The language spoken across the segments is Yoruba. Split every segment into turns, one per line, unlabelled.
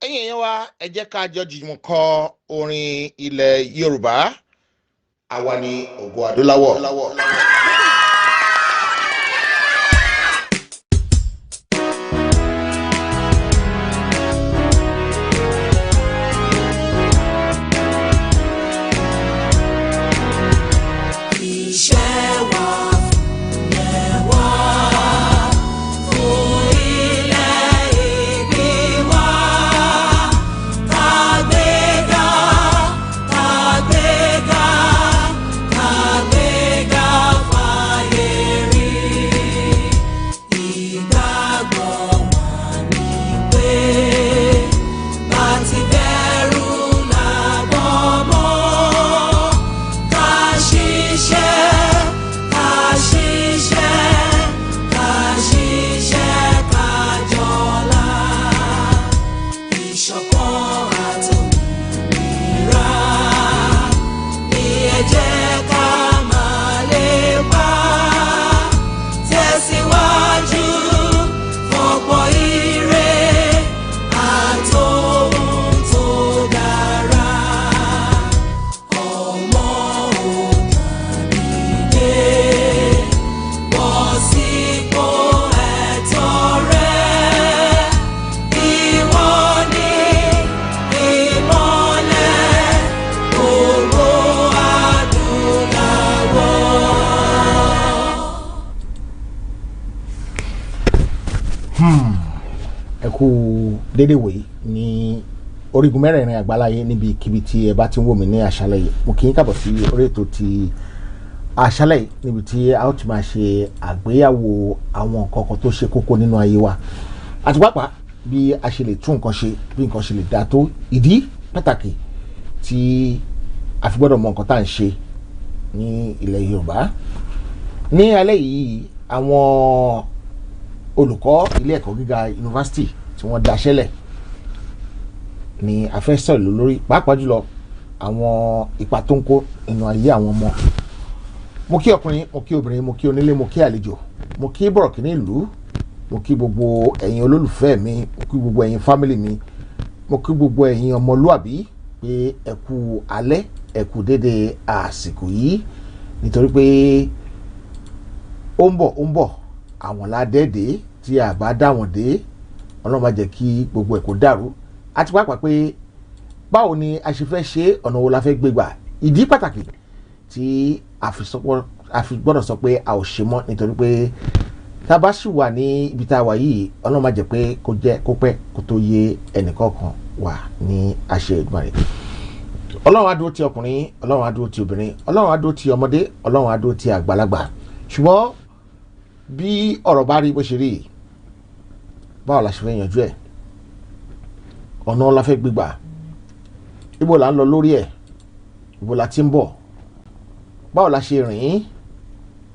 ẹ̀yin èèyàn wa ẹ jẹ́ ká jọ jùmọ̀ kọ orin ilẹ̀ Yorùbá àwa ni ògo adúláwọ̀. Dédé wòye ní orígun mẹ́rẹ̀ẹ̀rin àgbáláyé níbi kíbi tí ẹ bá ti ń wò mí ní àṣálẹ́ yìí mo kì í kàbọ̀ sí orí ètò ti àṣálẹ́ yìí níbi tí a ó ti máa ṣe àgbéyàwó àwọn nǹkan kan tó ṣe kókó nínú ayé wa àti pàápàá bí a ṣe lè tún nǹkan ṣe bí nǹkan ṣe lè dáa tó ìdí pàtàkì tí a fi gbọ́dọ̀ mọ nǹkan tá à ń ṣe ní ilẹ̀ Yorùbá. Ní alẹ́ yìí àwọn olùkọ́ ilé ẹ̀kọ́ gíga yunifásitì tí wọ́n daṣẹ́lẹ̀ ni a fẹ́ sọ̀rọ̀ lórí pàápàá jùlọ àwọn ipa tó ń kó nínú ayé àwọn ọmọ. Mo kí ọkùnrin, mo kí obìnrin, mo kí onílé, mo kí àlejò, mo kí bọ̀rọ̀kìnní ìlú, mo kí gbogbo ẹ̀yin olólùfẹ́ mi, mo kí gbogbo ẹ̀yin fámìlì mi, mo kí gbogbo ẹ̀yin ọmọlúàbí pé ẹ kú alẹ́, ẹ kú dédé àsìkò yìí nítorí pé ó ń bọ̀ àwọn ládẹ́ẹ̀dẹ́ tí a bá dá wọn dé Ọlọ́run má jẹ́ kí gbogbo ẹ̀ kó dàrú àti pàápàá pé báwo ni a ṣe fẹ́ ṣe ọ̀nà wo la fẹ́ gbé gbà ìdí pàtàkì tí a fi gbọ́dọ̀ sọ pé a ò ṣe mọ́ nítorí pé tá a bá sì wà ní ibi tá a wà yìí Ọlọ́run má jẹ́ pé kó pẹ́ kó tó yé ẹnìkọ̀ọ̀kan wà ní àṣẹ Èdùmàrè. Ọlọ́run á dúró ti ọkùnrin, Ọlọ́run á dúró ti obìnrin, Ọlọ́run á dúró ti ọmọdé, Ọlọ́run á dúró ti àgbàlagbà ṣùgbọ́n bí ọ̀rọ̀ bá rí bó ṣe rí báwo la ṣe fẹ́ yanjú ẹ̀ ọ̀nà la fẹ́ gbígbà ibo la ń lọ lórí ẹ̀ ibo la ti ń bọ̀ báwo la ṣe rìn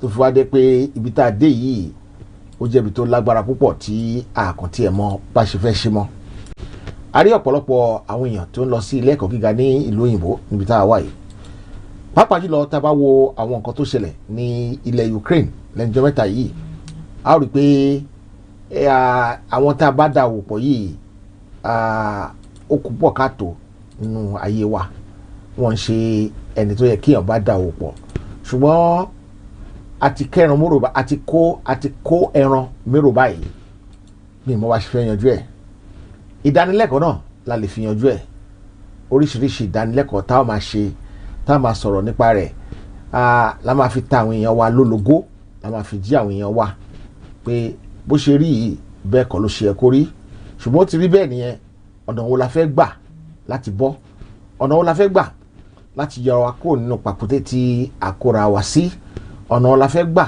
tó fi wá dé pé ibi tá a dé yìí ó jẹ́ ibi tó lágbára púpọ̀ tí àkàntì ẹ̀ mọ́ bá ṣe fẹ́ ṣe mọ́. A rí ọ̀pọ̀lọpọ̀ àwọn èèyàn tó ń lọ sí ilé ẹ̀kọ́ gíga ní ìlú òyìnbó níbi tá a wà yìí pàápàá jùlọ tá a bá wo àwọn nǹkan tó ṣẹlẹ̀ ní ilẹ̀ Ukraine lẹ́njọ́ mẹ́ta yìí a ó rí pé àwọn tá a bá dà wò pọ̀ yìí ó kú pọ̀ káàtó nínú ayé wa wọ́n ń ṣe ẹni tó yẹ kéèyàn bá dà wò pọ̀ ṣùgbọ́n àti kẹran mórò bá àti kó ẹran mérò báyìí bí mo bá ṣe fẹ́ yanjú ẹ̀ ìdánilẹ́kọ̀ọ́ náà la lè fi yanjú ẹ̀ oríṣiríṣi ìdánilẹ́kọ̀ọ́ táwọn máa ṣe táwọn máa sọ̀rọ̀ nípa rẹ̀ la máa fi ta àwọn èèyàn wa lólogó la máa fi jí àwọn èèyàn wa pé bó ṣe rí yìí bẹ́ẹ̀ kọ́ ló ṣe ẹ kó rí ṣùgbọ́n ó ti rí bẹ́ẹ̀ nìyẹn ọ̀nà wo la fẹ́ gbà láti bọ́ ọ̀nà wo la fẹ́ gbà láti yọ wa kúrò nínú pàkúté tí a kóra wa sí ọ̀nà wo la fẹ́ gbà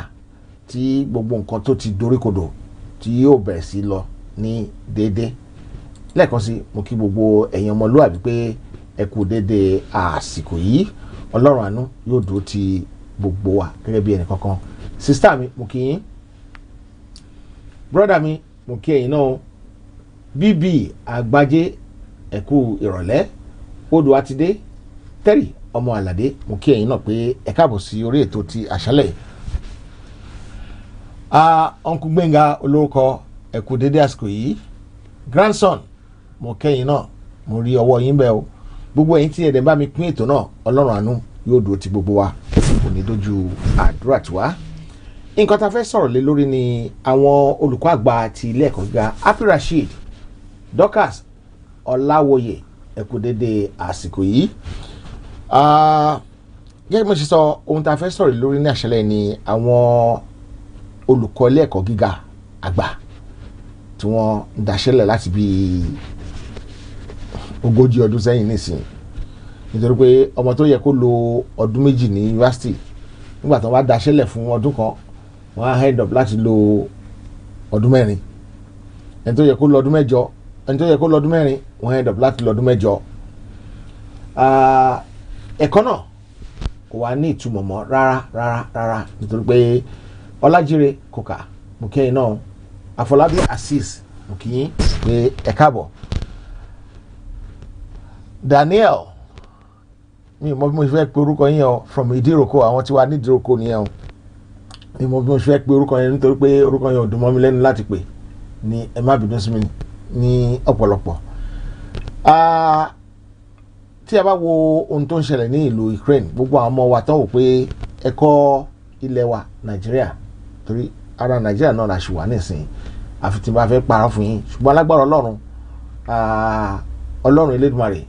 tí gbogbo nǹkan tó ti doríkodò tí yóò bẹ̀rẹ̀ sí lọ ní déédé. Lẹ́ẹ̀kan sí mo kí gbogbo ẹ̀yin ọmọlúwàbí pé ẹ kú déédé àsìkò yìí Ọlọ́run àánú yóò dúró ti gbogbo wa gẹ́gẹ́ bí ẹnì kankan. Sísítà mi mo kí yín, brọ́dà mi mo kí ẹ̀yin náà, bíbí àgbájé ẹ kú ìrọ̀lẹ́, odò àtidé tẹ́rì ọmọ àlàdé mo kí ẹ̀yin náà pé ẹ káàbọ̀ sí orí ètò ti àṣálẹ̀. Uncle Gbénga olórúkọ ẹ kú dédé àsìkò yìí, grandson mo kẹ́yìn náà mo rí ọwọ́ yín bẹ́ẹ̀ o gbogbo ẹ̀yin tí ẹ̀dẹ̀ bá mi pín ètò náà ọlọ́run àánú yóò dúró ti gbogbo wa kò ní dojú àdúrà tiwa. nǹkan tá a fẹ́ sọ̀rọ̀ lé lórí ni àwọn olùkọ́ àgbà ti ilé ẹ̀kọ́ gíga Happy Rasheed Dorcas Ọláwòye ẹ kú dédé àsìkò yìí. Gẹ́gẹ́ bí mo ṣe sọ ohun tá a fẹ́ sọ̀rọ̀ lé lórí ní àṣálẹ́ ni àwọn olùkọ́ ilé ẹ̀kọ́ gíga àgbà tí wọ́n ń daṣẹ́lẹ̀ láti bí 40 ọdún sẹ́yìn nísìnyí nítorí pé ọmọ tó yẹ kó lo ọdún 2 ní yunifásitì nígbà tí wọ́n bá daṣẹ́lẹ̀ fún ọdún kan wọ́n á head up láti lo ọdún 4 ẹni tó yẹ kó lo ọdún 8 ẹni tó yẹ kó lo ọdún 4 wọ́n head up láti lo ọdún 8. ẹ̀kọ́ náà kò wá ní ìtumọ̀ mọ́ rárá nítorí pé Ọlájíre kòkà mo kẹ́yìn náà Àfọlábí Azeez mo kí yín pé ẹ káàbọ̀. Daniel mi mọ bí mo fẹ́ pe orúkọ yín o from Ìdíròkò àwọn tí wà ní Ìdíròkò nìyẹn o mi mọ bí mo fẹ́ pe orúkọ yẹn nítorí pé orúkọ yẹn ò dùn mọ́ mi lẹ́nu láti pè ní ẹ má bínú sí mi ní ọ̀pọ̀lọpọ̀. Tí a bá wo ohun tó ń ṣẹlẹ̀ ní ìlú Ukraine gbogbo àwọn ọmọ wa tán wò pé ẹ̀kọ́ ilẹ̀ wa Nàìjíríà torí ara Nàìjíríà náà la ṣì wà nísìnyí àfi tí n bá fẹ́ parọ́ fún yín ṣùgbọ́n alágbára Ọlọ́run Elédùmarè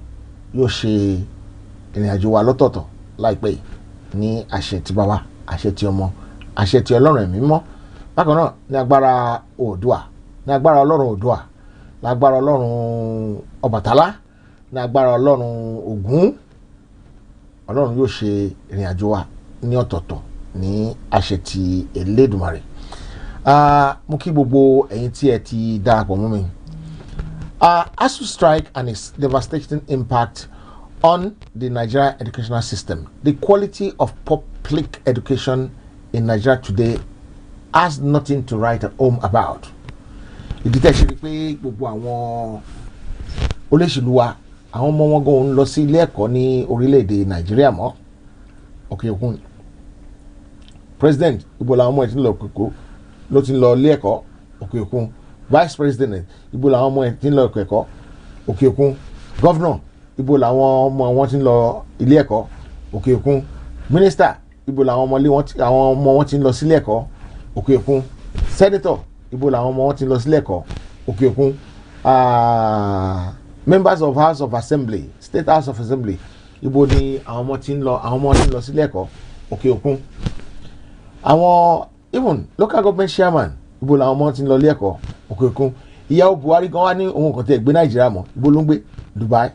yóò ṣe ìrìnàjò wa lọ́tọ̀ọ̀tọ̀ láìpẹ́ ní àṣẹ ti Baba àṣẹ ti Ọmọ àṣẹ ti Ọlọ́run Ẹ̀mí Mímọ́ bákan náà ní agbára Oòduà ní agbára Ọlọ́run Oòduà ní agbára Ọlọ́run Ọbàtálá ní agbára Ọlọ́run Ògún Ọlọ́run yóò ṣe ìrìnàjò wa ní ọ̀tọ̀ọ̀tọ̀ ní àṣẹ ti Elédùmarè. Mo kí gbogbo ẹ̀yin tí ẹ ti darapọ̀ mọ́ mi. ASUU strike and its devastating impact on the Nigerian educational system. The quality of public education in Nigeria today has nothing to write home about. Ìdí tẹ́ ṣe rí pé gbogbo àwọn olóṣèlú wa àwọn ọmọ wọn gan ń lọ sí ilé ẹ̀kọ́ ní orílẹ̀-èdè Nàìjíríà mọ́ òkè òkun. President ibo làwọn ọmọ ẹ̀ ti ń lọ kókó ló ti ń lọ ilé ẹ̀kọ́ òkè òkun. Vice President ibo làwọn ọmọ ẹ̀ ti ń lọ ẹ̀kọ́ òkè òkun. Governor ibo làwọn ọmọ wọn ti ń lọ ilé ẹ̀kọ́ òkè òkun. Minister ibo làwọn ọmọ wọn ti ń lọ sílé ẹ̀kọ́ òkè òkun. Senator ibo làwọn ọmọ wọn ti ń lọ sílé ẹ̀kọ́ òkè òkun. Members of House of Assembly, State House of Assembly ibo ni àwọn ọmọ ti ń lọ sílé ẹ̀kọ́ òkè òkun. Àwọn even local government chairman ibo làwọn ọmọ ti ń lọ ilé ẹ̀kọ́ òkè òkun. Ìyàwó Buhari gan wá ní ohun kan tẹ̀ gbé Nàìjíríà mọ́ ibo ló ń gbé Dubai.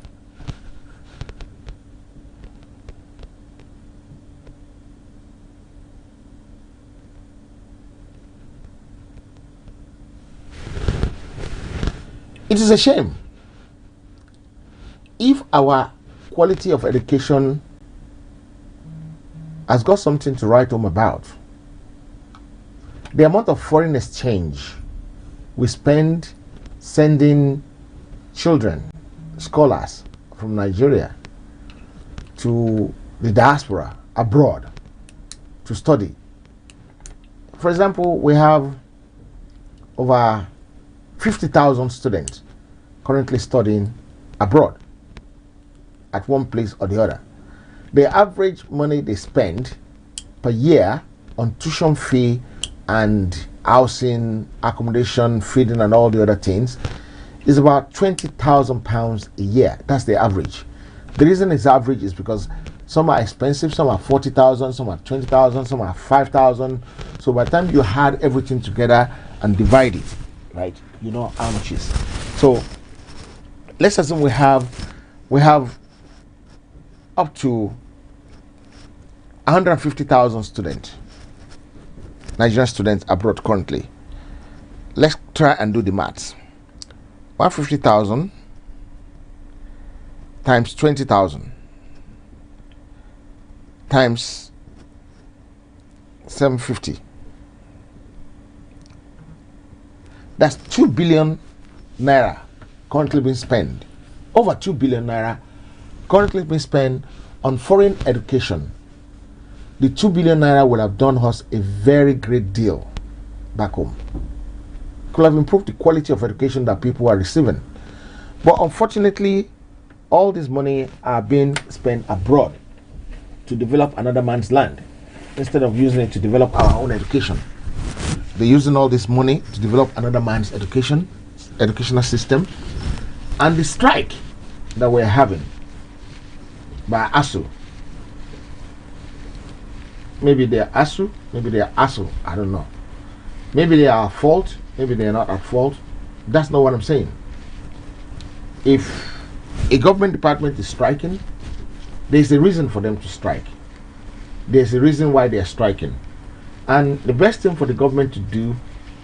It is a shame if our quality of education has got something to write home about. The amount of foreign exchange we spend sending children, scholars from Nigeria to the diaspora abroad to study. For example, we have over 50,000 students currently studying abroad at one place or the other. The average money they spend per year on tuition fee and housing, accommodation, feeding and all the other things is about £20,000 a year. That's the average. The reason it's average is because some are expensive, some are 40,000, some are 20,000, some are 5,000. So by the time you add everything together and divide it, right, you know how much it is. So let's assume we have up to 150,000 students, Nigerian students abroad currently. Let's try and do the maths. 150,000 times 20,000 times 750. That's 2 billion naira currently being spent. Over 2 billion naira currently being spent on foreign education. The 2 billion naira will have done us a very great deal back home. Could have improved the quality of education that people are receiving. But unfortunately, all this money are being spent abroad to develop another man's land instead of using it to develop our own education. They're using all this money to develop another man's educational system. And the strike that we're having by ASUU, maybe they're ASUU, maybe they're ASUU, I don't know. Maybe they are at fault, maybe they're not at fault. That's not what I'm saying. If a government department is striking, there's a reason for them to strike. There's a reason why they're striking. And the best thing for the government to do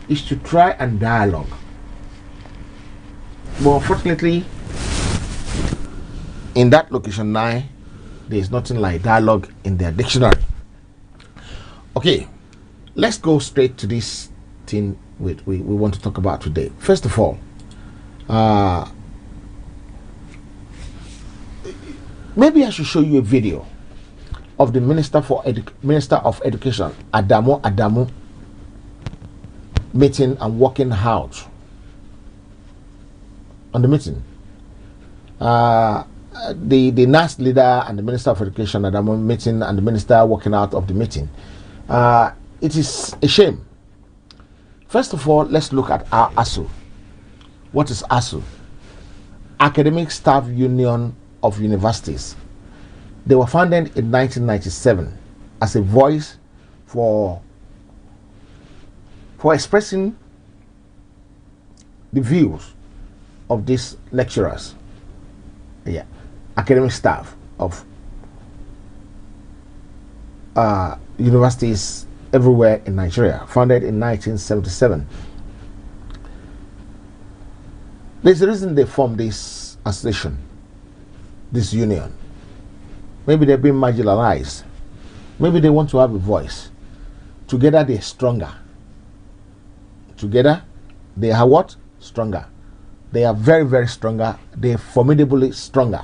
is to try and dialogue. But unfortunately, in that location 9, there's nothing like dialogue in their dictionary. Okay, let's go straight to this thing we want to talk about today. First of all, maybe I should show you a video of the Minister of Education, Adamu, meeting and walking out on the meeting. The NAS leader and the Minister of Education, Adamu, meeting and the minister walking out of the meeting. It is a shame. First of all, let's look at our ASUU. What is ASUU? Academic Staff Union of Universities. They were founded in 1997 as a voice for expressing the views of these lecturers, academic staff of universities everywhere in Nigeria, founded in 1977. There's a reason they formed this association, this union. Maybe they've been marginalized. Maybe they want to have a voice. Together they're stronger. Together they are what? Stronger. They are very, very stronger. They're formidably stronger.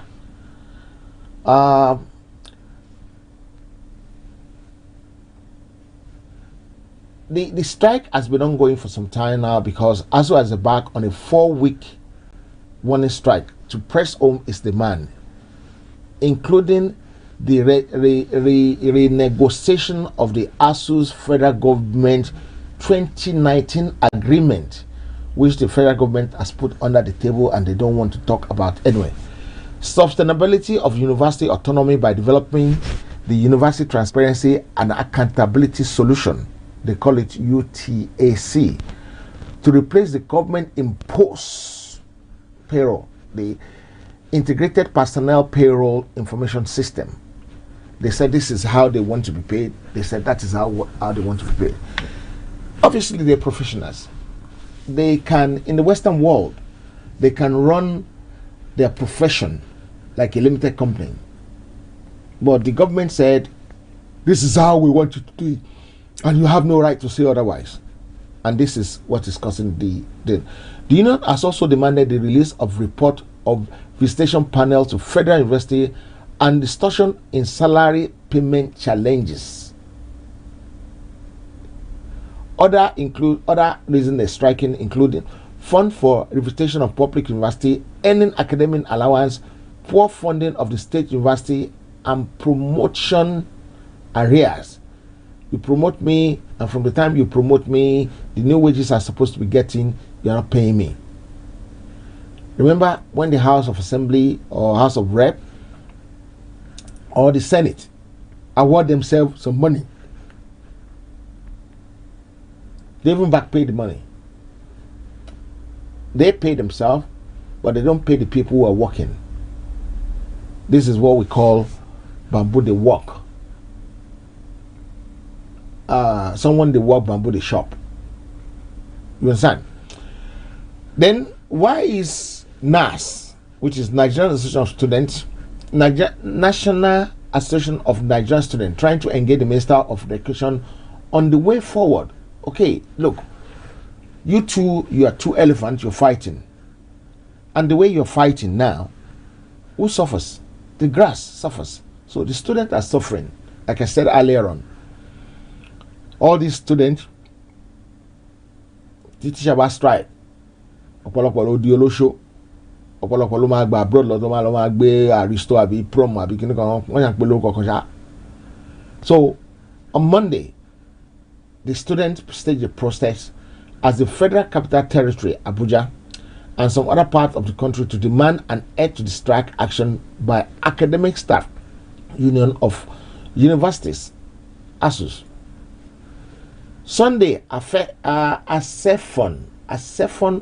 The strike has been ongoing for some time now because ASUU has embarked on a 4-week warning strike to press home its demand, including the renegotiation of the ASUU's federal government 2019 agreement, which the federal government has put under the table and they don't want to talk about anyway. Sustainability of university autonomy by developing the University Transparency and Accountability Solution, they call it UTAC, to replace the government imposed payroll, the Integrated Personnel Payroll Information System. They said this is how they want to be paid. They said that is how they want to be paid. Obviously, they're professionals. They can, in the Western world, they can run their profession like a limited company. But the government said, this is how we want you to do it, and you have no right to say otherwise. And this is what is causing the union has also demanded the release of report of visitation panel to Federal University and distortion in salary payment challenges. Other reasons they're striking including fund for revisitation of public university, earning academic allowance, poor funding of the state university, and promotion arrears. You promote me, and from the time you promote me, the new wages are supposed to be getting, you're not paying me. Remember when the House of Assembly or House of Rep or the Senate award themselves some money, they even back pay the money. They pay themselves, but they don't pay the people who are working. This is what we call bamboo they walk. Someone they walk, bamboo they shop. You understand? Then why is NAS, which is Nigerian Association of Students, National Association of Nigerian Students, trying to engage the Minister of Education on the way forward? Okay, look, you are two elephants, you're fighting. And the way you're fighting now, who suffers? The grass suffers. So the students are suffering, like I said earlier on. All these students, the teacher was strike. Ọ̀pọ̀lọpọ̀ ló di olóṣó. ọ̀pọ̀lọpọ̀ ló máa gba abroad lọ́dún máa lọ́ máa gbé aristo àbí prom àbí kíní kan wọ́n yàn pé lórúkọ kan ṣá. So on Monday, the students staged a protest as the Federal Capital Territory, Abuja, and some other parts of the country to demand an end to the strike action by Academic Staff Union of Universities, ASUU. Sunday, Asefon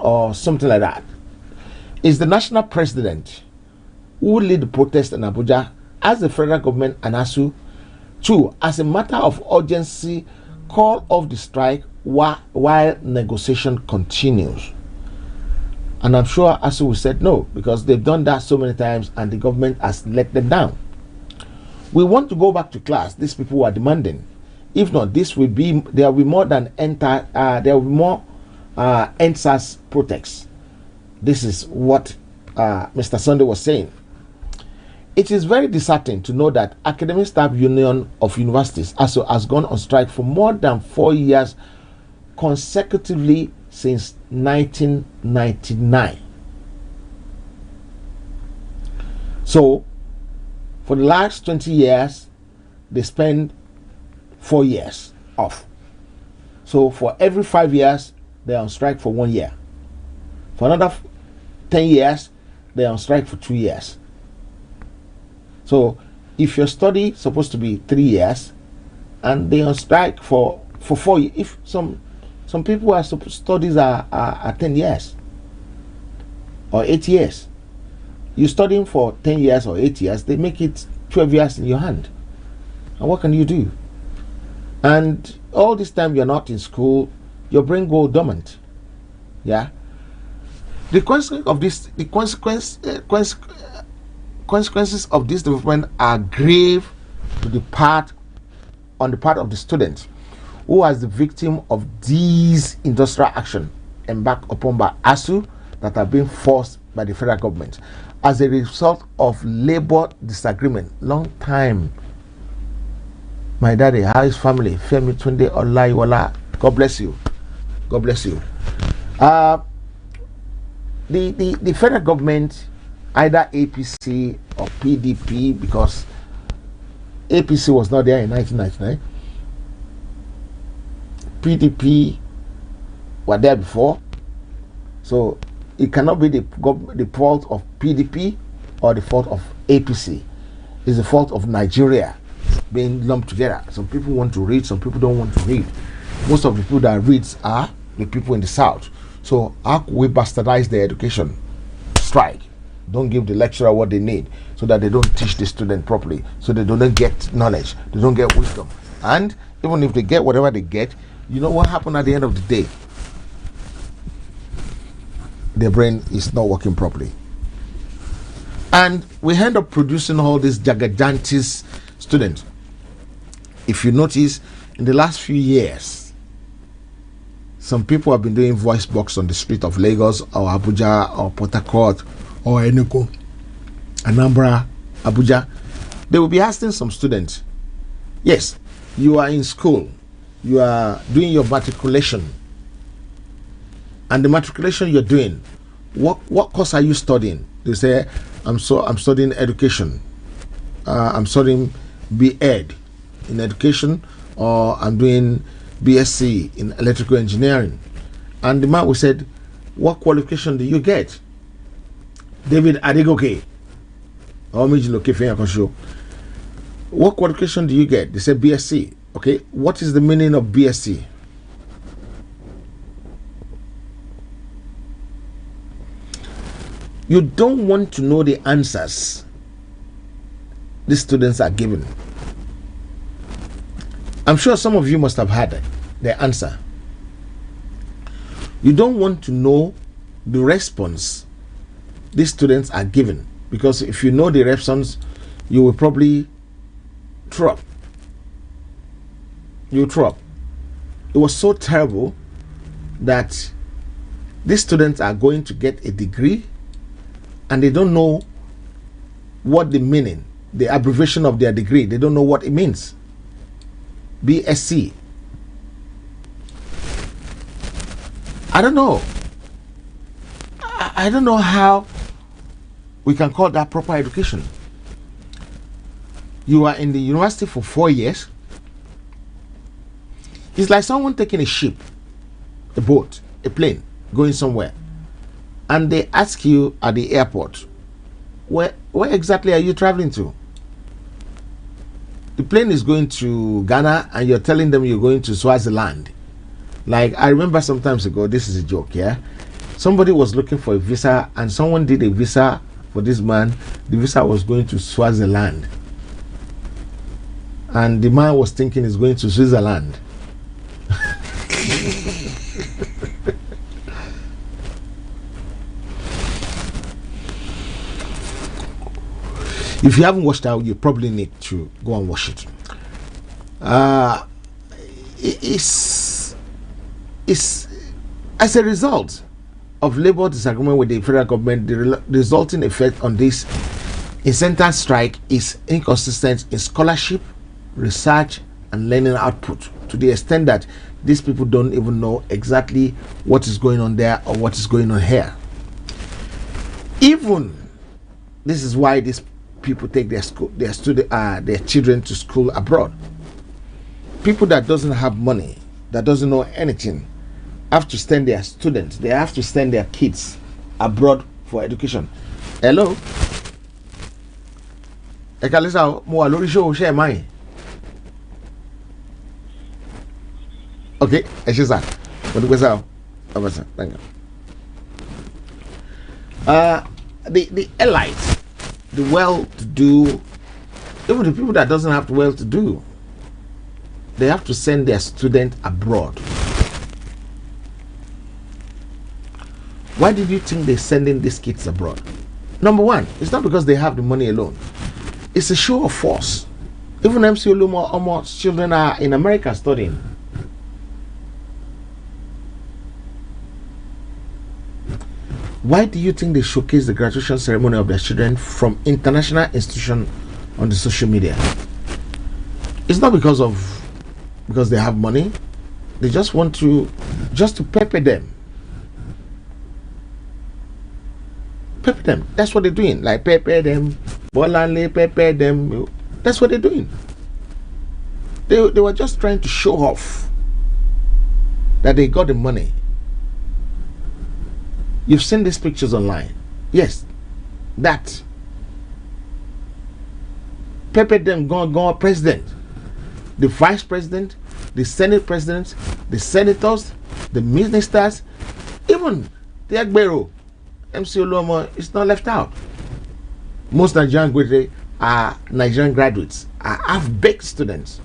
or something like that, is the national president who lead the protest in Abuja, as the federal government and ASUU to, as a matter of urgency, call off the strike while negotiation continues. And I'm sure ASUU said no, because they've done that so many times and the government has let them down. We want to go back to class, these people are demanding. If not, there will be more than NSAS protests. This is what Mr. Sunday was saying. It is very disheartening to know that Academic Staff Union of Universities ASUU has gone on strike for more than 4 years consecutively since 1999. So, for the last 20 years, they spend 4 years off. So, for every 5 years, they're on strike for 1 year. For another 10 years, they're on strike for 2 years. So, if your study is supposed to be 3 years, and they're on strike for 4 years, if some people are studies are 10 years or 8 years, you're studying for 10 years or 8 years, they make it 12 years in your hand. And what can you do? And all this time you're not in school, your brain go dormant. Yeah. The consequence of this, consequences of this development are grave on the part of the student who was the victim of these industrial action embarked upon by ASUU that are being forced by the federal government as a result of labor disagreement. Long time. My daddy, how is family? Femi Tunde Olaiwola. God bless you. God bless you. The federal government, either APC or PDP, because APC was not there in 1999. PDP were there before, so it cannot be the fault of PDP or the fault of APC. It's the fault of Nigeria being lumped together. Some people want to read, some people don't want to read. Most of the people that read are the people in the south. So how can we bastardize their education? Strike. Don't give the lecturer what they need, so that they don't teach the student properly, so they don't get knowledge, they don't get wisdom. And even if they get whatever they get, you know what happened at the end of the day? Their brain is not working properly. And we end up producing all these gigantic students. If you notice, in the last few years, some people have been doing voice box on the street of Lagos or Abuja or Port Harcourt or Enugu, Anambra, Abuja. They will be asking some students, yes, you are in school, you are doing your matriculation, and the matriculation you're doing, what course are you studying? They say, I'm studying education, I'm studying B.Ed in education, or I'm doing BSc in electrical engineering. And the man who said, what qualification do you get? David Adegoke, what qualification do you get? They said BSc. Okay, what is the meaning of BSc? You don't want to know the answers these students are given. I'm sure some of you must have had the answer. You don't want to know the response these students are given, because if you know the response, you will probably throw up. You throw up. It was so terrible that these students are going to get a degree and they don't know what the meaning, the abbreviation of their degree, they don't know what it means. BSc. I don't know. I don't know how we can call that proper education. You are in the university for 4 years. It's like someone taking a ship, a boat, a plane, going somewhere, and they ask you at the airport, where exactly are you traveling to? The plane is going to Ghana and you're telling them you're going to Swaziland. Like, I remember some times ago, this is a joke, yeah? Somebody was looking for a visa and someone did a visa for this man. The visa was going to Swaziland. And the man was thinking he's going to Switzerland. If you haven't watched that, you probably need to go and watch it. It's as a result of labor disagreement with the federal government, the resulting effect on this incessant strike is inconsistent in scholarship, research, and learning output, to the extent that these people don't even know exactly what is going on there or what is going on here. Even this is why these people take their children to school abroad. People that doesn't have money, that doesn't know anything, have to send their students, they have to send their kids abroad for education. Hello? Ekalisa mo wa lórí show share mine. Okay, Eshisa. What do we say? Thank you. The elites, the well-to-do, even the people that doesn't have the well-to-do, they have to send their student abroad. Why did you think they're sending these kids abroad? Number one, it's not because they have the money alone. It's a show of force. Even MC Olumo Omo's children are in America studying. Why do you think they showcase the graduation ceremony of their children from international institutions on the social media? It's not because they have money. They just want to pepper them. Pepper them. That's what they're doing. Like pepper them, Bolanle, pepper them. That's what they're doing. They were just trying to show off that they got the money. You've seen these pictures online. Yes, that. Pepper them, go president, the vice president, the senate president, the senators, the ministers, even the Agbero, MC Oluomo is not left out. Most Nigerian graduates are half-baked students.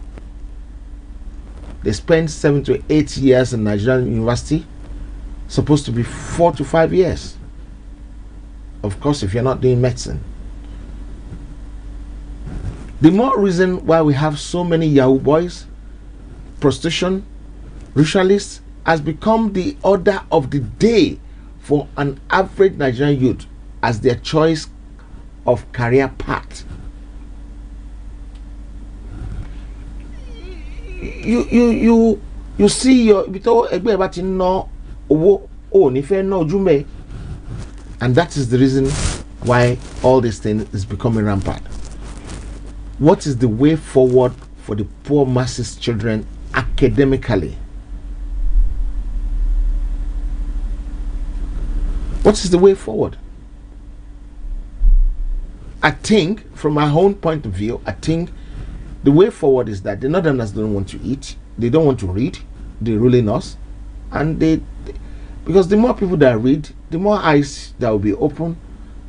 They spend 7 to 8 years in Nigerian university, supposed to be 4 to 5 years. Of course, if you're not doing medicine. The more reason why we have so many Yahoo boys, prostitution, ritualists, has become the order of the day for an average Nigerian youth as their choice of career path. You see your and that is the reason why all this thing is becoming rampant. What is the way forward for the poor masses children academically? What is the way forward? I think, from my own point of view, I think the way forward is that the Northerners don't want to eat, they don't want to read, they're ruling us, and because the more people that read, the more eyes that will be open,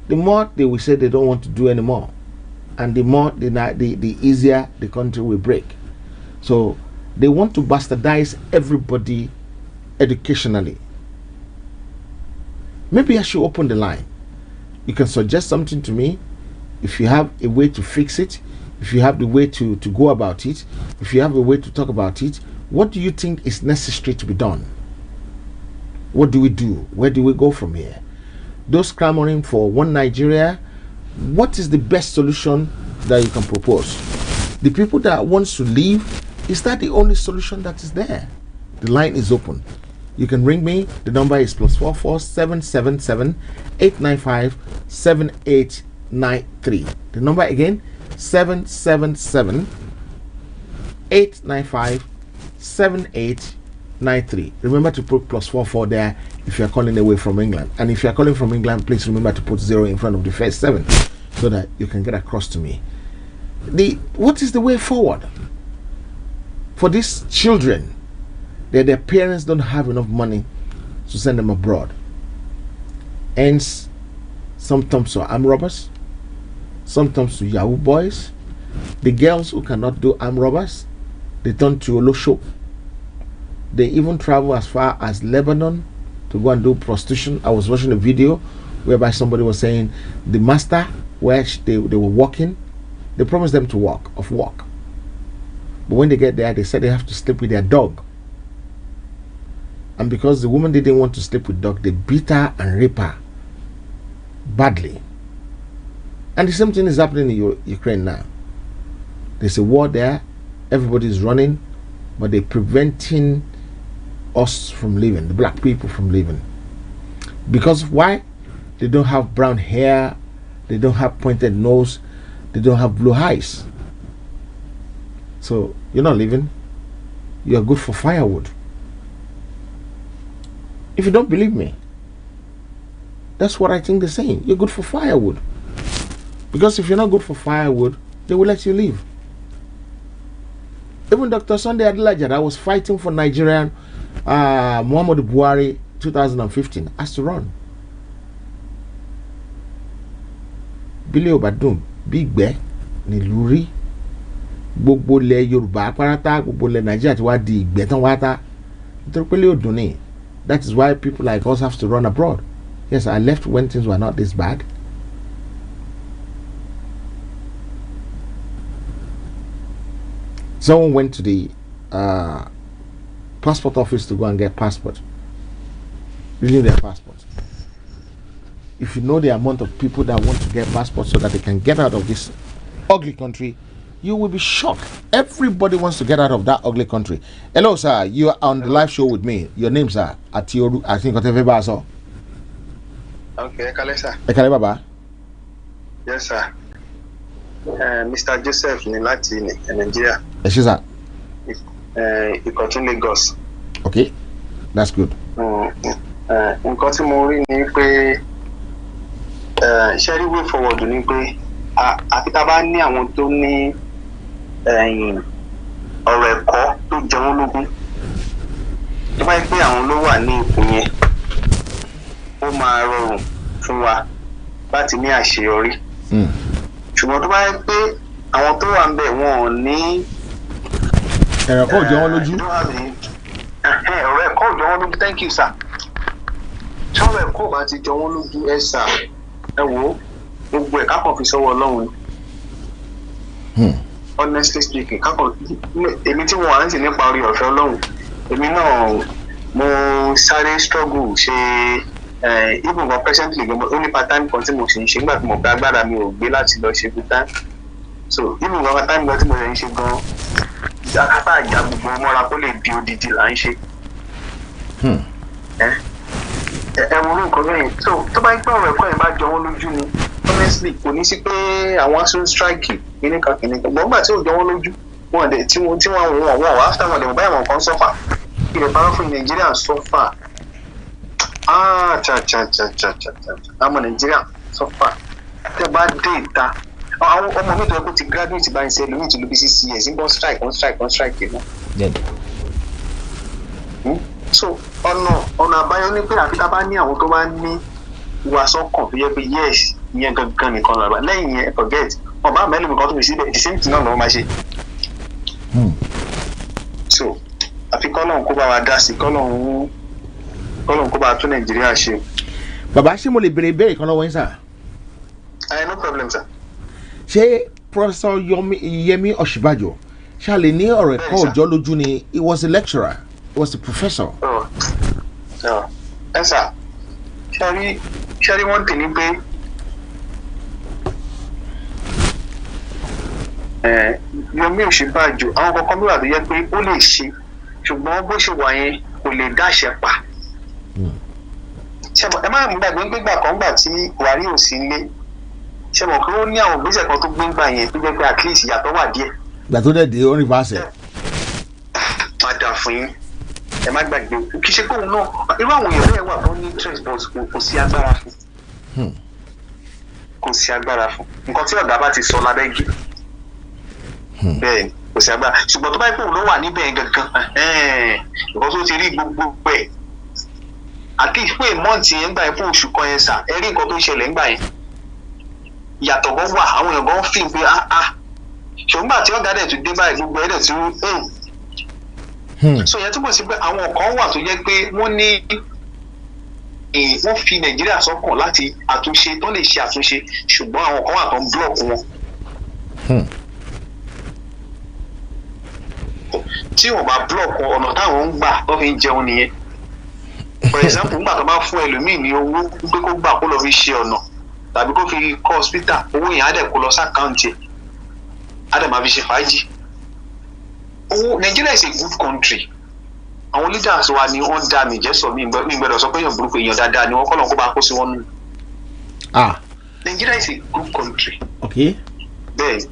the more they will say they don't want to do anymore, and the more the easier the country will break. So they want to bastardize everybody educationally. Maybe I should open the line. You can suggest something to me. If you have a way to fix it, if you have the way to go about it, if you have a way to talk about it, what do you think is necessary to be done? What do we do? Where do we go from here? Those clamoring for one Nigeria, what is the best solution that you can propose? The people that want to leave, is that the only solution that is there? The line is open. You can ring me. The number is +44 777 895 7893. The number again, 777 895 7893. Remember to put +44 there if you are calling away from England. And if you are calling from England, please remember to put 0 in front of the first 7 so that you can get across to me. What is the way forward for these children that their parents don't have enough money to send them abroad? Hence, sometimes to armed robbers, sometimes to Yahoo boys. The girls who cannot do armed robbers, they turn to Olosho. They even travel as far as Lebanon to go and do prostitution. I was watching a video whereby somebody was saying the master where they were working, they promised them to work. But when they get there, they said they have to sleep with their dog. And because the woman didn't want to sleep with dog, they beat her and rape her badly. And the same thing is happening in Ukraine now. There's a war there. Everybody's running, but they're preventing us from leaving, the black people from leaving. Because why? They don't have brown hair, they don't have pointed nose, they don't have blue eyes. So you're not leaving. You're good for firewood. If you don't believe me, that's what I think they're saying. You're good for firewood. Because if you're not good for firewood, they will let you leave. Even Dr. Sunday Adelaja, that was fighting for Nigerian Muhammadu Buhari 2015, has to run. Billy Obadum, Big Bear, Niluri, gbogbo le Yorùbá párátá, gbogbo le Nigeria ti wá di ìgbẹ́ tán wá tá. Nítorí pé lè òdùn ni. That is why people like us have to run abroad. Yes, I left when things were not this bad. Someone went to the passport office to go and get passport. Renew their passport. If you know the amount of people that want to get passports so that they can get out of this ugly country, you will be shocked. Everybody wants to get out of that ugly country. Hello, sir. You are on the live show with me. Your name, sir? Atioru. I think whatever I saw.
Okay, Ekale, sir.
Ekale, Baba.
Yes, sir. Mr. Joseph ní láti Nigeria.
Yes, sir.
Ìkọ̀tún Lagos.
Okay, that's good.
Nǹkan tí mo rí ni pé ṣẹ́rí way forward ni pé àfi tá a bá ní àwọn tó ní ọ̀rọ̀ ẹ̀kọ́ tó jẹ wọ́n lógún. Tó bá yẹ pé àwọn ló wà ní ipò yẹn, ó máa rọrùn fún wa láti ní àṣeyọrí. Ṣùgbọ́n tó bá yẹ pé àwọn tó wà ń bẹ̀ wọn ò ní
ẹ̀rọ ẹ̀kọ́ ò jẹ wọ́n lójú.
ọ̀rọ̀ ẹ̀kọ́ ò jọ wọ́n lójú. Thank you, sir. Tí ọ̀rọ̀ ẹ̀kọ́ bá ti jọ wọ́n lójú ẹ sà ẹ wò ó gbogbo ẹ̀ kákan fi sọ́wọ́ Ọlọ́run. Honestly speaking, kákan èmi tí mo wà ń sìn nípa orí ọ̀fẹ́ Ọlọ́run, èmi náà mo sáré struggle ṣe even gan presently gan ó ní part time kan tí mo ṣe ń ṣe nígbà tí mo gba agbára mi ò gbé láti lọ ṣe full time. So even gan part time gan tí mo ṣe ń ṣe gan akátá àjà gbogbo mọ́ra kó lè di odidi là ń ṣe. Ẹ wo orú nǹkan bẹ́ẹ̀. So tó bá ń pẹ́ ọ̀rọ̀ ẹ̀kọ́ yẹn bá jọ wọ́n lójú ni honestly kò ní sí pé àwọn ASUU strike kìnnìkan gbọ́n gbà tí ò jọ wọ́n lójú wọn dẹ̀ tí wọ́n wọ́n after wọn dẹ̀ wọ́n báyà wọn kan sọ́fà ilẹ̀ parọ́ fún Nàìjíríà sọ́fà àmọ́ Nàìjíríà sọ́fà tẹ́ bá dé ìta àwọn ọmọ mi tó yẹ kó ti graduate báyìí ṣe lómi ti lu bí 6 years ń bọ́ strike yẹn. So ọ̀nà àbáyọ ní pé àfi tá a bá ní àwọn tó bá ní ìwà sọ́kàn tó yẹ pé yes ìyẹn gangan nìkan lọ́ba lẹ́yìn yẹn forget ọba mẹ́lò nìkan tó fi síbẹ̀ the same thing náà lọ́wọ́ máa ṣe. So àfi kọ́lọ́hún kó bá wa dá sí kọ́lọ́hún kó bá tún Nàìjíríà ṣe.
Bàbá ṣé mo lè béèrè ìbéèrè kan lọ́wọ́ yín sà?
No problem, sir.
Ṣé Professor Yemi Ọ̀ṣínbàjò ṣá lè ní ọ̀rọ̀ ẹ̀kọ́ òjọ́ lójú ni? He was a lecturer, he was a professor.
Ẹ sà ṣẹ́rí wọ́n tì ní pé Yemi Ọ̀ṣínbàjò àwọn kankan bí wà tó yẹ pé ó lè ṣe ṣùgbọ́n bó ṣe wà yẹn kò lè dáṣẹ pa. Ṣé ẹ má gbàgbé gbígbà kan gbà tí Buhari ò sí nílé, ṣé mọ̀ pé ó ní àwọn ìgbésẹ̀ kan tó gbé ńgbà yẹn tó jẹ́ pé at least ìyàtọ̀ wà díẹ̀.
Ìgbà tó dẹ̀ dé ó rìvásẹ̀.
Má dà fún yín, ẹ má gbàgbé kì í ṣe pé òun náà irú àwọn èèyàn bẹ́ẹ̀ wà tó ní interest but kò sí agbára fún. Kò sí agbára fún nǹkan tí ọ̀gá bá ti sọ lábẹ́ gí. Bẹ́ẹ̀ ni kò sí agbára, ṣùgbọ́n tó bá yẹ kó òun ló wà níbẹ̀ gangan nǹkan tó ti rí gbogbo ẹ̀ àti pé mọ́ǹtì yẹn gbà yẹn fún oṣù kan yẹn sà ẹ rí nǹkan tó ṣẹlẹ̀ ńgbà yẹn ìyàtọ̀ gan wà àwọn èèyàn gan fi pé ṣùgbọ́n àti ọ̀gá dẹ̀ tún dé báyìí gbogbo ẹ̀ dẹ̀ tún so yẹn túbọ̀ sí pé àwọn kan wà tó jẹ́ pé wọ́n ní wọ́n fi Nàìjíríà sọ́kàn láti àtúnṣe tó lè ṣe àtúnṣe ṣùgbọ́n àwọn kan wà tó ń blọọkù wọn. Tí wọ́n bá blọọkù ọ̀nà táwọn ń gbà tó fi ń jẹun nìyẹn. For example nígbà tó bá fún ẹlòmíì ní owó pé kó gbà kó lọ fi ṣe ọ̀nà tàbí kó fi kọ́ hospital owó yẹn á dẹ̀ kó lọ sí àkáǹtì ẹ̀ á dẹ̀ máa fi ṣe fàájì. Nigeria is a good country. Àwọn leaders wa ni wọ́n dá mi jẹ́ sọ mi gbọ́dọ̀ sọ pé èèyàn burúkú èèyàn dáadáa ni wọ́n kọ́ lọ́n kó bá kó sí wọn nù. Nigeria is a good country.
Okay.
Bẹ́ẹ̀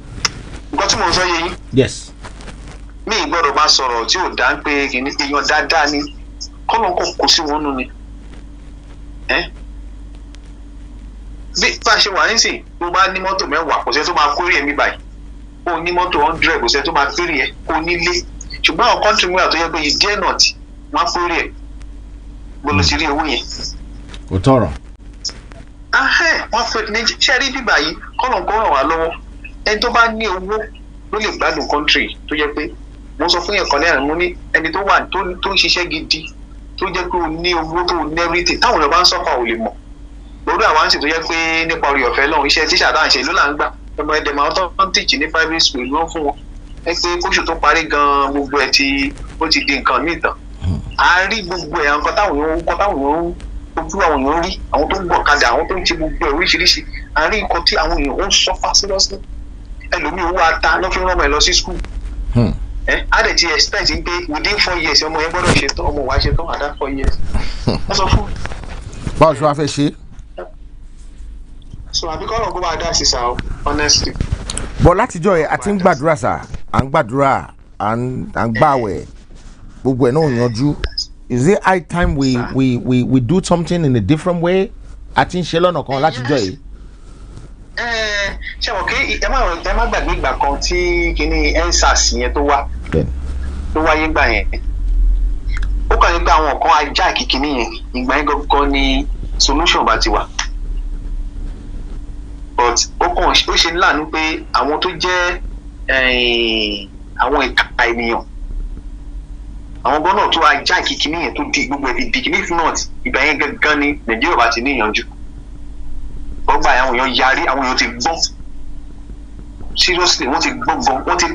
nǹkan tí mo sọ yé yín.
Yes.
Mi gbọ́dọ̀ máa sọ̀rọ̀ tí ò dá ń pé èèyàn dáadáa ni kọ́ lọ́n kó sí wọn nù ni. Bí bá a ṣe wà nísìn tó bá ní mọ́tò 10 kò sẹ́ tó máa kórè ẹ̀mí báyìí. Kó ní mọ́tò 100 kò sẹ́ tó máa kórè ẹ̀ kó nílé. Ṣùgbọ́n àwọn kọ́ńtì mìíràn tó yẹ pé you dare not wọ́n á kórè ẹ̀ gbọ́dọ̀ sí rí owó yẹn.
Kò tọrọ.
Wọ́n fẹ́ ní ṣe rí bíbá yìí kọ́nà kó ràn wá lọ́wọ́. Ẹni tó bá ní owó ló lè gbádùn kọ́ńtì tó jẹ́ pé mo sọ fún yẹn kan lẹ́yìn mo ní ẹni tó wà tó ń ṣiṣẹ́ gidi tó jẹ́ pé o ní owó tó ní everything táwọn èèyàn bá ń sọ́fà ò lè mọ̀. Lórí àwọn àǹtí tó yẹ pé nípa orí ọ̀fẹ́ lọ́hùn iṣẹ́ tíṣà dáhùn ṣe ló là ń gbà ọmọ ẹ̀dẹ̀ máa tó ń tìjì ní private school ló ń fún wọn ẹ pé kóṣù tó parí gan gbogbo ẹ̀ ó ti di nǹkan míì tán a rí gbogbo ẹ̀ nǹkan táwọn èèyàn ojú àwọn èèyàn rí àwọn tó ń gbọ̀ kadà àwọn tó ń ti gbogbo ẹ̀ oríṣiríṣi a rí nǹkan tí àwọn èèyàn ń sọ́fà seriously ẹlòmíì owó ata ló fi ń rán ọmọ ẹ̀ lọ sí school a dẹ̀ ti expect pé within 4 years ọmọ yẹn gbọ́dọ̀ ṣe tán ọmọ wa ṣe tán àdá 4 years wọ́n sọ fún.
Báwo ṣe wá fẹ́ ṣe?
So àbíkọ́ ọ̀rọ̀ kó bá dá sí sá o honestly.
Bọ̀ látijọ́ ẹ̀ a ti ń gbàdúrà sá à ń gbàdúrà à ń gbàwẹ̀ gbogbo ẹ̀ náà yanjú. Is it high time we do something in a different way? A ti ń ṣe lọ́nà kan látijọ́ yìí.
Ṣé wọ́n kí ẹ má gbàgbé ìgbà kan tí kíní ensars yẹn tó wáyé gbà yẹn ó kàn ní pé àwọn kan ajá kìkìní yẹn ìgbà yẹn gangan ni solution bá ti wà but ó ṣe láàánú pé àwọn tó jẹ́ àwọn ìka ènìyàn àwọn gbọ́dọ̀ tó ajá kìkìní yẹn tó di gbogbo ẹ̀fì dìkìní if not ìgbà yẹn gangan ni Nàìjíríà bá ti ní ìyànjú ọgbà àwọn èèyàn yarí àwọn èèyàn ti gbọ́n seriously wọ́n ti gbọ́n gan wọ́n ti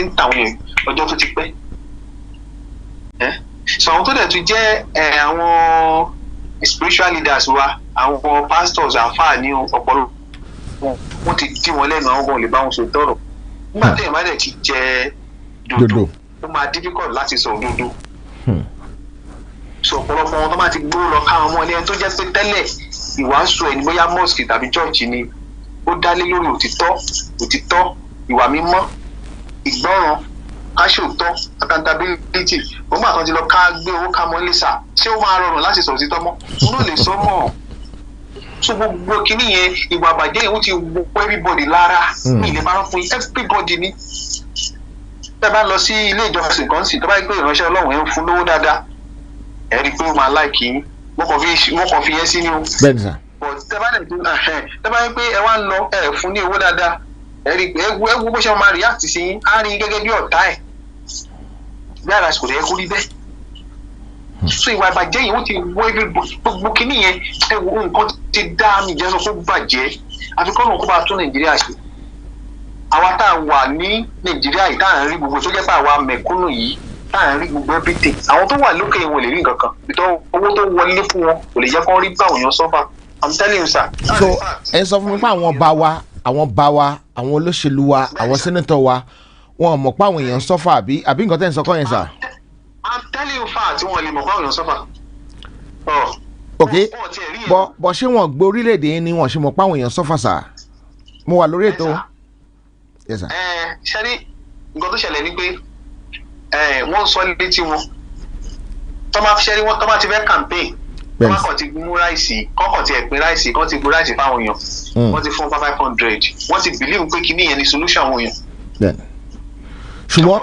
ń tàwọn èèyàn ọjọ́ tó ti pẹ́ so àwọn tó dẹ̀ tún jẹ́ àwọn spiritual leaders wa àwọn pastors àfáà ní ọ̀pọ̀lọpọ̀ wọ́n ti dí wọn lẹ́nu àwọn ọmọ lè bá wọn sọ tọrọ nígbà téèyàn bá dẹ̀ ti jẹ dodo ó máa difficult láti sọ òdodo so ọ̀pọ̀lọpọ̀ wọn tó máa ti gbó lọ káwọn ọmọ ilé ẹni tó jẹ́ pé tẹ́lẹ̀ ìwàásù ẹni bóyá mosque tàbí church ni ó dálé lórí òtítọ́ ìwà mímọ́ ìgbọ́ràn káṣòótọ́ accountability wọ́n gbà kan ti lọ ká gbé owó ká mọ́ lẹ́sà ṣé ó máa rọrùn láti sọ òtítọ́ mọ́ ó lè sọ mọ́ so gbogbo kìíní yẹn ìwà àbàjẹ́ yẹn ó ti wọ everybody lára ní ilé máa ń fún everybody ní tẹ́ bá lọ sí ilé ìjọsìn kan sì tó bá yẹ pé ìránṣẹ́ Ọlọ́run ẹ̀ ń fún lówó dáadáa ẹ̀ rí i pé ó máa láìkì yín wọ́n kàn fi yẹn sí ní o tẹ́ bá yẹ pé ẹ wá ń lọ ẹ̀ fún ní owó dáadáa ẹ̀ rí i pé ẹ wo bó ṣe máa react sí yín á rí gẹ́gẹ́ bí ọ̀tá ẹ̀ bí àràsìkò rẹ̀ kú rí bẹ́ẹ̀ so ìwà ìbàjẹ́ yìí wọ́n ti wọ́ gbogbo kìíní yẹn ẹ wo nǹkan ti dá mi jẹ́ sọ fún bàjẹ́ àfikún náà kó bá tún Nàìjíríà ṣe àwa tá a wà ní Nàìjíríà yìí tá à ń rí gbogbo tó jẹ́ pé àwa mẹ̀kúnnù yìí tá à ń rí gbogbo everything àwọn tó wà lókè wọn lè rí nǹkan kan ìtọ́ owó tó wọlé fún wọn kò lè jẹ́ kó rí báwọn èèyàn sọ́fà I'm telling you sir.
So ẹ sọ fún mi pé àwọn bá wa àwọn olóṣèlú wa àwọn sẹ́nẹ́tọ̀ wa wọn mọ̀ pé àwọn èèyàn sọ́fà àbí nǹkan tẹ́ ń sọ kọ́ yẹn sà.
I'm tell you fact wọn lè mọ̀ pé àwọn èèyàn sọ́fà.
ok bọ̀ ṣé wọ́n gbé orílẹ̀-èdè ni wọ́n ṣe mọ̀ pé àwọn èèyàn sọ́fà sà mo wà lórí ètò.
ṣe rí nǹkan tó ṣẹlẹ̀ ni pé wọ́n sọ létí wọn tó máa ṣe rí wọn tó máa ti fẹ́ campaign wọ́n máa kàn ti mú ráìsì kọ́kàn ti ẹ̀pin ráìsì kọ́ ti gbó ráìsì fáwọn èèyàn wọ́n ti fún 500 wọ́n ti believe pé kíní yẹn ni solution àwọn èèyàn.
ṣùgbọ́n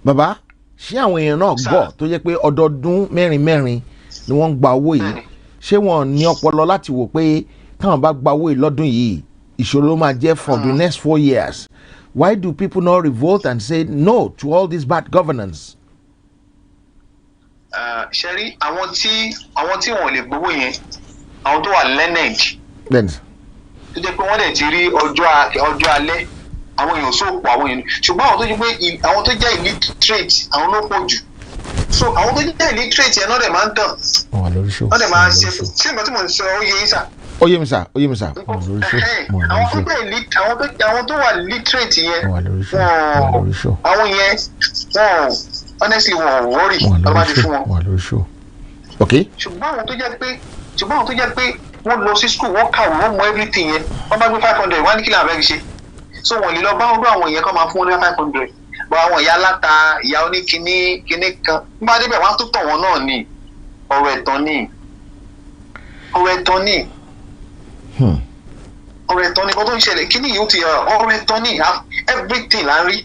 bàbá ṣé àwọn èèyàn náà gbọ́ tó jẹ́ pé ọdọọdún mẹ́rin ni wọ́n ń gba owó yìí ṣé wọ́n ní ọpọlọ láti wò pé táwọn bá gba owó yìí lọ́dún yìí ìṣòro ló máa jẹ́ for the next 4 years. Why do people not revolt and say no to all this bad governance?
Ṣẹ́rí àwọn tí wọ́n lè gbowó yẹn àwọn tó wà learned tó jẹ́ pé wọ́n dẹ̀ ti rí ọjọ́ alẹ́ àwọn èèyàn sóòpọ̀ àwọn èèyàn ṣùgbọ́n àwọn tó jẹ́ pé àwọn tó jẹ́ illiterate àwọn ló pọ̀ jù so àwọn tó jẹ́ illiterate yẹn náà dẹ̀ máa ń tàn wọ́n dẹ̀ máa ṣe ṣé ìgbà tí mo ń sọ ó yé yín sà.
ó yé mi sà.
àwọn tó wà literate yẹn àwọn yẹn honestly wọn worry ọba ti fún wọn. ṣùgbọ́n àwọn tó jẹ́ pé wọ́n lọ sí school wọ́n kàwé wọ́n mọ everything yẹn wọ́n bá gbé 500 wọ́n á ní kí làwọn fẹ́ ṣe so wọ́n lè lọ bá ọdún àwọn yẹn kọ́ máa fún wọn ní 500 bọ́ àwọn ìyá aláta ìyá oníkiní kan nígbà débẹ̀ wọ́n á tó tọ̀ wọn náà ní ọ̀rọ̀ ẹ̀tàn ní ọ̀rọ̀ ẹ̀tàn ní kó tó ń ṣẹlẹ̀ kí ni yóò ti ọ̀rọ̀ ẹ̀tàn ní everything là ń rí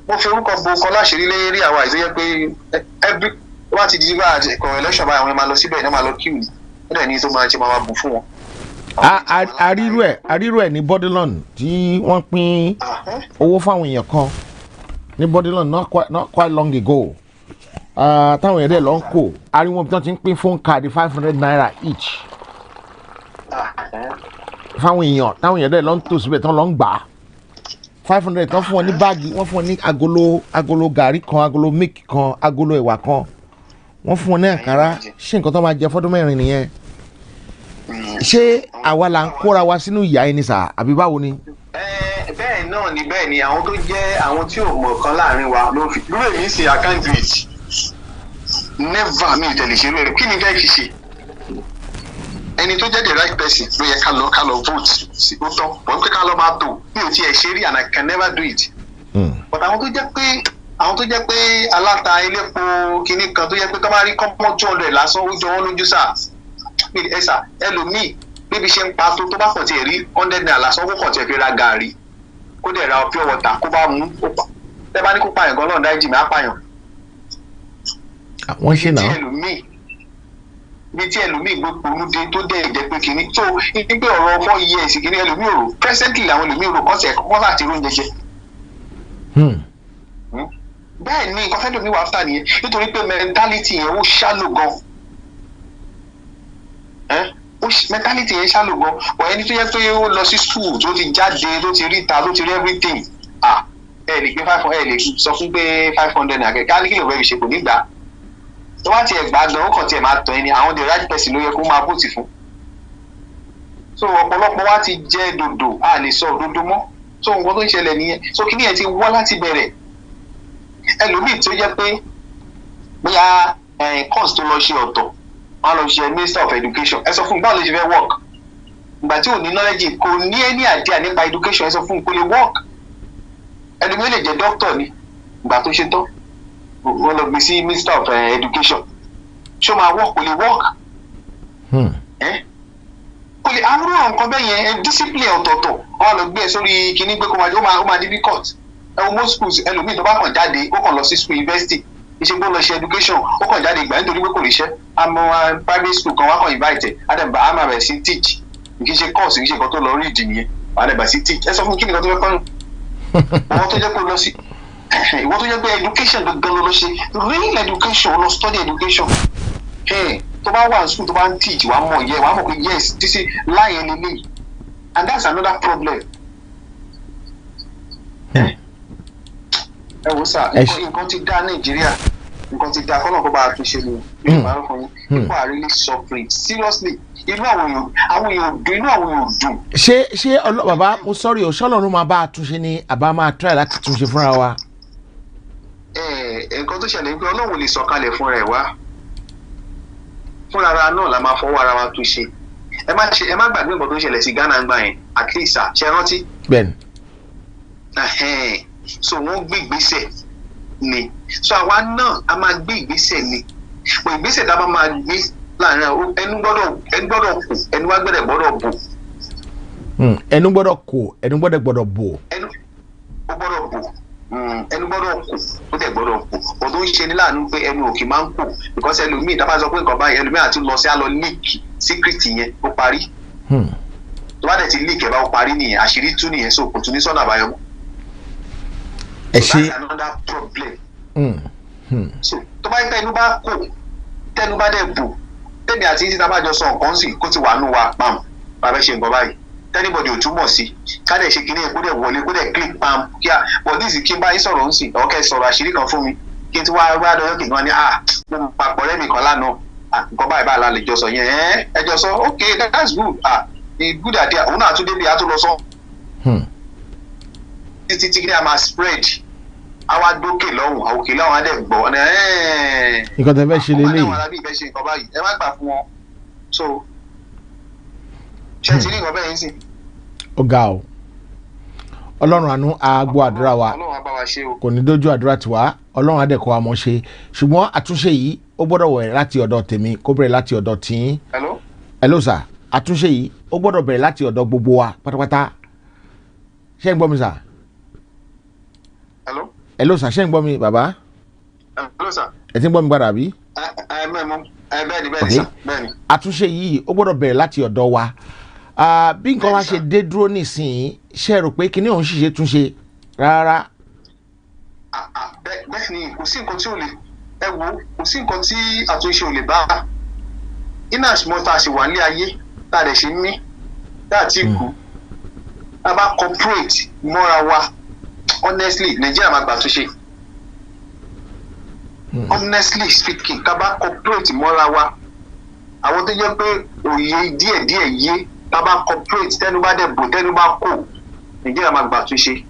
mo fi orúkọ bo ọkọ láṣìírí lérí àwa ìṣẹ́yẹ pé wọ́n ti di bá ẹ̀kọ́ election báyìí àwọn ẹ̀ máa lọ síbẹ̀ ẹ̀ máa lọ queue ó dẹ̀ ní tó máa ṣe máa bù fún wọn.
àrírò ẹ̀ ní Borderland tí wọ́n pín owó fáwọn èèyàn kan ní Borderland not quite long ago táwọn èèyàn dẹ̀ lọ ń kó ariwo bí wọ́n ti ń pín phone card 500 naira each fáwọn èèyàn táwọn èèyàn dẹ̀ lọ ń tò síbẹ̀ tán lọ ń gbà á 500 tán fún wọn ní báàgì wọ́n fún wọn ní agolo gàrí kan agolo milk kan agolo ẹ̀wà kan wọ́n fún wọn ní àkàrà ṣé nǹkan tó máa jẹ fọ́dún mẹ́rin nìyẹn ṣé àwa là ń kóra wa sínú ìyà ẹni sà àbí báwo ni.
bẹ́ẹ̀ náà ni àwọn tó jẹ́ àwọn tí ò mọ̀ kan láàrin wa ló fi lórí èmi ṣe I can't do it never mi ìtẹ̀lẹ̀ ṣe lórí kí ni fẹ́ fi ṣe ẹni tó jẹ́ the right person ló yẹ ká lọ vote sí ó tán wọ́n pé ká lọ máa tò mi ò tiẹ̀ ṣe rí and I can never do it. but àwọn tó jẹ́ pé aláta elépo kinní kan tó jẹ́ pé tó máa rí kọ́mọ́ 200 lásán ó jọ wọ́n lójú sáà ẹ̀sà ẹlòmíì bíbi ṣe ń pa tó bá kàn tiẹ̀ rí 100 naira lásán kó kàn tiẹ̀ fi ra gàrí kó dẹ̀ ra pure water kó bá mú ó pa tẹ́ bá ní kó pààyàn gan lọ́nà dáìjì mi á pààyàn.
wọ́n ṣe náà.
bí tí ẹlòmíì gbé polúdé tó dẹ̀ jẹ́ pé kínní tó ní pé ọ̀rọ̀ 4 years kínní ẹlòmíì rò presently làwọn ẹlòmíì rò kọ́ láti róúnjẹ jẹ. bẹ́ẹ̀ ni nǹkan fẹ́ẹ́ lòmíì wà áfítà nìyẹn nítorí pé mentality yẹn ó ṣálò gan. mentality yẹn ṣálò gan ọ̀ ẹni tó yẹ pé ó lọ sí school tó ti jáde tó ti rí ìta tó ti rí everything ẹ lè gbé 500 ẹ lè sọ fún pé 500 naira kẹ́kẹ́ kí ló fẹ́ fi ṣe kò ní gbà tó bá tiẹ̀ gbà gan ó kàn tiẹ̀ máa tàn ẹni àwọn the right person ló yẹ kó máa bóòtì fún. so ọ̀pọ̀lọpọ̀ wa ti jẹ́ dòdò a lè sọ òdodo mọ́ so nǹkan tó ń ṣẹlẹ̀ nìyẹn so kí ni ẹ ti wọ́ láti bẹ̀rẹ̀ ẹlòmíì tó jẹ́ pé bóyá course tó lọ ṣe ọ̀tọ̀ wọn lọ ṣe minister of education ẹ sọ fún mi báwo ló ṣe fẹ́ work ìgbà tí ò ní knowledge kò ní any idea nípa education ẹ sọ fún mi kò lè work ẹlòmíì lè jẹ́ doctor ni ìgbà tó ṣe tán wọ́n lọ gbé sí minister of education ṣó máa work kò lè work kò lè àwòrán nǹkan bẹ́ẹ̀ yẹn discipline ọ̀tọ̀ọ̀tọ̀ wọ́n lọ gbé ẹ sórí kinní pé ó máa difficult ẹ wo most schools ẹlòmíì tó bá kàn jáde ó kàn lọ sí school university iṣẹ́ gbọ́ lọ ṣe education ó kàn jáde ìgbà nítorí pé kò lè ṣe àmọ́ private school kan wá kàn invite àdàbà àmà bẹ̀ sí teach kì í ṣe course kì í ṣe nǹkan tó lọ read nìyẹn àdàbà sí teach ẹ sọ fún mi kí ni nǹkan tó fẹ́ kọ́nù ìwọ tó jẹ́ pé lọ sí ìwọ tó jẹ́ pé education gangan ló ṣe real education lọ study education tó bá wà ní school tó bá ń teach wàá mọ̀ pé yes títí láyé lélẹ́yìí and that's another problem. ẹ wò sá nǹkan ti dá Nàìjíríà nǹkan ti dá kọ́nà kó bá a tún ṣe ni ìpàrọ̀ fún yín people are really suffering seriously inú àwọn èèyàn dùn inú àwọn èèyàn dùn.
ṣé bàbá mo sọrí o ṣọlọ́run máa bá a túnṣe ni àbá máa try láti túnṣe fúnra wa.
nǹkan tó ṣẹlẹ̀ pé Ọlọ́run lè sọ̀kalẹ̀ fún rẹ̀ wá fúnra ara náà la máa fọwọ́ ara wa tún ṣe. Ẹ má gbàgbé nǹkan tó ṣẹlẹ̀ sí Ghana gbà yẹn at least ṣe rántí.
bẹ́ẹ̀ni.
So wọ́n gbé ìgbésẹ̀ ni, so àwa náà a máa gbé ìgbésẹ̀ ni, pé ìgbésẹ̀ tá a bá máa gbé láàrin ẹnu gbọ́dọ̀ kù, ẹnu wá gbọ́dọ̀ bò.
ẹnu gbọ́dọ̀ kù, ẹnu gbọ́dọ̀ bò.
ẹnu gbọ́dọ̀ bò, ẹnu gbọ́dọ̀ kù, ó dẹ̀ gbọ́dọ̀ bò. Ọdún ń ṣe ní láàánú pé ẹnu òkè máa ń kù, because ẹlòmíì tá a bá sọ pé nǹkan báyìí ẹlòmíì àti lọ sí àlọ́ leak secret yẹn ó parí. Tó bá dẹ̀ ti leak ẹ̀ bá ó parí nìyẹn, àṣírí tú nìyẹn, so kò tún ní sọ́nà àbáyọ mọ́. That's another problem. So tó bá yẹ pé ẹnu bá kù, tẹnu bá dẹ̀ bò, tẹ́mi àti títí tá a bá jọ sọ nǹkan sì kó ti wà nù wa pam bàbá ṣe nǹkan báyìí, tẹ́nibọ̀dì ò túmọ̀ sí ká dẹ̀ ṣe kíní ẹ̀ kó dẹ̀ wọlé kó dẹ̀ click pam kíá bọ̀díìsì kí n bá yín sọ̀rọ̀ ń sìn ọ̀kẹ́ sọ̀rọ̀ àṣírí kan fún mi kí n ti wá dọ́yọ́ kì í gan ni mo papọ̀ rẹ́mi kan lánàá nǹkan báyìí la lè jọ sọ yẹn ẹ jọ sọ okay that's good the good idea òun náà tún débi àtún lọ sọ. títí tí kí a máa spread àwa dókè lọ́hùn àwòkè lọ́hùn á dẹ̀ gbọ́
nǹkan tẹ́ fẹ́ ṣe lélẹ́yìí.
ọmọdé alábí ìfẹ́ ṣe nǹkan báyìí ẹ má gbà fún wọn, so ṣe ti rí nǹkan bẹ́ẹ̀ yín sí.
ó ga o ọlọ́run àánú àgbọ̀ àdúrà wa kò ní dójú àdúrà tiwa, ọlọ́run àdẹ̀kọ́ wa mọ̀ ṣe, ṣùgbọ́n àtúnṣe yìí ó gbọ́dọ̀ wẹ̀ láti ọ̀dọ̀ tèmi kó bẹ̀rẹ̀ láti ọ̀dọ̀ tìyín. hello sir, àtúnṣe yìí ó gbọ́dọ̀ bẹ̀rẹ̀ láti ọ̀dọ̀ gbogbo wa pátápátá. ṣé ń gbọ́ mi sà? hello sir, ṣé ń gbọ́ mi bàbá?
hello sir.
ẹ ti ń gbọ́ mi gbàdà bí?
bẹ́ẹ̀ni sà, bẹ́ẹ̀ni.
àtúnṣe yìí ó gbọ́dọ̀ bẹ̀rẹ̀ láti ọ̀dọ̀ wa. Bí nǹkan wá ṣe dé dúró nísìnyí, ṣe rò pé kíní òun ṣìṣe túnṣe rárá?
Bẹ́ẹ̀ ni kò sí nǹkan tí ò lè ẹ wo kò sí nǹkan tí àtúnṣe ò lè bá iná àṣìmọ́ tá a ṣe wà ní ayé tá a dẹ̀ ṣe mí tá a ti kú tá a bá cooperate mọ́ra wa honestly Nàìjíríà máa gbà túnṣe. Honestly speaking tá a bá cooperate mọ́ra wa àwọn tó jẹ́ pé òye díẹ̀díẹ̀ yé tá a bá cooperate tẹ́nu bá dẹ̀ bò tẹ́nu bá kò Nàìjíríà máa gbà túnṣe.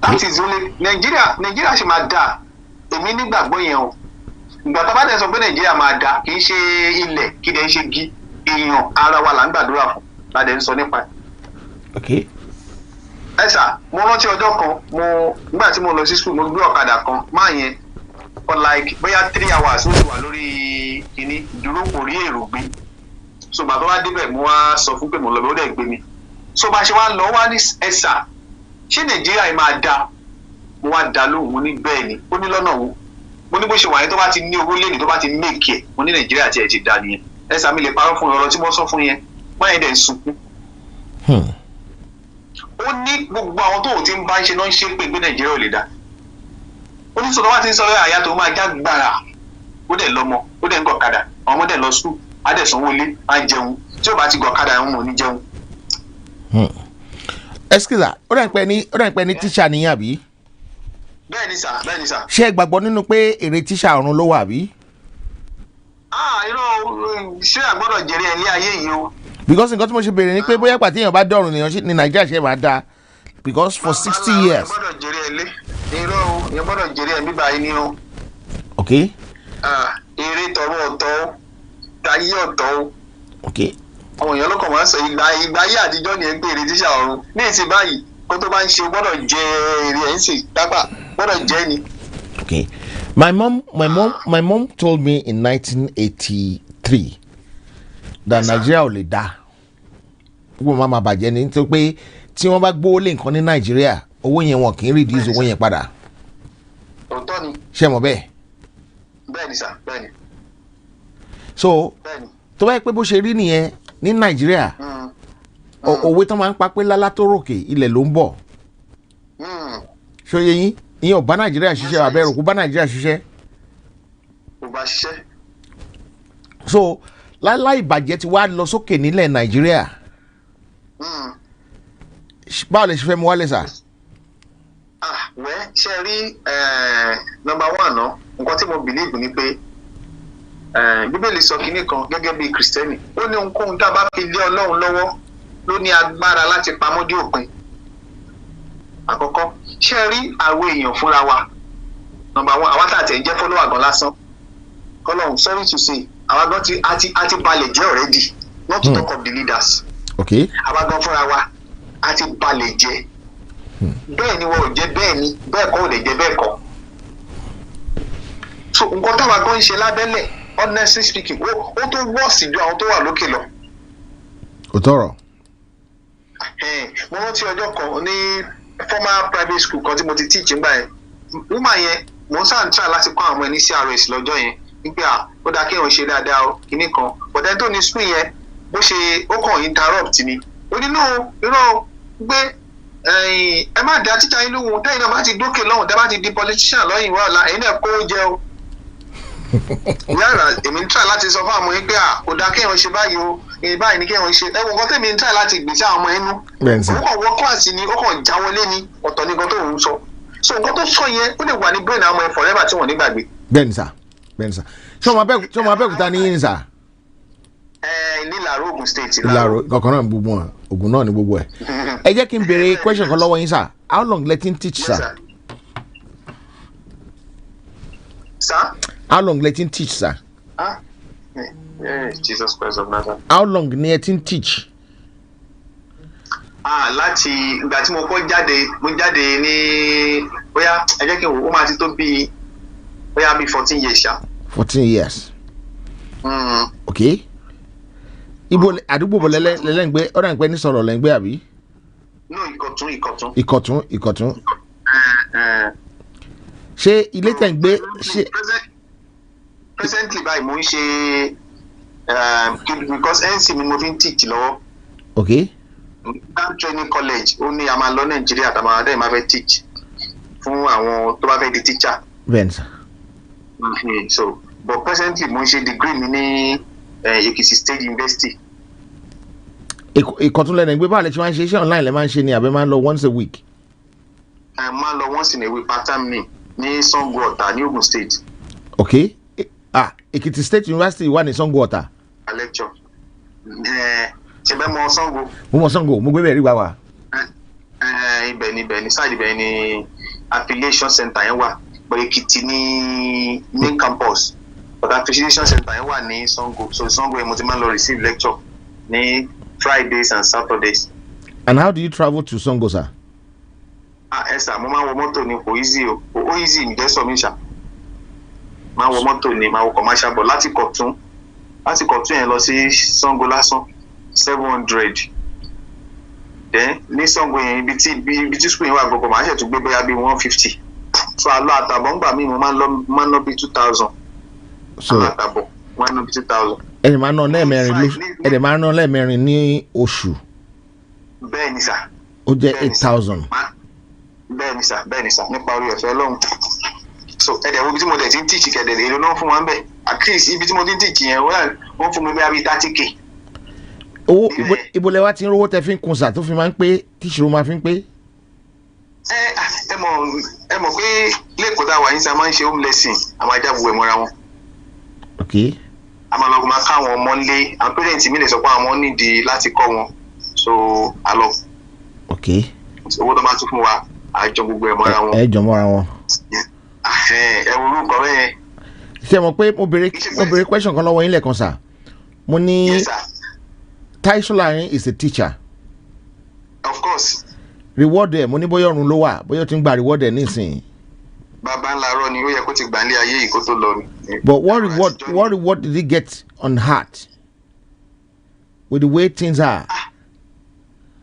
That is only Nàìjíríà ṣe máa dáa, èmi nígbàgbọ́ yẹn o. Ìgbà tá a bá dẹ̀ sọ pé Nàìjíríà máa dáa kì í ṣe ilẹ̀ kì í dẹ̀ ṣe gi èèyàn ara wa là ń gbàdúrà fún la dẹ̀ ń sọ nípa ẹ̀. Ẹ sà mo rántí ọjọ́ kan nígbà tí mo lọ sí school mo gbé ọ̀kadà kan máa yẹn for like bóyá 3 hours ó ti wà lórí kìíní dúró kò rí èrò gbé, so bàbá wa débẹ̀ mo wá sọ fún pé mo lọ bí ó dẹ̀ gbé mi, so bá ṣe wá lọ wá ní ẹ̀sà ṣé Nàìjíríà yìí máa da, mo wá dá lóhùn mo ní bẹ́ẹ̀ ni, ó ní lọ́nà wo, mo ní bó ṣe wà yẹn tó bá ti ní owó lẹ́nu tó bá ti make ẹ̀ mo ní Nàìjíríà tiẹ̀ ti da nìyẹn. Ẹ̀sà mi lè parọ́ fún ọ̀rọ̀ tí mo sọ fún yẹn wọ́n yẹn dẹ̀ ń sunkún. Ó ní gbogbo àwọn tó ò ti ń bá ń ṣe náà ń ṣe pé Nàìjíríà ò lè da, ó ní sọ̀rọ̀ wá ti ń sọ àyà tó máa já gbàrà, ó dẹ̀ lọ́mọ ó dẹ̀ ń gọ̀kadà àwọn ọmọdé lọ sùn á dẹ̀ sanwó ilé á jẹun, tí ó bá ti gọ̀kadà àwọn ọmọ ò ní jẹun.
Excuse, ó dà ń pẹ́ ní tíṣà nìyẹn àbí?
Bẹ́ẹ̀ni sà.
Ṣé ẹ gbàgbọ́ nínú pé èrè tíṣà ọ̀run ló wà bí?
Irọ́ ṣé àgbọ́dọ̀ jèrè ẹ̀ ní ayé yìí o.
Because nǹkan tí mo ṣe béèrè ni pé bóyá pàtí èèyàn bá dọ̀rùn ní Nàìjíríà ṣe máa dáa because for 60 years.
Èèyàn gbọ́dọ̀ jèrè ẹ̀ lé irọ́ o, èèyàn gbọ́dọ̀ jèrè ẹ̀ bíbá yìí ni o.
Ok.
Èrè tọ̀rọ̀ ọ̀tọ̀ o, tayé ọ̀tọ̀ o.
Ok.
Àwọn èèyàn lọ́kàn máa ń sọ ìgbà ayé àtijọ́ ni ẹ̀ ń pè èrè tíṣà ọ̀run, ní ìsìn báyìí kó tó bá ń ṣe gbọ́dọ̀ jẹ èrè ẹ̀ ń sè dápà gbọ́dọ̀ jẹ ni.
Okay, my mom told me in 1983 that Nigeria ò lè dá, gbogbo máa bàjẹ́ ni nítorí pé tí wọ́n bá gbówó lé nǹkan ní Nàìjíríà owó yẹn wọn kì í reduce owó yẹn padà.
Òótọ́ ni.
Ṣé mọ̀ bẹ́ẹ̀?
Bẹ́ẹ̀ni sà, bẹ́ẹ̀ni.
So tó bá yẹ pé bó ṣe rí nìyẹn ní Nàìjíríà òwe tó máa ń pa pé lálá tó ròkè ilẹ̀ ló ń bọ̀. Ṣó yẹ yín ìyẹn ò bá Nàìjíríà ṣiṣẹ́ abẹ́rù kó bá Nàìjíríà ṣiṣẹ́.
Kò bá ṣiṣẹ́.
So láláì ìbàjẹ́ ti wá lọ sókè nílẹ̀ Nàìjíríà. Báwo lè ṣe fẹ́ mu wálé sà?
Ṣe rí number 1 náà nǹkan tí mo believe ni pé Bíbélì sọ kínní kan gẹ́gẹ́ bí Kristẹni, ó ní ohunkóhun tá a bá fi lé Ọlọ́run lọ́wọ́ ló ní agbára láti pamọ́ dé òpin. Àkọ́kọ́ ṣe rí àwọn èèyàn fúnra wa number one àwa tá àti ẹ̀ jẹ́ follower gan lásán kọ́lọ́hún sorry to say àwa gan àti balẹ̀ jẹ́ already not to talk of the leaders.
Okay.
àwa gan fúnra wa àti balẹ̀ jẹ́ bẹ́ẹ̀ ni wọ́n ò jẹ́ bẹ́ẹ̀ ni bẹ́ẹ̀ kọ́ ò lè jẹ́ bẹ́ẹ̀ kọ́. so nǹkan táwa gan ń ṣe lábẹ́lẹ̀ honestly speaking ó tó wọ́ọ̀sì ju àwọn tó wà lókè lọ.
Ó tọrọ.
mo rántí ọjọ́ kan ní former private school kan tí mo ti teach nígbà yẹn woman yẹn mo ń sáà ń try láti kọ́ àwọn ẹni CRS lọ́jọ́ yẹn nígbà ó dáa kéèyàn ṣe dáadáa o kinní kan but ẹni tó ní school yẹn bó ṣe ó kàn interrupt mi ó ní no irọ́ gbé ẹ má dá títà yín lóhùn tẹ́yìn náà bá ti dókè lọ́hùn tẹ́ bá ti di politician lọ́yìn wá ọ̀la ẹ̀yin náà kó jẹ o. yàrá èmi ń try láti sọ fún àwọn yín pé kò dáa kéèyàn ṣe báyìí o èyí báyìí ni kéèyàn ṣe ẹ̀wọ̀n kan tẹ̀mí ń try láti gbèsè àwọn ọmọ ẹnu. ó kàn wọ kíláàsì ni ó kàn já wọlé ni ọ̀tọ̀ nìkan tó ń sọ so nǹkan tó sọ yẹn ó lè wà ní brain àwọn ọmọ ẹ forever tí wọ́n ní gbàgbé.
bẹ́ẹ̀ni sà ṣé ọmọ Abẹ́òkúta ní yín sà.
ní Ìlàró Ògùn state.
Ìlàró kankan náà gbogbo wọn Ògùn náà ní gbogbo ẹ. ẹ jẹ́ kí n béèrè question kan lọ́wọ́ yín sà how long let him teach sir.
Sir?
How long let him teach sir.
Jesus Christ of Nazareth.
How long ni ẹ ti ń teach.
Láti ìgbà tí mo jáde ní bóyá ẹ jẹ́ kí n wò ó máa ti tó bíi bóyá bíi 14 years ṣá.
14 years. Okay. Ibo àdúgbò bò lẹ́lẹ́ ń gbé ọ̀rẹ́ ń pẹ́ ní sọ̀rọ̀ lẹ́ ń gbé àbí.
No, Ìkọ̀tún.
Ṣé ilé tẹ̀ ń gbé ṣe.
Presently báyìí mo ń ṣe because NC ni mo fi ń teach lọ́wọ́.
Okay.
Training college ó ní a máa lọ Nàìjíríà tàbí àwọn adé máa fẹ́ teach fún àwọn tó bá fẹ́ di teacher.
Bẹ́ẹ̀ni sà.
So but presently mo ń ṣe degree mi ní Ekiti State University.
Ìkọ̀tún lẹ́nu ìgbé báwo lè ṣe máa ń ṣe iṣẹ́ online lẹ́ máa ń ṣe ni àbẹ́ máa ń lọ once a week.
Máa ń lọ once in a week part time ní Sango Ọ̀tà ní Ogun State.
Okay. Ekiti State University wà ní Sango Ọ̀tà.
A lecture. Ṣé bẹ́ẹ̀ mọ Sango?
Mo mọ Sango mo gbé bẹ́ẹ̀ rí wa.
Ibẹ̀ ni side ibẹ̀ ni affiliation center yẹn wà but Ekiti ní main campus but affiliation center yẹn wà ní Sango so Sango yẹn mo ti máa ń lọ receive lecture ní Fridays and Saturdays.
And how do you travel to Sango sir?
Sir mo máa ń wọ mọ́tò ní kò easy o easy ǹjẹ́ sọ mí ṣá máa wọ mọ́tò ní máa wọ commercial but láti Kọ̀tún yẹn lọ sí Sango lásán 700 then ní Sango yẹn ibi tí school yẹn wà gbogbo máa ṣe tún gbé bóyá bí 150 so àlọ́ àtàbọ̀ ńgbà míì mo máa ń lọ bí 2000 so àlọ́ àtàbọ̀ wọ́n á ná bí 2000.
ẹ̀dẹ̀ máa ń ná lẹ́ẹ̀mẹrin ní oṣù.
Bẹ́ẹ̀ni sà.
Ó jẹ́ 8000.
Bẹ́ẹ̀ni sà nípa orí ọ̀fẹ́ Ọlọ́run so ẹ̀dẹ̀ wo ibi tí mo dẹ̀ ti ń tíìchì kẹ̀dẹ̀ lè lọ́nà fún wa ń bẹ̀ at least ibi tí mo ti ń tíìchì yẹn wọ́n fún mi bí 30k.
owó ibo lẹ wá ti ń rówó tẹ fi ń kun sà tó fi máa ń pé tíṣìrò máa fi ń pé.
ẹ mọ̀ pé lẹ́kọ̀ọ́ tá a wà yín sá máa ń ṣe home lesson àwọn ajá bu ẹ̀mọ́ra wọn.
Okay.
a máa lọ máa ká àwọn ọmọ lé àwọn parents mi lè sọ pé àwọn nídìí láti kọ́ wọn so a lọ.
Okay.
owó tó bá tún fún wa àjọ gbogbo ẹ̀mọ́ra wọn.
ẹ jọ mọ́ra wọn.
ẹ wo orúkọ bẹ́ẹ̀.
ṣé mo pé mo béèrè question kan lọ́wọ́ yín lẹ́ẹ̀kan sà mo ní.
Yes sir.
Taisolarin is a teacher.
Of course.
Reward ẹ̀ mo ní bóyá ọ̀run ló wà bóyá ó ti ń gba reward ẹ̀ nísìnyí.
Bàbá ńlá rọ ni ó yẹ kó ti gbà ní ayé yìí kó tó lọ ni.
But what reward did he get on heart with the way things are?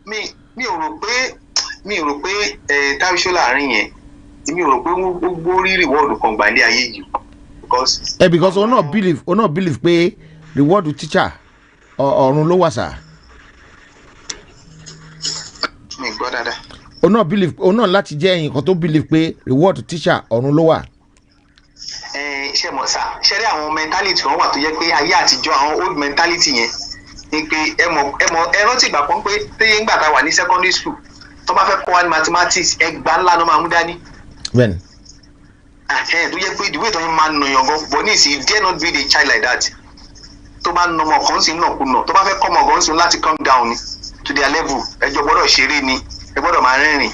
Mi ò rò pé Taisolarin yẹn mi ò rò pé gbogbo rí reward kan gbà ní ayé yìí because.
Because o náà believe pé reward teacher ọ̀run ló wà sà.
Mi gbọ́ dáadáa.
O náà láti jẹ́ ẹ̀yìn kan tó believe pé reward teacher ọ̀run ló wà.
Ṣé mo sá ṣe rí àwọn mentality kan wà tó yẹ pé ayé àtijọ́ àwọn old mentality yẹn ni pé ẹ rántí ìgbà kan pé téyé ń gbà tá a wà ní secondary school tó bá fẹ́ kọ́ wa ní mathematics ẹgbàá ńlá ló máa mú dání.
Bẹ́ẹ̀ni.
Tó yẹ pé ìdíwé tó yẹn máa ń nàyàn gan but ní ìsìn dare not be a child like that. Tó bá nà ọmọ kan sí náà kú náà tó bá fẹ́ kọ́ ọmọ kan sí láti calm down ni to their level ẹjọ́ gbọ́dọ̀ ṣeré ni ẹ gbọ́dọ̀ máa rẹ́rìn.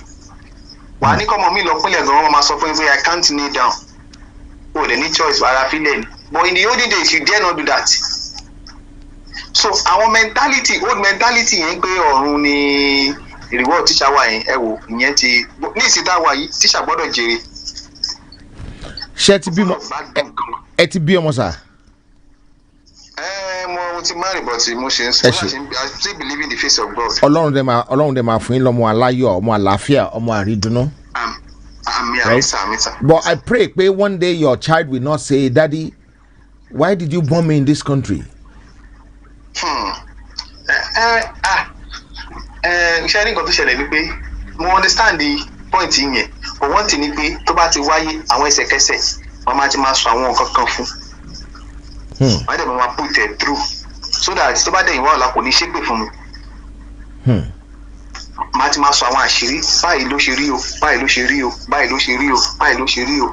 Wà á ní kọ́mọ mi lọ pínlẹ̀ gan-an wọ́n máa sọ fún yín pé I can't kneel down o dẹ̀ ní choice ara fílẹ̀ ni but in the olden days you dare not do that so our mentality old mentality yẹn pé ọ̀run ni reward tíṣà wà yẹn ẹ wò ìyẹn ti ní ìsìta wà yìí tíṣà gbọ́dọ̀ jèrè.
ṣé ti bímọ ẹ ti bí ọmọ sà.
mo ti marry but mo ṣe I still believe in the face of God.
Ọlọ́run dẹ̀ máa fún yín lọ́mọ aláyọ̀ ọmọ àlàáfíà ọmọ àrídùnnú. Right? But I pray one day your child will not say, Daddy, why did you born me in this country?
Sharing nǹkan tó ṣẹlẹ̀ ni pé mo understand the point yẹn but one thing ni pé tó bá ti wáyé àwọn ẹsẹ̀kẹsẹ̀ wọ́n máa ti máa sọ àwọn nǹkan kan fún wọ́n dẹ̀ máa put it through so that tó bá dẹ̀ ìwọ́ ọ̀la kò ní ṣépè fún mi. Máa ti máa sọ àwọn àṣírí báyìí ló ṣe rí o báyìí ló ṣe rí o báyìí ló ṣe rí o báyìí ló ṣe rí o.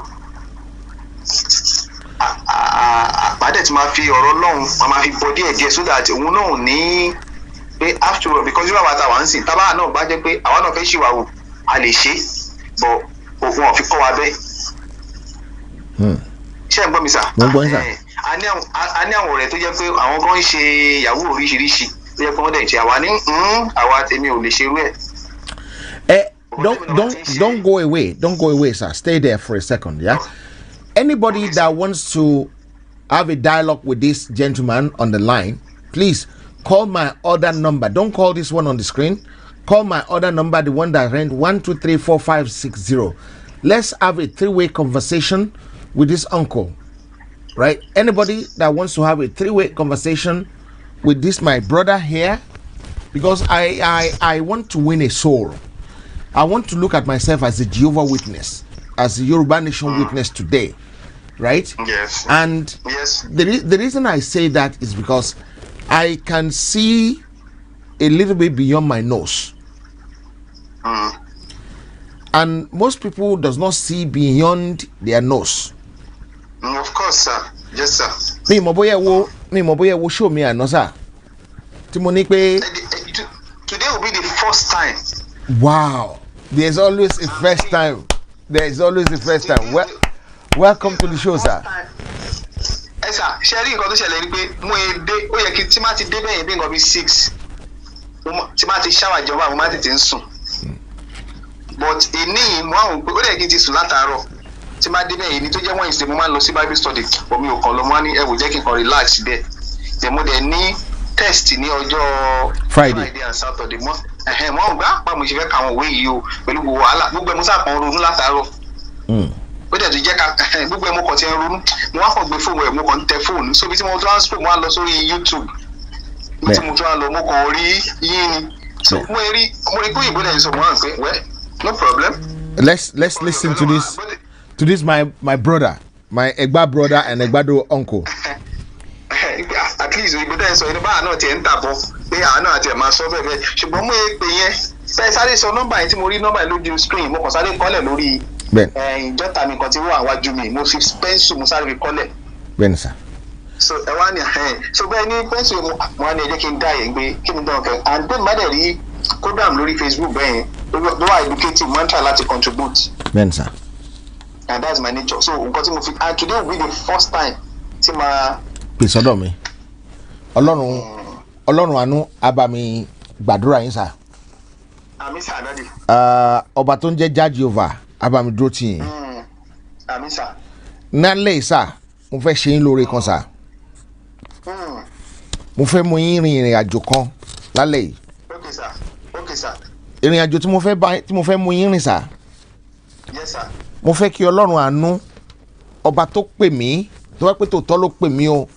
Àpàdé tí máa fi ọ̀rọ̀ Ọlọ́run máa fi bọ́ díẹ̀ so that òun náà ní pé after all because irú àwọn àtàwọn ń sìn tábà náà bá jẹ́ pé àwa náà fẹ́ ṣìwà wò a lè ṣe but òun ò fi kọ́ wa bẹ́ẹ̀. Ṣé ẹ̀ ń gbọ́ mi sà?
Mo ń gbọ́ yín sà.
A ní àwọn ọ̀rẹ́ tó jẹ́ pé àwọn kan ń ṣe ìyàwó oríṣiríṣi tó jẹ́ pé wọ́n dẹ̀ ṣe àwa ní àwa tèmi ò lè ṣerú ẹ̀.
Don't go away, sir. Stay there for a second, yeah? Anybody that wants to have a dialogue with this gentleman on the line, please call my other number. Don't call this one on the screen. Call my other number, the one that ends 1234560. Let's have a three-way conversation with this uncle, right? Anybody that wants to have a three-way conversation with this my brother here, because I want to win a soul. I want to look at myself as a Jehovah Witness, as a Yoruba Nation witness today, right?
Yes.
And
yes.
The reason I say that is because I can see a little bit beyond my nose. And most people does not see beyond their nose.
Of course, sir. Yes, sir.
Me mo boya wo show me ano sir. Ti mo ní pé
today will be the first time.
Wow. There's always a first time. Welcome to the show, sir.
Sir, sharing nǹkan tó ṣẹlẹ̀ ni pé mo dé ó yẹ kí tí má ti dé bẹ́ẹ̀ bí nǹkan bí 6 tí má ti shower ìjọba mo má tètè ń sùn. But èní mo àwọn pé ó lè kí n ti sùn látàárọ̀ tí má dé bẹ́ẹ̀ ni tó jẹ́ wọ́n ìsìn mo máa ń lọ sí Bible study but mi ò kàn lọ mo ní ẹ wò jẹ́ kí n kàn relax bẹ́ẹ̀. Then mo dẹ̀ ní test ní ọjọ́ Friday and Saturday mo àwọn gbà pa mo ṣe fẹ́ ka àwọn òwe yìí o pẹ̀lú gbogbo wàhálà gbogbo ẹ̀ mo sáà kan ronú látàárọ̀. Ó dẹ̀ tó jẹ́ ká gbogbo ẹ̀ mo kàn ti ń ronú mo wá kàn gbé fóònù ẹ̀ mo kàn ń tẹ fóònù so bí tí mo transfer mo wá lọ sórí YouTube bí tí mo tún wá lọ mo kàn rí yín ni so mo rí pé òyìnbó dẹ̀ sọ mo hàn pé well no problem.
Let's listen to this my brother, my Egba brother and Egbado uncle.
At least òyìnbó dẹ̀ sọ ìdíbà náà tiẹ̀ ń tàbọ̀ pé àánú àti ẹ̀ máa sọ bẹ́ẹ̀ ṣùgbọ́n mo pè yẹn fẹ́ sáré sọ nọ́mbà yẹn tí mo rí nọ́mbà yẹn lójú screen mo kàn sáré kọ́lẹ̀ lórí ìjọta mi kan tí wọ́n àwájú mi mo fi pẹ́ńsù mo sáré fi kọ́lẹ̀.
Bẹ́ẹ̀ni sà.
So ẹ wá ní so bẹ́ẹ̀ ní pẹ́ńsù mo wá ní ẹ jẹ́ kí n dá yẹn gbé kí n dán ọ̀kẹ́ and then má dẹ̀ rí program lórí Facebook bẹ́ẹ̀ yẹn ló wà educative mo ń try láti contribute.
Bẹ́ẹ̀ni sà.
And that's my nature so nǹkan tí mo fi and today will be the first time tí máa.
Pèsè ọ̀dọ̀ mi Ọlọ́run àánú abami gbàdúrà yín sà.
Àmín sà dádì.
Ọba tó ń jẹ́ Jehovah abami dúró tì yín.
Àmín sà.
Nálẹ̀ sà mo fẹ́ ṣe yín lóore kan sà. Mo fẹ́ mú yín rin ìrìn àjò kan lálẹ́ yìí.
Okay sà.
Ìrìn àjò tí mo fẹ́ mú yín rìn sà.
Yes sir.
Mo fẹ́ kí Ọlọ́run àánú ọba tó pè mí tó wá pé tòótọ́ ló pè mí o.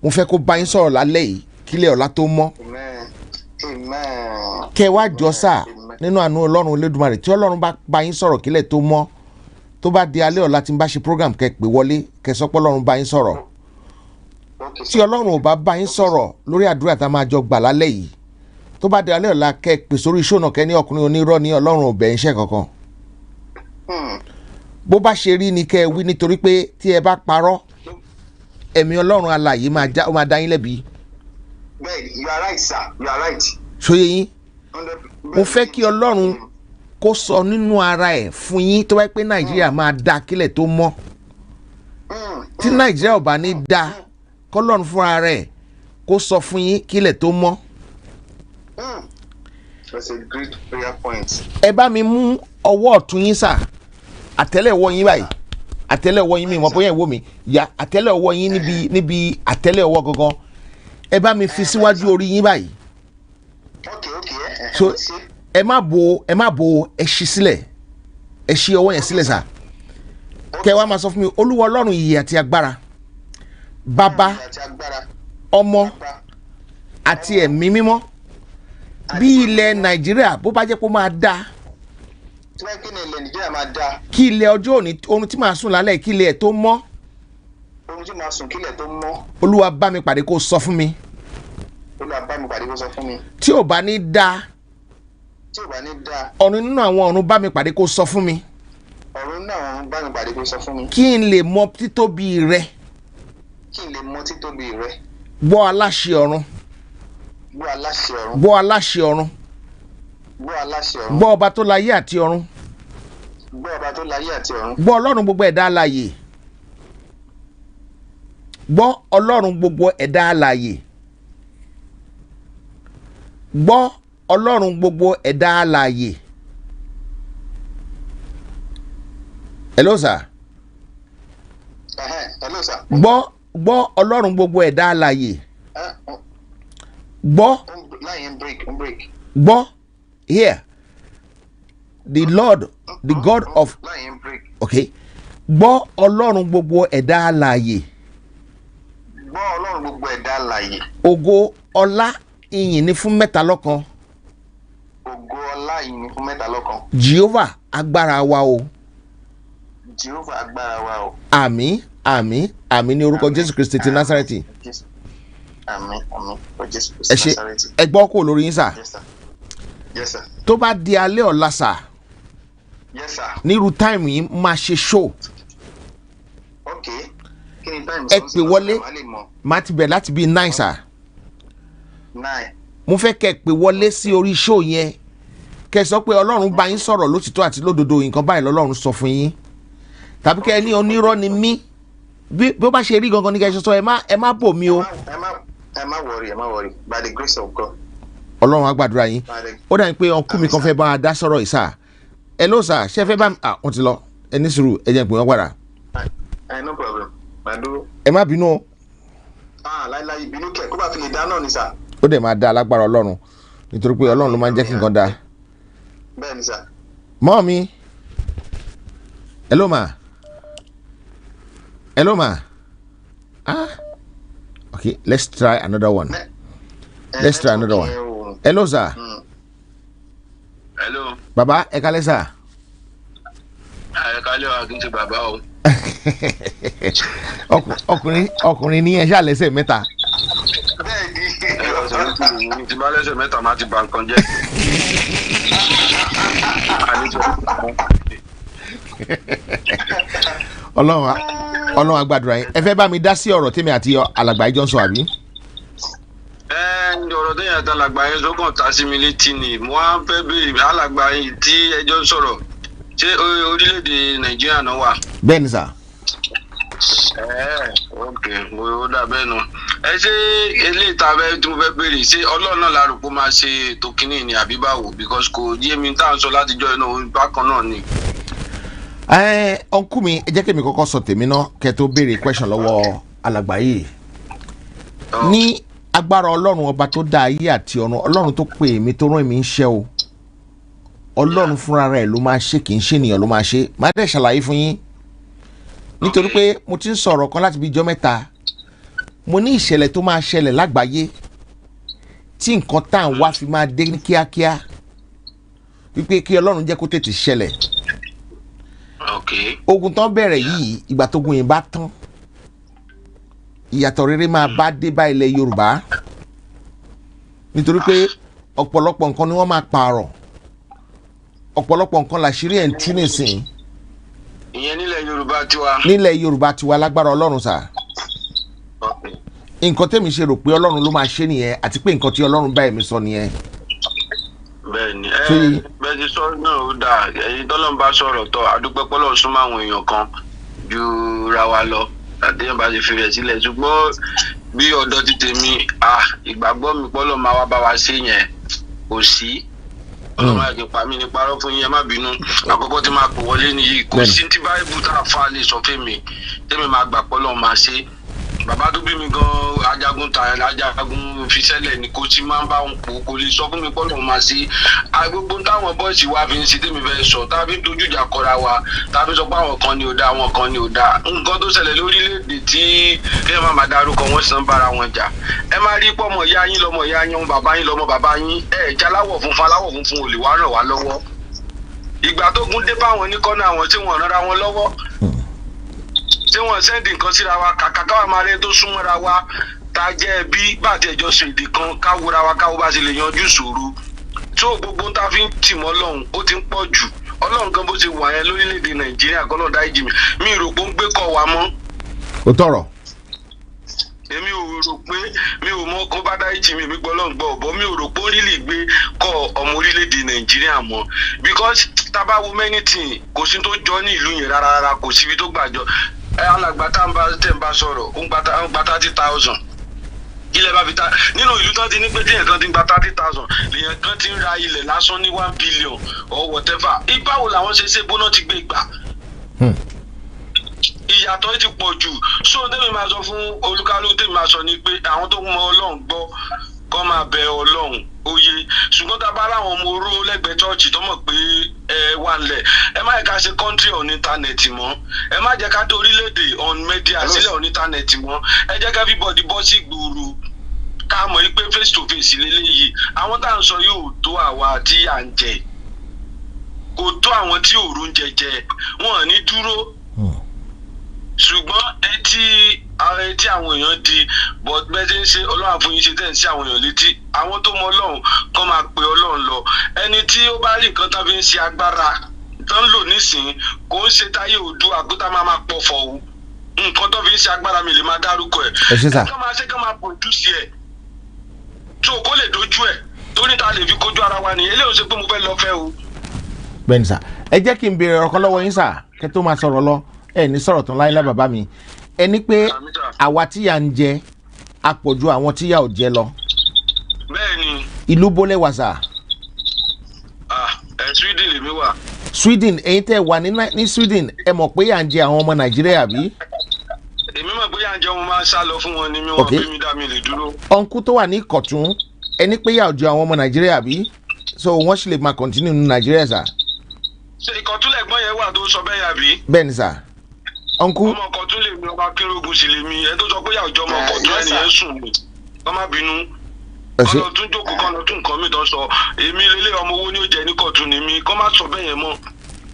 Mo fẹ́ kó bá yín sọ̀rọ̀ lálẹ́ yìí kílẹ̀ ọ̀la tó mọ́. Kẹ́ wá jọ sà nínú àánú Ọlọ́run Olódùmarè tí Ọlọ́run bá bá yín sọ̀rọ̀ kílẹ̀ tó mọ́ tó bá di alẹ́ ọ̀la tí n bá ṣe program kẹ́ pè wọlé kẹ́ sọ pé Ọlọ́run bá yín sọ̀rọ̀. Tí Ọlọ́run ò bá bá yín sọ̀rọ̀ lórí àdúrà tá a máa jọ gbà lálẹ́ yìí tó bá di alẹ́ ọ̀la kẹ́ pè sórí show náà kẹ́ ní ọkùnrin onírọ́ ní Ọlọ́run ò bẹ̀ iṣẹ́ kankan. Bó bá ṣe rí ni kẹ́ wí nítorí pé tí ẹ bá parọ́ ẹ̀mí Ọlọ́run alààyè máa dá yín lẹ́bi.
Bẹ́ẹ̀ni, you are right sir, you are right.
Ṣóyè yín mo fẹ́ kí Ọlọ́run kó sọ nínú ara ẹ̀ fún yín tó wáyé pé Nàìjíríà máa dá kílẹ̀ tó mọ́ tí Nàìjíríà ò bá ní dá kọ́lọ́run fúnra rẹ̀ kó sọ fún yín kílẹ̀ tó mọ́.
That's a great prayer point.
Ẹ bá mi mú ọwọ́ ọ̀tún yín sà, àtẹ́lẹ̀wọ́ yín báyìí, àtẹ́lẹ̀wọ́ yín mi mọ̀ bóyá ìwọ mi ya àtẹ́lẹ̀wọ́ yín níbi àtẹ́lẹ̀wọ́ gangan, ẹ bá mi fi síwájú orí yín báyìí.
Okay.
So ẹ má bo ẹ ṣí sílẹ̀, ẹ ṣí ọwọ́ yẹn sílẹ̀ sà. Kẹ́ wá máa sọ fún mi, Olúwa Ọlọ́run ìyè àti agbára, Bàbá, Ọmọ àti Ẹ̀mí Mímọ́, bí ilẹ̀ Nàìjíríà bó bá jẹ́ pé ó máa dá, kí ilẹ̀ ọjọ́ òní oorun tí màá sùn lálẹ́ kí ilẹ̀ tó mọ́, Olúwa bá mi pàdé kó sọ fún mi. Tí ò bá ní dá, ọ̀run nínú àwọn ọ̀run bá mi pàdé kó sọ fún mi. Kí n lè mọ títóbi rẹ. Gbọ́ aláṣẹ ọ̀run. Gbọ́ aláṣẹ ọ̀run. Gbọ́ ọba tó láyé àti ọ̀run. Gbọ́ Ọlọ́run gbogbo ẹ̀dá alààyè. Gbọ́ Ọlọ́run gbogbo ẹ̀dá alààyè. Gbọ́ Ọlọ́run gbogbo ẹ̀dá alààyè. Hello sir.
Hello sir.
Gbọ́ Ọlọ́run gbogbo ẹ̀dá alààyè. Gbọ́. Gbọ́. Here. The Lord, the God of. Okay. Gbọ́ Ọlọ́run gbogbo ẹ̀dá alààyè. Ògo ọlá ìyìn ni fún mẹ́ta lọ́kan. Jehovah agbára wa o. Àmín, àmín, àmín ní orúkọ Jésù Kristi ti Násárẹ́tì. Ẹ ṣé, ẹ gbọ́ kó lórí yín sà. Tó bá di alẹ́ ọ̀la sà, nírú táìmù yìí máa ṣe show. Ẹ pè wọlé, máa ti bẹ̀rẹ̀ láti bí 9 sà. Mo fẹ́ kẹ́ pè wọlé sí orí show yẹn, kẹ́ sọ pé Ọlọ́run bá yín sọ̀rọ̀ lótìtọ́ àti lódodo, nǹkan báyìí lọ́lọ́run sọ fún yín. Tàbí kẹ́ ní onírọ́ ni mí, bí ó bá ṣe rí gangan ní kẹ́ ṣe sọ, ẹ má bò mí o.
Ẹ má worry, by the grace of God.
Ọlọ́run á gbàdúrà yín. Ó dà ní pé ọkú mi kan fẹ́ bá a dá sọ̀rọ̀ ìsà. Ẹ ló sà, ṣé fẹ́ bá mi wọ́n ti lọ, ẹ ní sùúrù, ẹ jẹ́ pé wọ́n padà.
No problem.
Ẹ má bínú o.
Láíláí ìbínú kẹ̀ kó bá fi lè dá náà ni sà.
Ó dẹ̀ máa dá alágbára Ọlọ́run nítorí pé Ọlọ́run ló máa ń jẹ́ kí nǹkan dá.
Bẹ́ẹ̀ni sà.
Mọ́ mi. Hello ma. Hello ma. Okay, let's try another one. Let's try another one. Hello sir.
Hello.
Baba, ẹ kálẹ́ sir.
Ẹ kálẹ́ wa kí n ṣe bàbá o.
Ọkùnrin ní ẹ ṣáà lẹ́sẹ̀ mẹ́ta.
Bẹ́ẹ̀ni. Tí bá lẹ́sẹ̀ mẹ́ta máa ti bà nǹkan jẹ́.
Ọlọ́run á gbàdúrà yín. Ẹ fẹ́ bá mi dá sí ọ̀rọ̀ tèmi àti alàgbà yìí jọ ń sọ àbí?
Ọ̀rọ̀ tẹ́yìn àti alàgbà yẹn sọ́kàn ta sí mi létí ni mo á fẹ́ béèrè alàgbà yìí tí ẹjọ́ ń sọ̀rọ̀ ṣé orílẹ̀-èdè Nàìjíríà náà wà.
Bẹ́ẹ̀ni sà.
Ok, mo dà bẹ́ẹ̀ nù. Ẹ ṣé eléyìí tá a fẹ́ tí mo fẹ́ béèrè ṣé Ọlọ́run náà lárò pé máa ṣe ètò kínní ni àbí báwo because kò yé mi tá à ń sọ látijọ́ iná bákan náà ni.
Ọ̀nkú mi ẹ jẹ́ kí èmi kọ́kọ́ sọ tèmi náà kẹ́ tó béèrè question lọ́wọ́ alàgbà yìí. Ní agbára Ọlọ́run ọba tó dá ayé àti ọ̀run, Ọlọ́run tó pè mí tó rán mi ń ṣe o. Ọlọ́run fúnra rẹ̀ ló máa ṣe, kì í ṣe ènìyàn ló máa ṣe. Má dẹ̀ ṣàlàyé fún yín. Nítorí pé mo ti ń sọ̀rọ̀ kan láti bí ijọ́ mẹ́ta. Mo ní ìṣẹ̀lẹ̀ tó máa ṣẹlẹ̀ lágbàáyé tí nǹkan tá à ń wá fi máa dé ní kíákíá. Wípé kí Ọlọ́run jẹ́ kó tètè ṣẹlẹ̀. Ogun tán bẹ̀rẹ̀ yìí, ìgbà tógun yìí bá tán, ìyàtọ̀ rere máa bá dé bá ilẹ̀ Yorùbá. Nítorí pé ọ̀pọ̀lọpọ̀ nǹkan ni wọ́n máa pààrọ̀. Ọ̀pọ̀lọpọ̀ nǹkan làṣírí ẹ̀ ń tú nísìn.
Ìyẹn nílẹ̀ Yorùbá tiwa.
Nílẹ̀ Yorùbá tiwa lágbára Ọlọ́run sà. Nǹkan tẹ́mi ṣe rò pé Ọlọ́run ló máa ṣe nìyẹn àti pé nǹkan tí Ọlọ́run bá èmi sọ nìyẹn.
Bẹ́ẹ̀ni bẹ́ẹ̀ ti sọ náà ó dáa ẹ̀yin tọ́lọ́run bá sọ̀rọ̀ tọ́ adúpẹ́ pọ́lọ́ súnmọ́ àwọn èèyàn kan ju ra wa lọ
àdéhùn bá ṣe fi rẹ̀ sílẹ̀ ṣùgbọ́n bí ọ̀dọ́ ti tèmi ìgbàgbọ́ mi pọ́lọ́ máa wá bá wa ṣe yẹn kò sí ọlọ́run àti pa mí ní parọ́ fún yín ẹ má bínú àkọ́kọ́ tí máa pò wọlé nìyí kò sí tí báyìí tá a fa lè sọ fún mi tẹ́mi máa gbà pọ́lọ́ máa ṣe bàbá tó bí mi gan ajagun fisẹ́lẹ̀ ni kò sí máa ń bá wọn pò kò lè sọ fún mi pọ́lọ́ máa ṣe gbogbo táwọn bọ́ọ̀sì wa fi ń ṣe tẹ́mi fẹ́ sọ tábí dojú ìjà kọra wa tábí sọ pé àwọn kan ni ò dáa àwọn kan ni ò dáa nǹkan tó ṣẹlẹ̀ lórílẹ̀‐èdè tí ẹ má máa dárúkọ wọn sì ń bára wọn jà ẹ má rí pọ́ ọmọ ìyá yín lọ́mọ ìyá yín bàbá yín lọ́mọ bàbá yín ẹ̀ẹ́dì aláwọ̀ funfun ò lè wá ràn wá lọ́wọ́ ìgbà tó gún dé báwọn ní kọ́nà àwọn tí wọ́n rán ra wọn lọ́wọ́ tí wọ́n sẹ́ndì nǹkan síra wa kàkà káwa máa rẹ tó súnmọ́ra wa tá a jẹ́ bí bá àti ẹ̀jọ́ sọ èdè kan káwòra wa káwọ́ bá ṣe lè yanjú ìṣòro tó gbogbo tá a fi ń tì mọ́ Ọlọ́run ó ti ń pọ̀ jù Ọlọ́run gan bó ṣe wà yẹn lórílẹ̀‐èdè Nàìjíríà kọ́nà dáìjì mi rò pé ó ń gbé kọ́ wa mọ́.
ó tọrọ.
èmi ò rò pé mi ò mọ kó bá dáìjì mi gbọ́ Ọlọ́run gbọ́ ọ̀bọ mi ò rò pé ó rí lè gbé kọ́ ọmọ orílẹ̀‐èdè Nàìjíríà mọ́ because tábà wo many things kò sí tó jọ ní ìlú yẹn rárá kò síbi tó gbàjọ alàgbà tá ń bá sọ̀rọ̀ ó ń gba 30,000 ilẹ̀ bá fi ta nínú ìlú tán ti ní pé téèyàn kan ti ń gba 30,000 lèèyàn kan ti ń ra ilẹ̀ lásán ní 1 billion or whatever báwo làwọn ṣe bóná ti gbé gbà ìyàtọ̀ ti pọ̀ jù so tèmi máa sọ fún olúkálùkù tèmi máa sọ ni pé àwọn tó mọ Ọlọ́run gbọ́ kọ́ máa bẹ Ọlọ́run oyè ṣùgbọ́n tá a bá láwọn ọmọ oró lẹ́gbẹ̀ẹ́ chọ́ọ̀chì tó mọ̀ pé wà ń lẹ̀ ẹ má jẹ́ ká ṣe country on internet mọ́ ẹ má jẹ́ ká dé orílẹ̀-èdè on media sílẹ̀ on internet mọ́ ẹ jẹ́ ká everybody bọ́ sí gbòòrò ká mọ̀ pé face to face lélẹ́yìí àwọn tá à ń sọ yóò tó àwa tí à ń jẹ kò tó àwọn tí òru ń jẹjẹ wọn ò ní dúró ṣùgbọ́n etí àwọn èèyàn di but bẹ́ẹ̀ ṣe ń ṣe Ọlọ́run àfọyín ṣe tẹ̀ ń ṣe àwọn èèyàn létí àwọn tó mọ Ọlọ́run kọ́ máa pe Ọlọ́run lọ ẹni tí ó bá rí nǹkan tó fi ń ṣe agbára tó ń lò nísìnyí kò ń ṣe táyé òdu àgbótá máa pọ̀ fọ̀wù nǹkan tó fi ń ṣe agbára mi lè máa dárúkọ ẹ̀ kọ́ máa pòdúsì ẹ̀ tó kó lè dojú ẹ̀ torí ta lè fi kojú ara wa nìyẹn eléyìí ó ṣe pé mo fẹ́ lọ fẹ́ o.
bẹ́ẹ̀ni sà ẹ jẹ́ kí n béèrè ọ̀kan lọ́wọ́ yín sà kẹ́ tó máa sọ̀rọ̀ lọ ẹ ní sọ̀rọ̀ tán láyé bàbá mi ẹni pé àwa tíyà ń jẹ àpọ̀jù àwọn tíyà ò jẹ lọ.
bẹ́ẹ̀ni.
ìlú bólẹ̀ wà sà.
Sweden lèmi wà.
Sweden ẹ̀yin tẹ́ wà ní Sweden ẹ mọ̀ pé yà ń jẹ àwọn ọmọ Nàìjíríà bí.
èmi mọ̀ pé yà ń jẹ wọn máa ń sá lọ fún wọn ni mi wọn bí mi dá mi lè dúró.
ọ̀nkú tó wà ní Ìkọ̀tún ẹni pé yà ò jẹ àwọn ọmọ Nàìjíríà bí so wọ́n sì lè máa continue ní Nàìjíríà sà.
ṣe Ìkọ̀tún lẹ́gbọ́n yẹn wà tó sọ bẹ́ẹ̀ yà bí.
bẹ́ẹ̀ni sà. ọ̀nkú.
ọmọ Ìkọ̀tún lè mi ọba kérògùn sì lè mi ẹ tó sọ pé yà ò jọ ọmọ Ìkọ̀tún ẹni yẹn sùn mi kọ́ má bínú. kọ́nà tún jókòó kọ́nà tún nǹkan mi tó sọ èmi lélẹ̀ ọmọ owó ni ó jẹ ní Ìkọ̀tún ni mi kọ́ má sọ bẹ́ẹ̀ yẹn mọ́.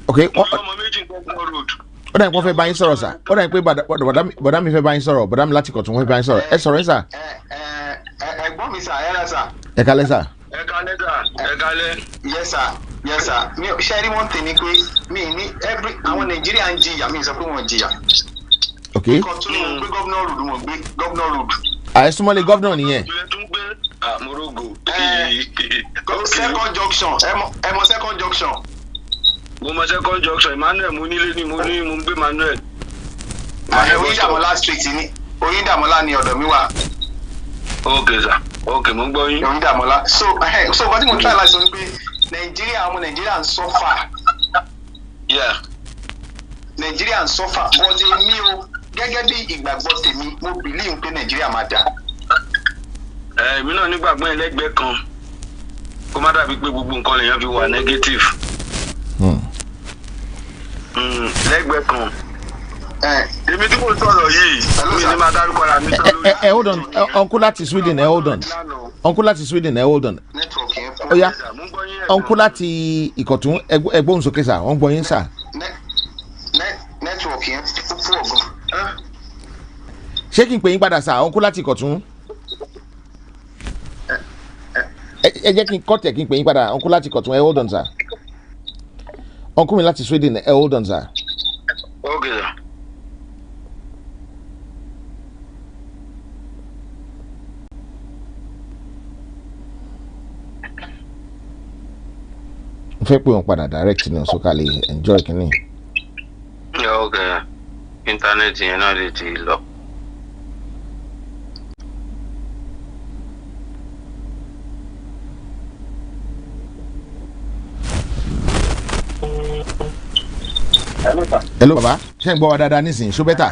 ok
ọmọ méjì gbọ́ngàn road.
ó dà ní pé wọ́n fẹ́ bá yín sọ̀rọ̀ sà ó dà ní pé bọ̀dá mi fẹ́ bá yín sọ̀rọ̀ bọ̀dá mi láti Ìkọ̀tún fẹ́ bá yín sọ̀rọ̀ ẹ sọ̀rọ̀ yín sà.
ẹ̀gbọ́n mi sà ẹ rà sà.
ẹ kálẹ́ sà.
ẹ kálẹ́.
yes sir yes sir mi ò ṣe rí wọn tèmi pé mi ní àwọn Nàìjíríà ń jìyà mi sọ pé wọn jìyà.
ok
Ìkọ̀tún ni mo gbé gọ́vnọ̀ road mo gbé gọ́vnọ̀ road.
àìsúnmọ́lé gọ́vnọ̀ nìyẹn.
Morogo.
second junction ẹ mọ̀ second junction.
mo mọ̀ second junction Emmanuel mo nílé ni mo gbé Emmanuel.
Oyindamola street ni Oyindamola ni ọ̀dọ̀ mi wà.
ok sir ok mo ń gbọ́ yín.
Oyindamola so nǹkan tí mo try láti sọ ni pé Nàìjíríà ọmọ Nàìjíríà ń suffer.
yeah.
Nàìjíríà ń suffer but èmi o gẹ́gẹ́ bí ìgbàgbọ́ tèmi mo believe pé Nàìjíríà máa dà.
èmi náà nígbàgbọ́ ẹlẹ́gbẹ́ kan kó má dàbí pé gbogbo nǹkan lèèyàn fi wà negative. lẹ́gbẹ́ kan èmi tí mo sọ̀rọ̀ yìí mi ní máa dárúkọ ara mi sọ̀rọ̀.
hold on uncle láti Sweden hold on uncle láti Sweden hold on oya uncle láti Ìkọ̀tún ẹgbóhùn sókè sà wọ́n gbọ́ yín sà.
network yẹn fún ọ̀gbọ́n.
ṣé kí n pè yín padà sà uncle láti Ìkọ̀tún. ẹ jẹ́ kí n kọ́ tẹ̀ kí n pè yín padà uncle láti Ìkọ̀tún hold on sà. uncle mi láti Sweden hold on sà.
okay sir.
n fẹ́ pé wọn padà direct ní ọ̀sọ́kà lè enjoy kínní.
yeah okay. íńtánẹ́ẹ̀tì yẹn náà lè ti lọ.
hello baba ṣé ń gbọ́ wa dáadáa nísìnyí ṣó bẹ́tà.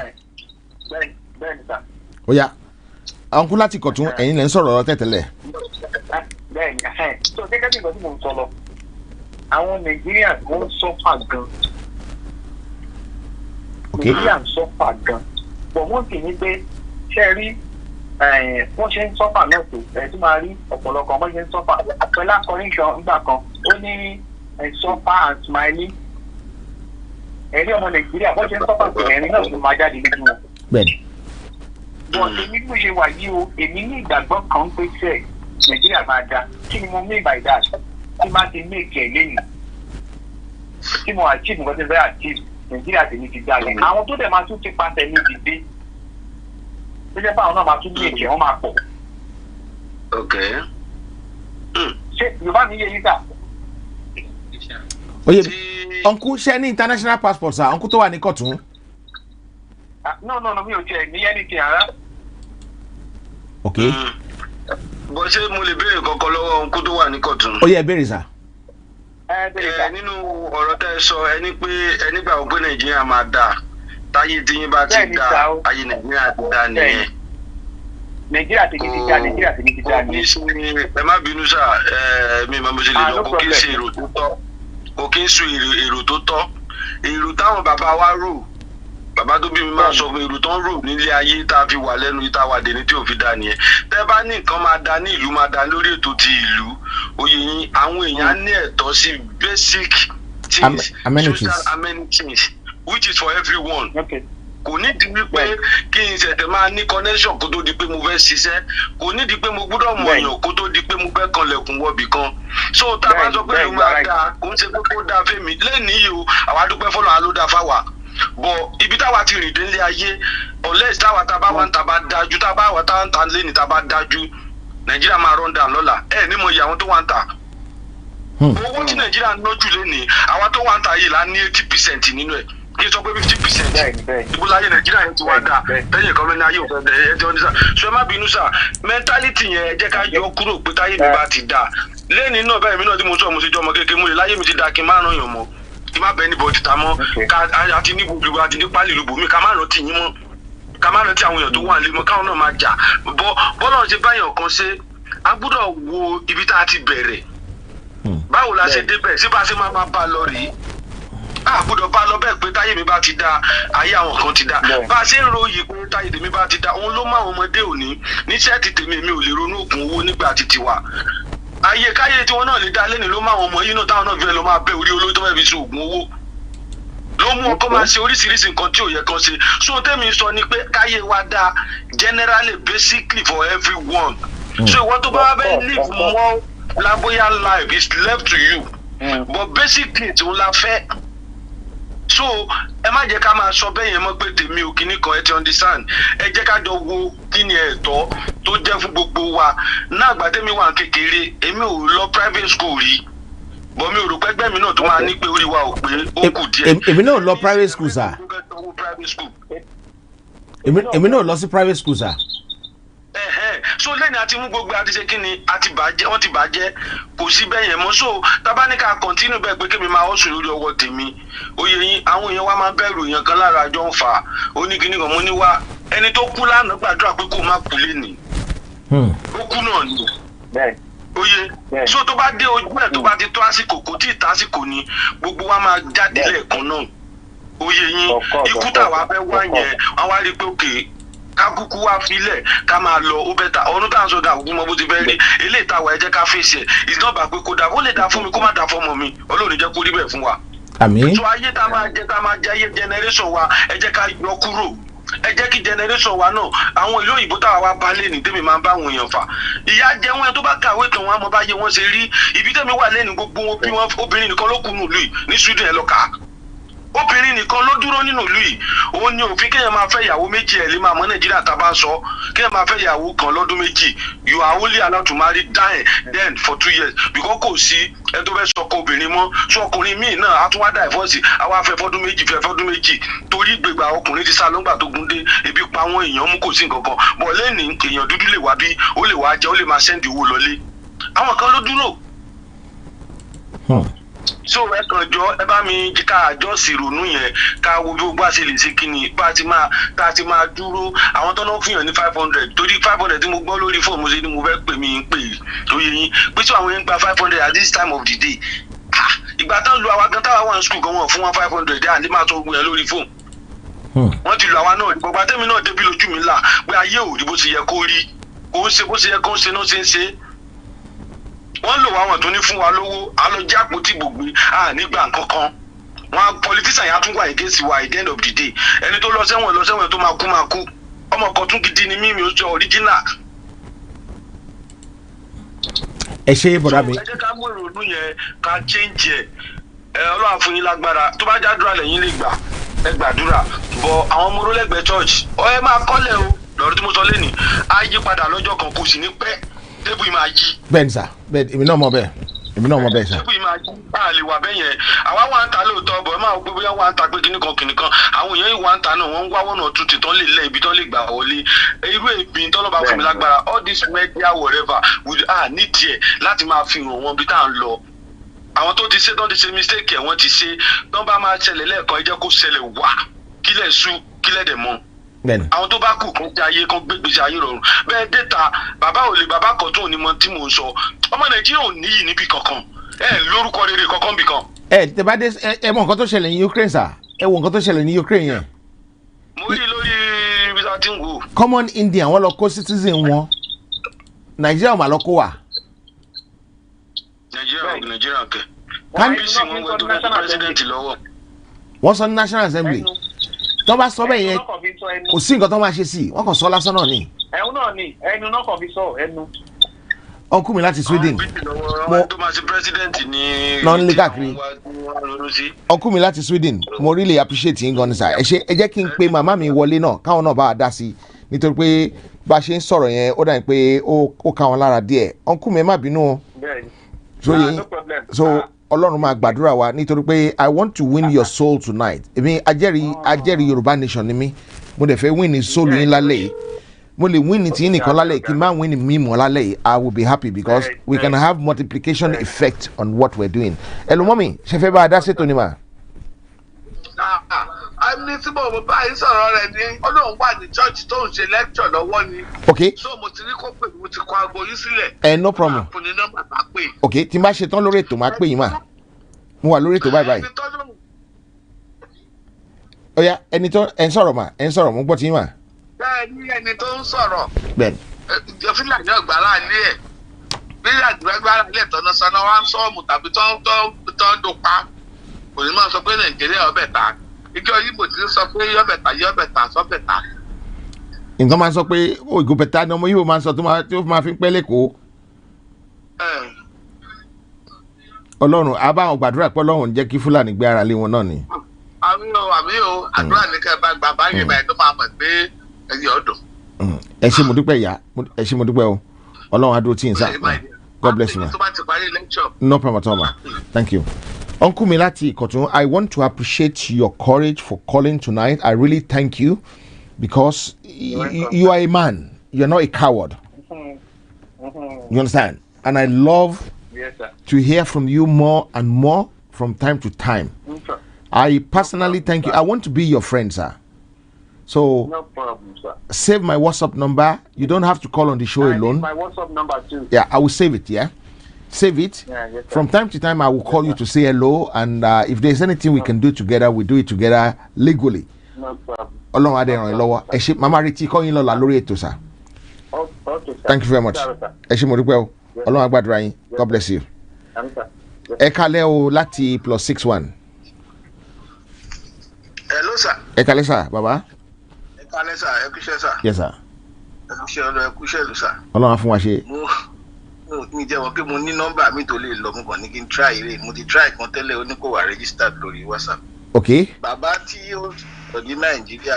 bẹ́ẹ̀ni sà.
ó yá ọ̀nkú láti Kọ̀tún ẹ̀yin lẹ́ ń sọ̀rọ̀ ọ̀rọ̀ tẹ̀tẹ̀lẹ̀.
bẹ́ẹ̀ni so gẹ́gẹ́ bí nǹkan tí mò ń sọ lọ àwọn Nigerian wọ́n ń sọ́fà gan. Nigerian ń sọ́fà gan bọ̀ wọ́n sì ní pé ṣe rí wọ́n ṣe ń sọ́fà náà tó ẹ̀ tí máa rí ọ̀pọ̀lọpọ̀ wọ́n ṣe ń sọ́fà pẹ̀lú akọrin kan nígbà kan ó ní suffer and smiling ẹ̀rí ọmọ Nàìjíríà wọ́n ṣe ń sọ́fà pé ẹ̀rín náà ló máa jáde nínú wọn.
bẹ́ẹ̀ni.
bọ́n èmi bí mo ṣe wà yìí o èmi ní ìgbàgbọ́ kan pé sẹ́ẹ̀ Nàìjíríà máa da kí ni mo mean by that tí máa ti make ẹ̀ lẹ́yìn tí mo achieve nǹkan tí mo fẹ́ achieve Nàìjíríà tèmi ti dá lẹ́yìn àwọn tó dẹ̀ máa tún ti pàṣẹ ní dìde tó jẹ́ báwọn náà máa tún make ẹ̀ wọ́n máa pọ̀. ṣé Yorùbá mi yé yín sà.
oye ọ̀nkú ṣe ní international passport sa ọ̀nkú tó wà ní Kọ̀tún.
no mi ò tiẹ̀ ní anything rárá.
ok.
bó ṣe mo lè béèrè kankan lọ́wọ́ ọ̀nkú tó wà ní Kọ̀tún.
ó yẹ béèrè sà.
nínú ọ̀rọ̀ tẹ́ ẹ sọ ẹni pé ẹni gbà wọ́n pé Nàìjíríà máa dà táyé tíyín bá ti dà ayé Nàìjíríà ti dà nìyẹn.
Nàìjíríà ti di dá Nàìjíríà ti di dá nìyẹn.
ẹ má bínú sà mi máa mo ṣe lè lọ kó kí n ṣe èrò tó tọ́ kò kí n sun èrò tó tọ́ èrò táwọn bàbá wa rò bàbá tó bí mi máa sọ èrò tó ń rò nílé ayé tá a fi wà lẹ́nu tá a wà dé ní tí ò fi dá nìyẹn tẹ́ bá ní nǹkan máa da ní ìlú máa da lórí ètò ti ìlú oyè yín àwọn èèyàn ní ẹ̀tọ́ sí basic things social amenities which is for everyone. kò ní di wípé kí n ṣẹ̀ṣẹ̀ máa ní connection kó tó di pé mo fẹ́ ṣiṣẹ́ kò ní di pé mo gbọ́dọ̀ mọ̀ èèyàn kó tó di pé mo fẹ́ kanlẹ̀kùn wọ̀bì kan so tá a bá sọ pé ìlú máa dáa kò ń ṣe pé kó dáa fẹ́mi lẹ́nìí yìí o àwa dúpẹ́ fọlọ́ àá ló dáa fáwa bọ̀ ibi táwa ti rìn dé nílé ayé unless táwa tá a bá wà ń ta bá dájú tá a bá wà tá a ń ta lé ní tá a bá dájú Nàìjíríà máa run down lọ́la ní mo yẹ àwọn tó wà ń ta owó tí Nàìjíríà ń ná jù lẹ́nìí àwa tó wà ń ta yìí là ní 80% nínú ẹ̀ kí n sọ pé 50% ìbúlá ayé Nàìjíríà yẹn ti wá dáa lẹ́yìn kan mẹ́ni ayé òfin ẹ̀ ti wọ́n ní sá so ẹ má bínú sá mentality yẹn ẹ jẹ́ ká yọ kúrò pé táyé mi bá ti dáa lẹ́ni náà báyìí mi náà tí mo sọ mo ṣe jọ ọmọ kékeré mo lè láyé mi ti dáa kí n má ràn yàn mọ́ kí n má bẹ́ẹ̀ níbo ti ta mọ́ àti ní gbogbo àti ní pálí ìlú bòmí ká má rántí yín mọ́ ká má rántí àwọn èèyàn tó wà nílé mọ́ káwọn náà máa jà bọ́lá ṣe báyàn kan ṣe a gbọ́dọ̀ wo ibi tá a ti bẹ̀rẹ̀ báwo la ṣe débẹ̀ ṣé bá a ṣe máa bá a lọ rèé àgbọ́dọ̀ bá lọ bẹ́ẹ̀ pé táyé mi bá ti da ayé àwọn kan ti da bá a ṣe ń ròyìn pé táyé tèmi bá ti da òun ló mọ àwọn ọmọdé òní níṣẹ́ ti tèmi mi ò lè ronú ògùn owó nígbà tí tiwa ayé káyé tí wọn náà lè dá lẹ́nu ló mọ àwọn ọmọ yìí náà táwọn náà fi lọ máa bẹ orí olóyún tó fẹ́ fi ṣe ògùn owó ló mú ọkọ máa ṣe oríṣiríṣi nǹkan tí ò yẹ kan ṣe so tèmi sọ ni pé káyé wa dá generally basically for everyone so ìwọ tó bá wá bẹ́ẹ̀ live more flamboyant life is left to you but basically tí wọn la fẹ́ so ẹ má jẹ́ ká máa sọ bẹ́ẹ̀ yẹn mọ́ pé tèmi ò kíní kan ẹ ti understand ẹ jẹ́ ká jọ wo kí ni ẹ̀tọ́ tó jẹ́ fún gbogbo wa náà àgbà tèmi wà kékeré èmi ò lọ private school rí bọ́ mi ò rò pẹ́gbẹ́ mi náà tó máa ní pé orí wa ò pé ó kù díẹ̀.
èmi náà lọ private school sir. èmi náà lọ sí private school sir.
so lẹ́ni àti mú gbogbo àti ṣe kí ni àti bàjẹ́ wọ́n ti bàjẹ́ kò sí bẹ́ẹ̀ yẹn mọ́ so tábánikà continue bẹ́ẹ̀ pé kémi máa ọ̀sùn lórí ọwọ́ tèmi oyè yín àwọn èèyàn wa máa bẹ̀rù èèyàn kan lára àjọ ń fà oníkíní kan mo ní wá ẹni tó kú lánàá gbàdúrà pé kó má kú lénìí ó kú náà ni oyè so tó bá dé ojú ẹ̀ tó bá ti tó àsìkò kò tí ì tásìkò ni gbogbo wa máa jáde lẹ́ẹ̀kan náà oyè yín ikú tàwa fẹ́ wá yẹn wọ́n wá rí pé òkè ká kúkú wá filẹ̀ ká máa lọ ó bẹ́ta ọdún tá à ń sọ dáa ògùn mọ bó ti fẹ́ rí eléyìí táwa ẹ jẹ́ ká fèsì ẹ̀ ìdánwò pé kó dáa ó lè dáa fún mi kó má dáa fọmọ mi Ọlọ́run jẹ́ kó rí bẹ́ẹ̀ fún wa.
àmín.
so ayé tá a máa jẹ ayé generation wa ẹ jẹ́ ká yọ kúrò ẹ jẹ́ kí generation wa náà àwọn ìlú òyìnbó táwa wá bá lé ní tèmi máa ń bá àwọn èèyàn fà ìyá jẹ wọn tó bá kàwé tán wọn á mọ báyé wọn ṣe rí ibi tèmi wà lẹ́nu gbogbo wọn bí wọn obìnrin nìkan ló kù nù lùi ní Sweden ẹ lọ kà á obìnrin nìkan ló dúró nínú ìlú yìí òun ni òfin kéèyàn máa fẹ́ ìyàwó méjì ẹ̀ lè máa mọ Nàìjíríà tá a bá ń sọ kéèyàn máa fẹ́ ìyàwó kan lọ́dún méjì you are only allowed to marry then for 2 years because kò sí ẹni tó fẹ́ sọkọ obìnrin mọ́ sọ ọkùnrin míì náà á tún wá divorce àwa fẹ́ fọ́dún méjì torí gbègbà ọkùnrin ti sá lọ́gbà tó gún dé ebi pa àwọn èèyàn mú kò sí nǹkan kan bọ̀ lẹ́nìí èèyàn dúdú lè wá bí ó lè wá jẹ́ ó lè máa sẹ́ndì owó lọlé àwọn kan ló dúró. So ẹ kàn jọ ẹ bá mi ká àjọsìn ìrònú yẹn ká wo bí gbogbo àṣẹ lè ṣe kí ni bá ti máa dúró àwọn tó náà fìyàn ní 500 torí 500 tí mo gbọ́ lórí fóònù mo ṣe ni mo fẹ́ pè mí ń pè tó yẹ yín pé tí àwọn yẹn ń gba 500 at this time of the day ìgbà tán lu àwa gan táwa wà ní school gan wọn fún wọn 500 àní máa tó ogun yẹn lórí fóònù wọ́n ti lu àwa náà gbogbo àtẹ́mi náà débi lójú mi là pé ayé ò rí bó ṣe yẹ kó rí kó ń ṣe bó ṣe yẹ kó ń ṣe náà ṣe ń ṣe wọ́n lò wá wọn tó ní fún wa lówó àlọ́jà àpótí gbogbo nígbà kankan wọn politician yà tún wà against wa at the end of the day ẹni tó lọ sẹ́wọ̀n tó máa kú ọmọ kan tún gidi ni mímí ó sọ original.
ẹ ṣe bọ̀dá mi.
ẹ jẹ́ ká mú ìrònú yẹn ká change ẹ̀ ọlọ́run fún yín lágbára tó bá jádùúrà lẹ́yìn lè gbà ẹ gbàdúrà bọ̀ àwọn ọmọ orólẹ́gbẹ̀ẹ́ church ẹ máa kọ́lẹ̀ o lọ́rọ̀ tí mo sọ lẹ́nìí á yí padà lọ́jọ́ kan kò sì ní pẹ́ tébù máa yí.
bẹ́ẹ̀ni sà bẹ́ẹ̀ni èmi náà mọ̀ bẹ́ẹ̀ sà.
tébù máa yí bá a lè wà bẹ́ẹ̀ yẹn àwa wà ń ta lóòótọ́ bọ̀ ẹ máa gbé bóyá wà ń ta pé kíní kan àwọn èèyàn yìí wà ń ta náà wọ́n ń wá wọ́nà tuntun tán lè lẹ́ ibi tán lè gbà wọlé irú èbí tán lọ́ba fún mi lágbára all this media whatever ní tiẹ̀ láti máa fi hàn wọn bí tá à ń lọ àwọn tó ti ṣe mistake ẹ̀ wọ́n ti ṣe tán bá máa ṣẹlẹ̀ lẹ́ẹ̀kan ẹ jẹ́ kó ṣẹlẹ̀ wá kílẹ̀ sú kílẹ̀ dẹ̀ mọ́ àwọn tó bá kù kún jẹ ayé kan gbégbèsè ayé rọrùn bẹ́ẹ̀ déta bàbá kan tó ní mọ tí mò ń sọ ọmọ Nàìjíríà ò níyì níbi kankan lórúkọ rere kankan bì kan.
tẹ bá dé ẹ mọ nǹkan tó ṣẹlẹ̀ ní Ukraine sà ẹ wo nǹkan tó ṣẹlẹ̀ ní Ukraine yẹn.
mo rí lórí ibi tá a ti ń wò.
common Indian wọn lọ kó citizen wọn Nàìjíríà mà lọ kó wà.
Nàìjíríà kẹ.
wọ́n sọ ní National Assembly tó bá sọ bẹ́ẹ̀ yẹn kò sí nǹkan tó máa ṣe sí i wọ́n kàn sọ lásán náà ni.
ẹnu náà ni ẹnu náà kàn fi sọ ẹnu.
ọkùnrin mi láti Sweden
tó máa ṣe president ní.
náà ń lé káàkiri ọkùnrin mi láti Sweden mo really appreciate yín gan ni sà ẹ jẹ́ kí n pe màmá mi wọlé náà káwọn náà bá a dá sí i nítorí pé bá a ṣe ń sọ̀rọ̀ yẹn ó dà ní pé ó ká wọn lára díẹ̀ ọkùnrin mi ẹ má bínú o so Ọlọ́run máa gbàdúrà wa nítorí pé I want to win your soul tonight èmi ajẹ́rìí Yorùbá nation ni mí mo dẹ̀ fẹ́ win soul yín lálẹ́ yìí mo lè win tí yín nìkan lálẹ́ yìí kí n má win mí mọ́ lálẹ́ yìí I will be happy because we can have multiplication effect on what we're doing. ẹ lọ mọ́ mi ṣe fẹ́ bá a dá ṣètò ni mà.
ní tí mo bá yín sọ̀rọ̀ rẹ̀ ní Ọlọ́run wà ní church tó ń ṣe lecture lọ́wọ́ ni.
ok
so mo ti rí kó pè mo ti kọ aago yín sílẹ̀.
no problem.
máa ní nọ́mbà máa pè.
ok tí n bá ṣe tán lórí ètò máa pè yín mà mo wà lórí ètò báyìí. ó yá ẹni tó ẹ ń sọ̀rọ̀ mo gbọ́ tí yín mà.
bẹ́ẹ̀ ni ẹni tó ń sọ̀rọ̀.
bẹ́ẹ̀ni.
fúlàní ọ̀gbára ilé ẹ̀ fúlàní ọ̀gbára ilé ìtọ́nà sanná wa ń sọ́ọ̀mù tàbí tó ń dùpá kò ní máa sọ pé Nàìjíríà ọbẹ̀ ta ìjọ Ìgbò ti sọ pé yọbẹ̀ta sọ́bẹ̀ta.
nǹkan máa ń sọ pé ògùn bẹ̀ta ni ọmọ Ìgbò máa ń sọ tó máa fi ń pẹ́ lẹ́kọ̀ọ́. Ọlọ́run àbáwọn gbàdúrà pé Ọlọ́run jẹ́ kí Fúlàní gbé ara lé wọn náà ni.
àmì o àdúrà ní kẹ́ ẹ bá gbà báyìí báyìí tó máa mọ̀ pé ẹ̀yìn ọ̀dọ̀.
ẹ ṣé mo dúpẹ́ ìyá ẹ ṣé mo dúpẹ́ o Ọlọ́run á dúró tí ì ń sá God bless you ma. No problem at all ma. Thank you. Uncle Milati Kotun, I want to appreciate your courage for calling tonight. I really thank you because you are a man. You're not a coward. You understand? And I love to hear from you more and more from time to time. I personally thank you. I want to be your friend, sir. So,
no problem, sir.
Save my WhatsApp number. You don't have to call on the show alone.
My WhatsApp number too.
Yeah, I will save it, yeah? Save it.
Yeah, yes,
from time to time I will call you to say hello, and if there's anything we can do together, we do it together legally.
No problem.
Ọlọ́run adé ràn yín lọ́wọ́. Ẹ ṣé màmá retí kọ́ yín lọ́la lórí ètò sà.
Okay, sir.
Thank you very much. Ẹ ṣé mo dúpẹ́ o. Ọlọ́run á gbàdúrà yín. God bless you. Ẹ kálẹ́ o láti +61.
Hello sir.
Ẹ kálẹ́ sà bàbá.
Ẹ kálẹ́ sà ẹ kúṣẹ́ sà.
Yes sir.
Ẹ kúṣẹ́ ọlọ́ ẹ kúṣẹ́ ìlú sà.
Ọlọ́run á fún wa ṣe.
Mi jẹ́wọ́ pé mo ní nọ́mbà mi tó lè lọ mo kàn ní kí n try rẹ̀ mo ti try kan tẹ́lẹ̀ ó ní kò wà registered lórí WhatsApp.
Okay.
bàbá tí ó sọ ní Nàìjíríà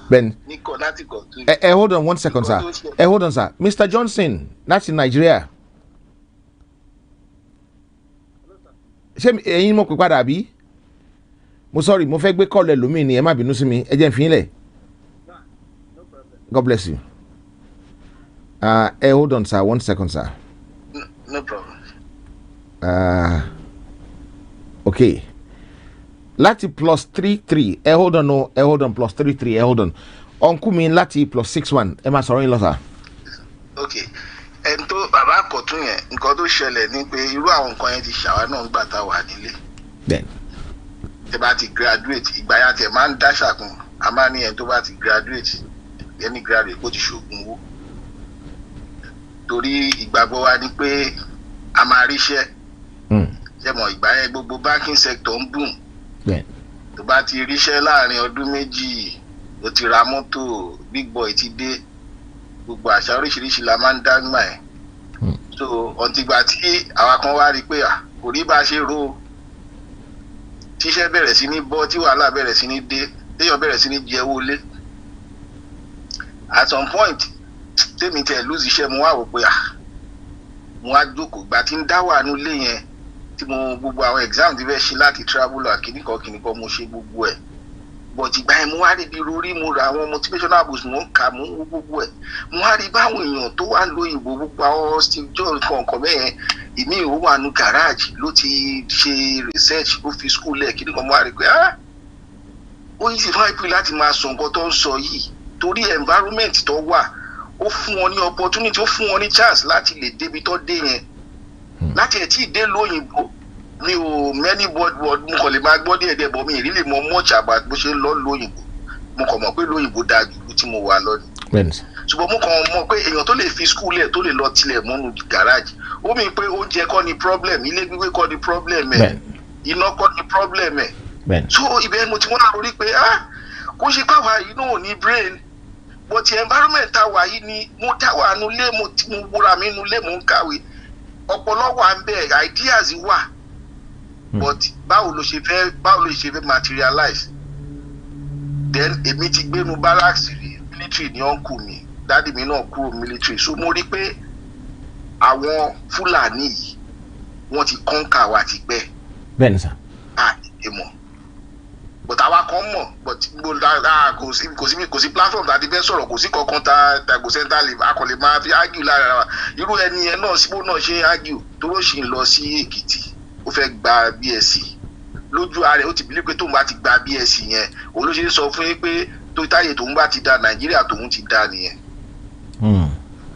Ben.
ní kọ láti kọ tó.
Hold on 1 second, sir. Hold on, sir. Mr. Johnson, that's in Nigeria. Ṣé ẹ̀yin mo pè padà bí? Mo sorry, mo fẹ́ gbé call ẹlòmíì ni ẹ má bínú sí mi. Ẹ jẹ́ n fi yín lẹ̀. God bless you. Hold on, sir. 1 second, sir.
No problem.
Okay. Láti +33. Hold on, no. Hold on, +33. Hold on. Uncle mi láti +61. Ẹ máa sọ̀rọ̀ yín lọ, sir.
Okay. Ẹni tó bàbá àkọ́tún yẹn nǹkan tó ṣẹlẹ̀ ni pé irú àwọn nǹkan yẹn ti ṣàwa náà ń gbà tá a wà nílé.
Then.
Tẹ bá ti graduate ìgbà yà tẹ máa ń dá ṣàkun a máa ní ẹni tó bá ti graduate ẹni graduate kó ti ṣògùn owó. Torí ìgbàgbọ́ wa ni pé a máa ríṣẹ́. Ṣé mọ̀ ìgbà yẹn gbogbo banking sector ń boom. Tó bá ti ríṣẹ́ láàrin ọdún méjì ó ti ra mọ́tò big boy ti dé gbogbo àṣà oríṣiríṣi la máa ń dágbà ẹ̀. So ọ̀ǹtìgbà tí àwa kan wá rí pé kò rí bá a ṣe rò tíṣẹ́ bẹ̀rẹ̀ sí ní bọ́ tí wàhálà bẹ̀rẹ̀ sí ní dé téèyàn bẹ̀rẹ̀ sí ní jẹ owó lé. At some point tèmi tẹ̀ lose iṣẹ́ mo wá wò pé mo wá jókòó gbà tí ń dá wà nú ilé yẹn tí mo gbogbo àwọn exam ti fẹ́ ṣe láti travel kìnnìkan mo ṣe gbogbo ẹ̀. But ìgbà yẹn mo wá rí ibi rorí mo ra àwọn motivational books mo ń kà mo ń wo gbogbo ẹ̀ mo wá rí báwọn èèyàn tó wà lóyìnbó gbogbo àwọn Steve Jobs kọ̀ọ̀kan bẹ́ẹ̀ yẹn ìmí ìwọ wà nù garage ló ti ṣe research ó fi school ẹ̀ kí ni kan mo wá rí pé ó yí sí fún àìpé láti máa sọ nǹkan tó ń sọ yìí torí environment tó wà ó fún wọn ní opportunity ó fún wọn ní chance láti lè débi tó dé yẹn láti ẹ̀ tí ì dé lóyìnbó mi ò many word mo kàn lè máa gbọ́ díẹ̀ díẹ̀ bọ̀ mi ì rí lè mọ much about bó ṣe ń lọ lóyìnbó mo kàn mọ̀ pé lóyìnbó dáa jù tí mo wà lọ ni. Ṣùgbọ́n mo kàn mọ̀ pé èèyàn tó lè fi school ẹ̀ tó lè lọ tilẹ̀ mọ́nu garage ó mi pé oúnjẹ kọ́ ni problem ilé gbígbé kọ́ ni problem ẹ̀ iná kọ́ ni problem ẹ̀. So ibẹ̀ mo ti wọ́n náà rí pé kó ṣe káwa yìí náà ò ní brain but environment táwa yìí ni mo dáwà nulẹ̀ mo wúra mi nulẹ̀ mo ń kàwé ọpọlọ wà ń bẹ ideas wà but báwo ló ṣe fẹ́ materialize then èmi ti gbénu barracks rí military ní uncle mi dádì mi náà kúrò military so mo rí pé àwọn Fúlàní yìí wọ́n ti kọ́ńkà wa ti pẹ́.
Bẹ́ẹ̀ni sà.
Èmọ̀ but àwa kan mọ̀ but kò sí platform tàbí fẹ́ sọ̀rọ̀ kò sí kankan tá kò sẹ́ńtà lè akọ̀lẹ̀ máa fi argue lára wa irú ẹni yẹn náà síbò náà ṣe argue tó ló ṣì ń lọ sí Èkìtì ó fẹ́ gba BSc lójú ara rẹ̀ ó ti bìlí pé tóun bá ti gba BSc yẹn òun ló ṣe ń sọ fún yín pé tó táyé tóun bá ti da Nàìjíríà tóun ti da nìyẹn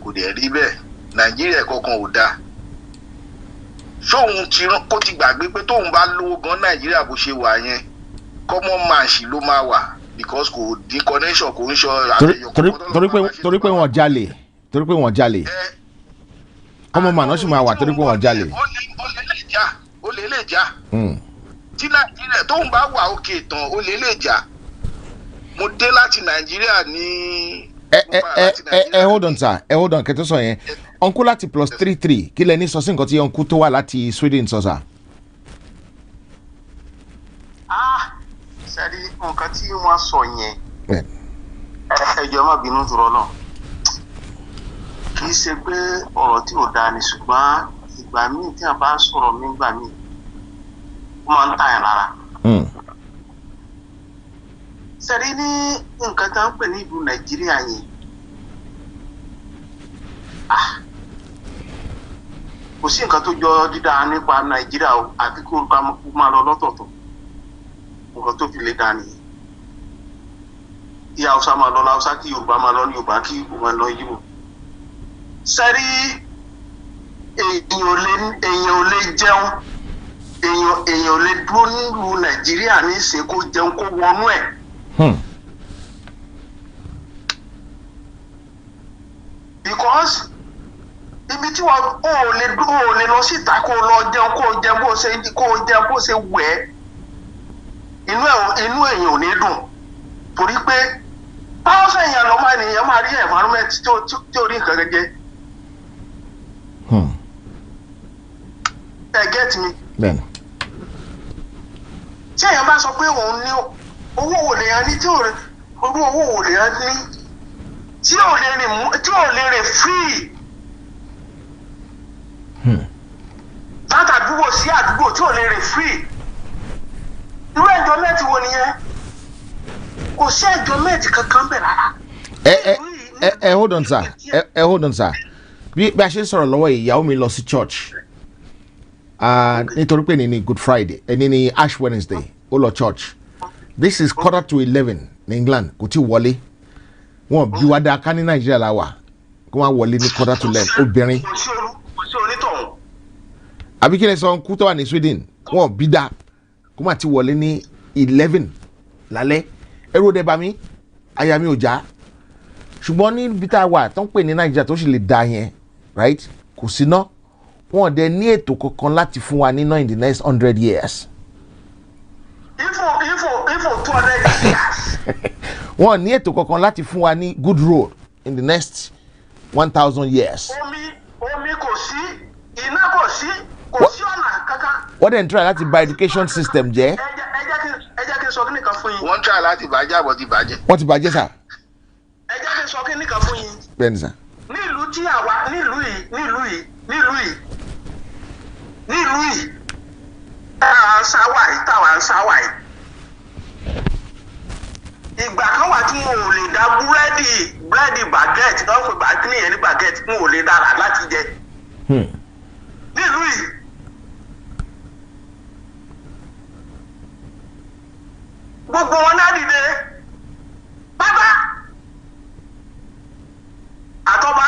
kò dẹ̀ rí bẹ́ẹ̀ Nàìjíríà kankan ò da sóun kó ti gbàgbé pé tóun bá lówó gan Nàìjíríà bó ṣe wà yẹn common man ṣì ló máa wà because kò dín connection kò ń ṣọ
torí pé wọ́n jalè common man náà sì máa wà torí pé wọ́n jalè.
ó lè lè jà tí Nàìjíríà tóun bá wà òkè tán ó lè lè jà mo dé láti Nàìjíríà ní.
hold on sir hold on kẹtọ sọ yẹn uncle láti +33 kí lẹ ní sọ sí nǹkan tí uncle tó wà láti Sweden sọ sà.
sẹ́rí nǹkan tí wọ́n sọ yẹn ẹjọ́ má bínú dúró náà kì í ṣe pé ọ̀rọ̀ tí ò dáa ni ṣùgbọ́n ìgbà míì tí a bá sọ̀rọ̀ nígbà míì ó máa ń tàyàn lára. sẹ́rí ní nǹkan tá ń pè ní ìlú Nàìjíríà yẹn kò sí nǹkan tó jọ dídá nípa Nàìjíríà o àti kó máa lọ lọ́tọ̀ọ̀tọ̀ nǹkan tó fi lè dá nìyẹn kí Haúsá máa lọ Haúsá kí Yorùbá máa lọ Yorùbá kí Ìgbò máa lọ Ìgbò. sẹ́rí èèyàn ò lè jẹun èèyàn ò lè dúró nílùú Nàìjíríà ní ìsìn kó jẹun kó wọnú ẹ̀. because ibi tí wọn ò lè lọ síta kó lọ jẹun kó jẹun bó ṣe wẹ̀ inú èèyàn ò ní dùn torí pé báwo sẹ́yìn lọ máa nìyẹn máa rí environment tí ò rí nǹkan gẹ́gẹ́. Get me. tí èèyàn bá sọ pé òun ní owó wò lè yan ní tí ò owó wò lè yan ní tí ò lè rìn free láti àdúgbò sí àdúgbò tí ò lè rìn free irú enjoyment wo nìyẹn kò sí enjoyment kankan bẹ̀ rárá.
Hold on sir hold on sir bí a ṣe ń sọ̀rọ̀ lọ́wọ́ ìyàwó mi lọ sí church nítorí pé ní Good Friday ní Ash Wednesday ó lọ church this is 11:15 ní England kò tí wọlé wọn bí wá dáa ká ní Nàìjíríà la wà kó wọn wọlé ní 11:45 obìnrin àbí kí ni sọ kú tó wà ní Sweden wọn bí dáa kó má ti wọlé ní 11 lálẹ́ ẹrú ọdẹ bá mi àyà mi ò já ṣùgbọ́n ní ibi tá a wà tó ń pè ní Nàìjíríà tó sì lè da yẹn right kò sí ná wọn dẹ ní ètò kankan láti fún wa níná in the next 100 years.
Even 200 years.
wọn ní ètò kankan láti fún wa ní good road in the next 1000 years.
omi kò sí iná kò sí ọ̀nà kankan.
wọ́n dẹ̀ ń try láti bà education system jẹ́.
ẹ jẹ́ kí n sọ kí nìkan fún yín.
wọ́n try láti bàjẹ́ àbọ̀ ti bàjẹ́.
wọ́n ti bàjẹ́ sà.
ẹ jẹ́ kí n sọ kí nìkan fún yín.
bẹ́ẹ̀ni sà.
nílùú tí àwa nílùú yìí táwa ń sáwà yìí ìgbà kan wà tí wọn ò lè dá búrẹ́dì baguette náà fún bàkínì yẹn ní baguette wọn ò lè dára láti jẹ nílùú yìí gbogbo wọn náà dìde bàbá àtọba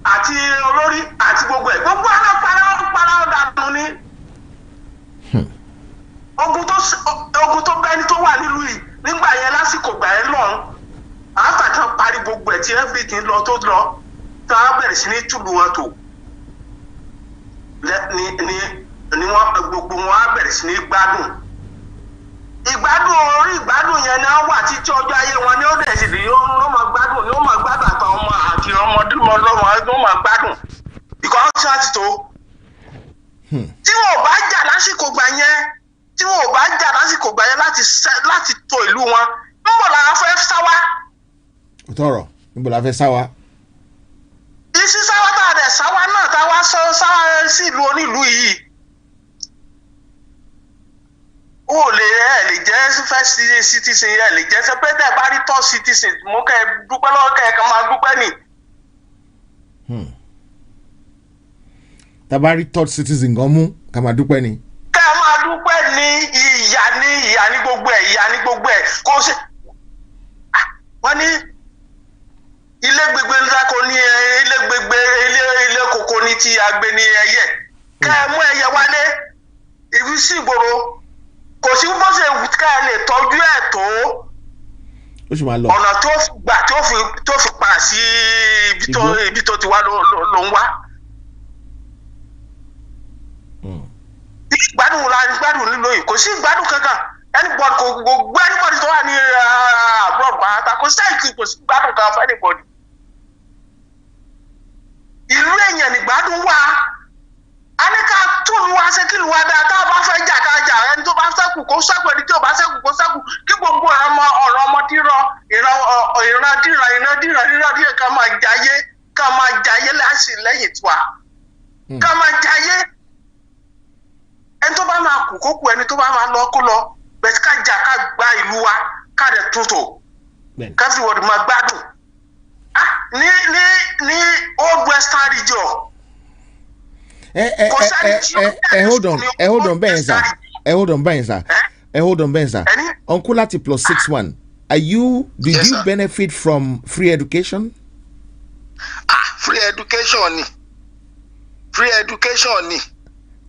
àti olórí àti gbogbo ẹ̀ gbogbo àná para dànù ni ogun tó bẹ́ni tó wà nílùú yìí nígbà yẹn lásìkò gbà yẹn lọ́hùn àtàkàn parí gbogbo ẹ̀ tí everything lọ tó lọ tá a bẹ̀rẹ̀ sí ní túlù wọn tó ni wọn gbogbo wọn á bẹ̀rẹ̀ sí ní gbádùn ìgbádùn yẹn ni wọn wà títí ọjọ́ ayé wọn ni ó dẹ̀ sì di yóò máa gbádùn ni ó máa gbádùn àtàwọn ọmọ àti ọmọdúnmọ́lọ́wọ́ ló máa gbádùn ìkọ́ ṣáà ti tó tí wọn ò bá jà lásìkò gbà yẹn láti tó ìlú wọn níbo la fẹ́ sáwá.
tọrọ níbo la fẹ́ sáwá.
isi sáwá tá a dẹ̀ sáwá náà tá a wá sáwá sí ìlú onílùú yìí ó lè jẹ́ first citizen ẹ lè jẹ́ sẹ́pẹ́tẹ̀ bá rí third citizen mú kẹ́ ẹ dúpẹ́ lọ́wọ́ kẹ́ ẹ kàn máa dúpẹ́ nì.
tá a bá rí third citizen gan mú ká máa dúpẹ́ ni.
kẹ́ ẹ máa dúpẹ́ ní ìyá ní gbogbo ẹ̀ kó ṣe wọ́n ní ilé gbegbe ńlá kò ní ilé kòkó ní ti àgbẹ̀ ní ẹyẹ kẹ́ ẹ mú ẹyẹ wálé ìrísí ìgboro kò sí bó ṣe ká ẹ lè tọ́jú ẹ̀ tó ọ̀nà tó gbà tó fi pa sí ibi tó ti wá ló ń wá. gbádùn nílò yìí kò sí gbádùn kankan anybody kò gbọ́ anybody tó wà ní abroad pàtàkì kò sí gbádùn kan fún anybody. ìlú èèyàn ní gbádùn wà á ní ká túlù wá sí kílù wá dáa tá a bá fẹ́ jà ká jà ẹni tó bá ṣẹ́kù kó ṣẹ́kù ẹni tí ò bá ṣẹ́kù kó ṣẹ́kù kí gbogbo ọ̀rọ̀ ọmọ ìran díẹ̀ ká máa jayé lẹ́yìn tiwa ká máa jayé ẹni tó bá máa kú kó kú ẹni tó bá máa lọ kó lọ bẹ́ẹ̀ ká jà ká gba ìlú wa ká dẹ̀ tuntun ká fi wọ́n máa gbádùn ní old western region.
hold on bẹ́ẹ̀ sà uncle láti +61 did you benefit from free education?
Free education ni.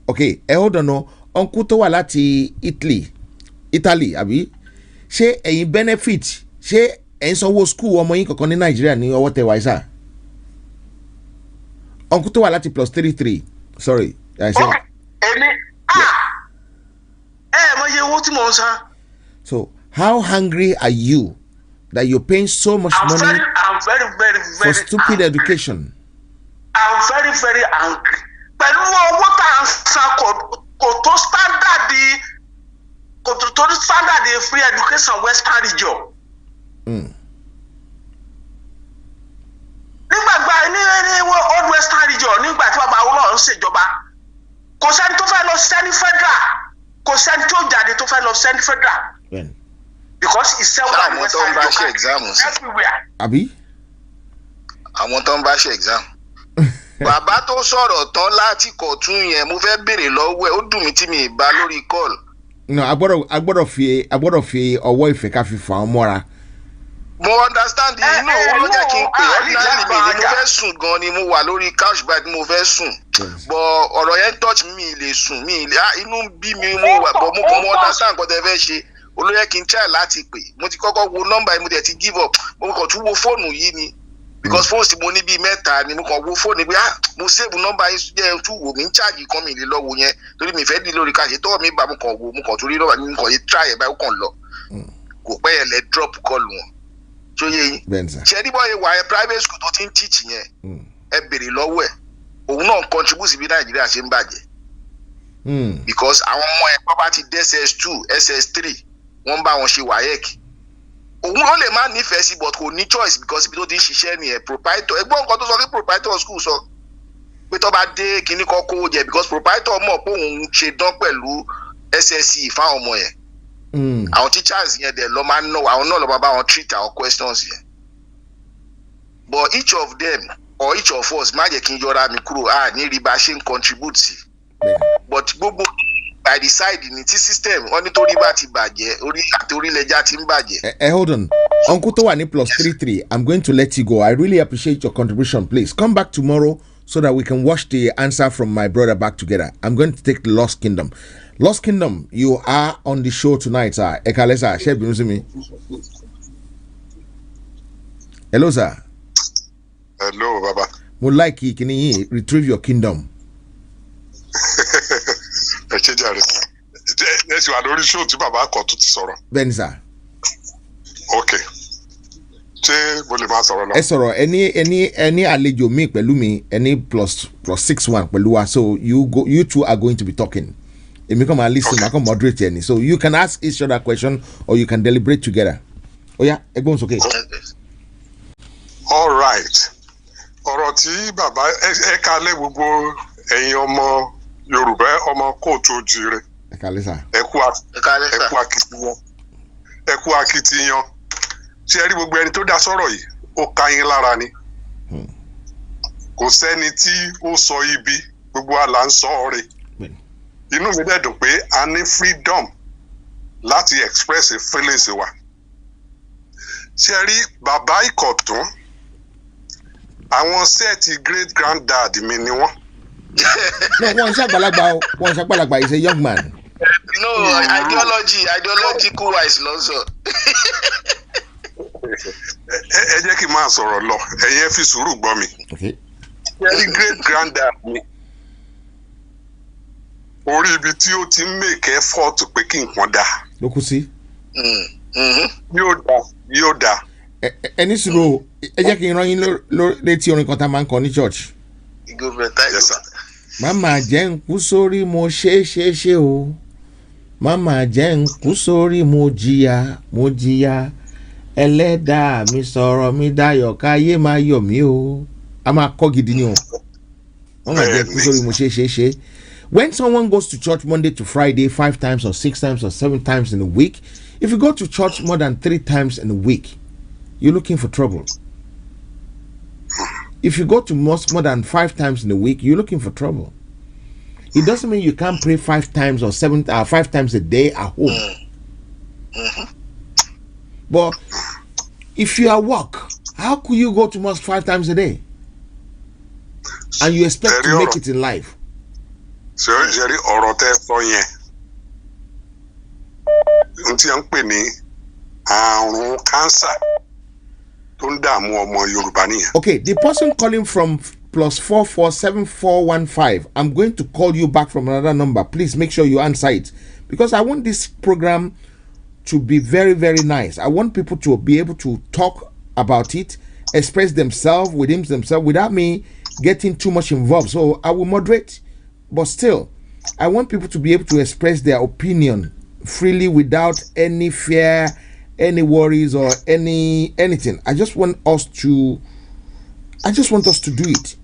Okay, hold on no uncle tó wà láti Italy àbí ṣé ẹ̀yin benefit ṣé ẹ̀yin sanwó school ọmọ yín kankan ní Nàìjíríà ní ọwọ́ tẹ wáyé sà uncle tó wà láti +33 sorry I said.
èmi mo yẹ owó tí mo ń san.
So how hungry are you that you're paying so much money
I'm very
for stupid education?
I'm very very angry. Pẹ̀lú owó tá à ń san kò tó standard kò tó
free education Western region. nígbàgbà ní old Western region nígbà tí bàbá Awólọ́wọ̀ ń ṣèjọba kò sẹ́ni tó fẹ́ lọ sẹ́ni federal kò sẹ́ni tó jáde tó fẹ́ lọ sẹ́ni federal because iṣẹ́ wà ní Western region everywhere.
àbí.
àwọn tó ń bá ṣe exam. bàbá tó sọ̀rọ̀ tán láti kọ̀tún yẹn mo fẹ́ béèrè lọ́wọ́ ẹ̀ ó dùn mí tí mi ì bá lórí call.
no a gbọ́dọ̀ fi ọwọ́ ìfẹ́ ká fi fà án mọ́ra.
mo understand inú òun ló jẹ́ kí n pè ordinary mi ni mo fẹ́ sùn gan ni mo wà lórí couch bed mo fẹ́ sùn but ọ̀rọ̀ yẹn touch mi lè sùn mi lè inú bí mi mo wà but mo understand nǹkan tẹ́ fẹ́ ṣe olóyè kí n try láti pè mo ti kọ́kọ́ wo nọ́mbà yìí mo tẹ̀ ti give up mo kàn tún wo fóònù yìí ni because fóònù tí mo ní bíi mẹ́ta ni mo kàn wo fóònù pé mo save nọ́mbà yìí jẹ́ tún wò mí ń charge kan mi lè lọ wo yẹn torí mi fẹ́ di lórí káṣí tọ́wọ́ mi bá mo kàn wo mo kàn tún rí nọ́mbà mi kàn yé try ẹ̀ báyìí ó kàn lọ kò pẹ́ yẹn lẹ drop call wọn tó yé yín ṣe ní bọ́ọ̀ wà ẹ private school tó ti ń teach yẹn ẹ béèrè lọ́wọ́ ẹ̀ òun náà contribute bí Nàìjíríà ṣe ń bàjẹ́ because àwọn ọmọ ẹ̀ pápá ti SS2 SS3 wọ́n bá wọn ṣe WAEC òun ló lè má nífẹ̀ẹ́ sí but kò ní choice because ibi tó ti ń ṣiṣẹ́ nìyẹn proprietor ẹgbọ́n nǹkan tó sọ pé proprietor school sọ pé tó bá dé kinní kan kó jẹ because proprietor mọ̀ pé òun ṣe dán pẹ̀lú SSC fáwọn ọmọ yẹn àwọn teachers yẹn dẹ̀ lọ́ máa ń ná àwọn náà lọ́ máa bá wọn treat àwọn questions yẹn but each of them or each of us má jẹ́ kí n yọra mi kúrò ní rí bá ṣe ń contribute sí but gbogbo by the side ni ti system wọn nítorí bá ti bàjẹ́ orí àti orílẹ̀-èdè ti ń bàjẹ́.
Hold on uncle tó wà ní +33 I'm going to let you go I really appreciate your contribution please come back tomorrow so that we can watch the answer from my brother back together I'm going to take the Lost Kingdom. Lost Kingdom, you are on the show tonight, sir. Ekale, sir. Share with me. Hello, sir.
Hello, Baba.
Mo like you. Can you retrieve your kingdom?
Yes, you are lórí show tí bàbá kan tó ti sọ̀rọ̀.
Bẹ́ẹ̀ni, sir.
Okay. Ṣé mo lè máa sọ̀rọ̀ lọ?
Ẹ sọ̀rọ̀ ẹni àlejò mi pẹ̀lú mi ẹni +61 pẹ̀lú wa so you two are going to be talking. If you come and listen, I can moderate any. So you can ask each other question or you can deliberate together. Oh yeah, everyone's okay.
All right. Ọ̀rọ̀ tí bàbá ẹ kalẹ̀ gbogbo ẹ̀yin ọmọ Yorùbá ọmọ kóòtù òjìrè.
Ẹ kalẹ̀ sà.
Ẹ kú akitiyan. Ẹ kú akitiyan. Ṣé ẹ rí gbogbo ẹni tó dá sọ̀rọ̀ yìí ó ká yín lára ni. Kò sẹ́ni tí ó sọ ibi gbogbo àlà ń sọ ọ̀rẹ́. Inú mi dẹ̀ dùn pé a ní freedom láti express feelings wa. Ṣé rí bàbá Ìkọ̀tún àwọn sẹ́ẹ̀tì great granddad mi ni wọ́n.
No, wọ́n ṣàgbàlagbà is a young man.
No, ideological wise lọ́sọ̀.
Ẹ jẹ́ kí n máa sọ̀rọ̀ lọ ẹ̀yin ẹ fi sùúrù gbọ́ mi. Ṣé rí great granddad mi? Orí ibi tí ó ti ń make effort pé kí nǹkan dá.
Ló kú sí.
Yóò dá.
Ẹni sùúrù ẹ jẹ́ kí n rán yín létí orin kan tá a máa ń kọ ní church.
Yes, sir.
Màmá jẹ́ ń kú sórí mo ṣe o. Màmá jẹ́ ń kú sórí mo jìyà. Ẹlẹ́dàá mi sọ̀rọ̀ mi dayọ̀ káyé máa yọ̀ mí o. A máa kọ́ gidi ni o. Màmá jẹ́ ń kú sórí mo ṣe. When someone goes to church Monday to Friday 5 times or 6 times or 7 times in a week, if you go to church more than 3 times in a week, you're looking for trouble. If you go to mosque more than 5 times in a week, you're looking for trouble. It doesn't mean you can't pray 5 times or 5 times a day at home. But if you are work, how could you go to mosque 5 times a day? And you expect to make it in life?
Ṣé rí ọ̀rọ̀ tẹ́ sọ yẹn n tí ń pè ní àrùn kánsà tó ń dààmú ọmọ Yorùbá nìyẹn.
Okay, the person calling from +447415, I'm going to call you back from another number. Please make sure you answer it because I want this program to be very, very nice. I want people to be able to talk about it, express themselves without me getting too much involved. So I will moderate. But still, I want people to be able to express their opinion freely without any fear, any worries, or anything. I just want us to do it.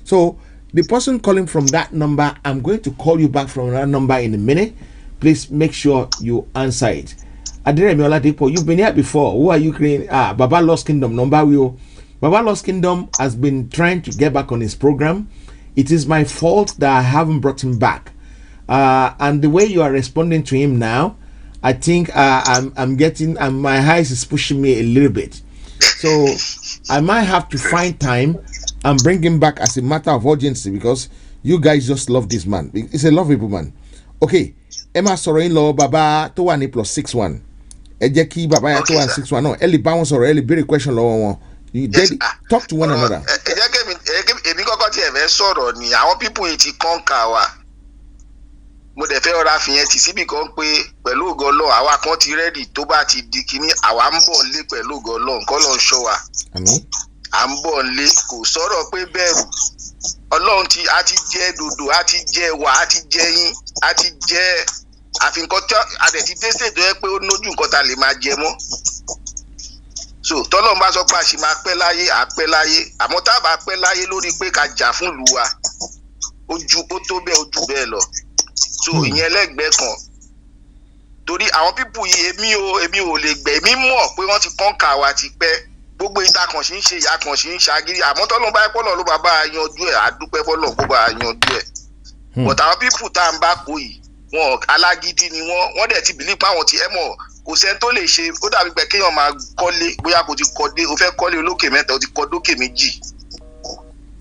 So the person calling from that number, I'm going to call you back from that number in a minute. Please make sure you answer it. Adiremi Oladipo, you've been here before. Who are you creating? Baba Lost Kingdom number. Baba Lost Kingdom has been trying to get back on his program. It is my fault that I haven't brought him back. And the way you are responding to him now, I think I'm getting, my eyes is pushing me a little bit. So I might have to find time and bring him back as a matter of urgency, because you guys just love this man. He's a lovable man. Okay, Emma Soro-in-law Baba to 1 +61. Ejeki Baba ya to 161. No, Eli bounce or Eli very question law. You talk to one another.
Èmi kọ́kọ́ tí ẹ fẹ́ sọ̀rọ̀ ni àwọn people yìí ti kọ́ńkà wa. Mo dẹ̀ fẹ́ ọ̀rá fìyẹn ti síbi kan pé pẹ̀lú ògo Ọlọ́run àwa kan ti rẹ́dì tó bá ti di kíní àwa ń bọ̀ lé pẹ̀lú ògo Ọlọ́run kọ́ lọ́n ṣọ́ wa. À ń bọ̀ lé kò sọ̀rọ̀ pé bẹ̀rù. Ọlọ́run a ti jẹ́ dòdò, a ti jẹ́ ẹ̀wà, a ti jẹ́ yín, a ti jẹ́ àfihàn tí a dẹ̀ ti dé stage tó yẹ pé ó nójú nǹkan ta lè máa jẹ mọ́. So tọ́lọ́run bá sọ pé a sì máa pẹ́ láyé àpẹ́ láyé, àmọ́ tá a bá pẹ́ láyé lórí pé ká jà fún ìlú wa ó tó bẹ́ẹ̀ ó jù bẹ́ẹ̀ lọ. So ìyẹn lẹ́gbẹ̀ẹ́ kan torí àwọn pípù yìí èmi ò lè gbẹ̀ èmi mọ̀ pé wọ́n ti kọ́ńkà wa ti pẹ́ gbogbo ìta kan sì ń ṣe ìyá kan sì ń ṣagídí àmọ́ tọ́lọ́run bá pọ́lọ̀ ló bá yanjú ẹ̀ àdúpẹ́ fọ́lọ̀ kó bá yanjú ẹ̀. But àwọn pípù tá à ń bá kó yìí wọn alágídí ni wọ́n dẹ̀ ti bìlí pé àwọn ti ẹ̀ mọ̀ kò sẹ́ni tó lè ṣe ó dàbí pé kéèyàn máa kọ́lé bóyá kò ti kọ́dé o fẹ́ kọ́lé olókè mẹ́ta o ti kọ́ dókè méjì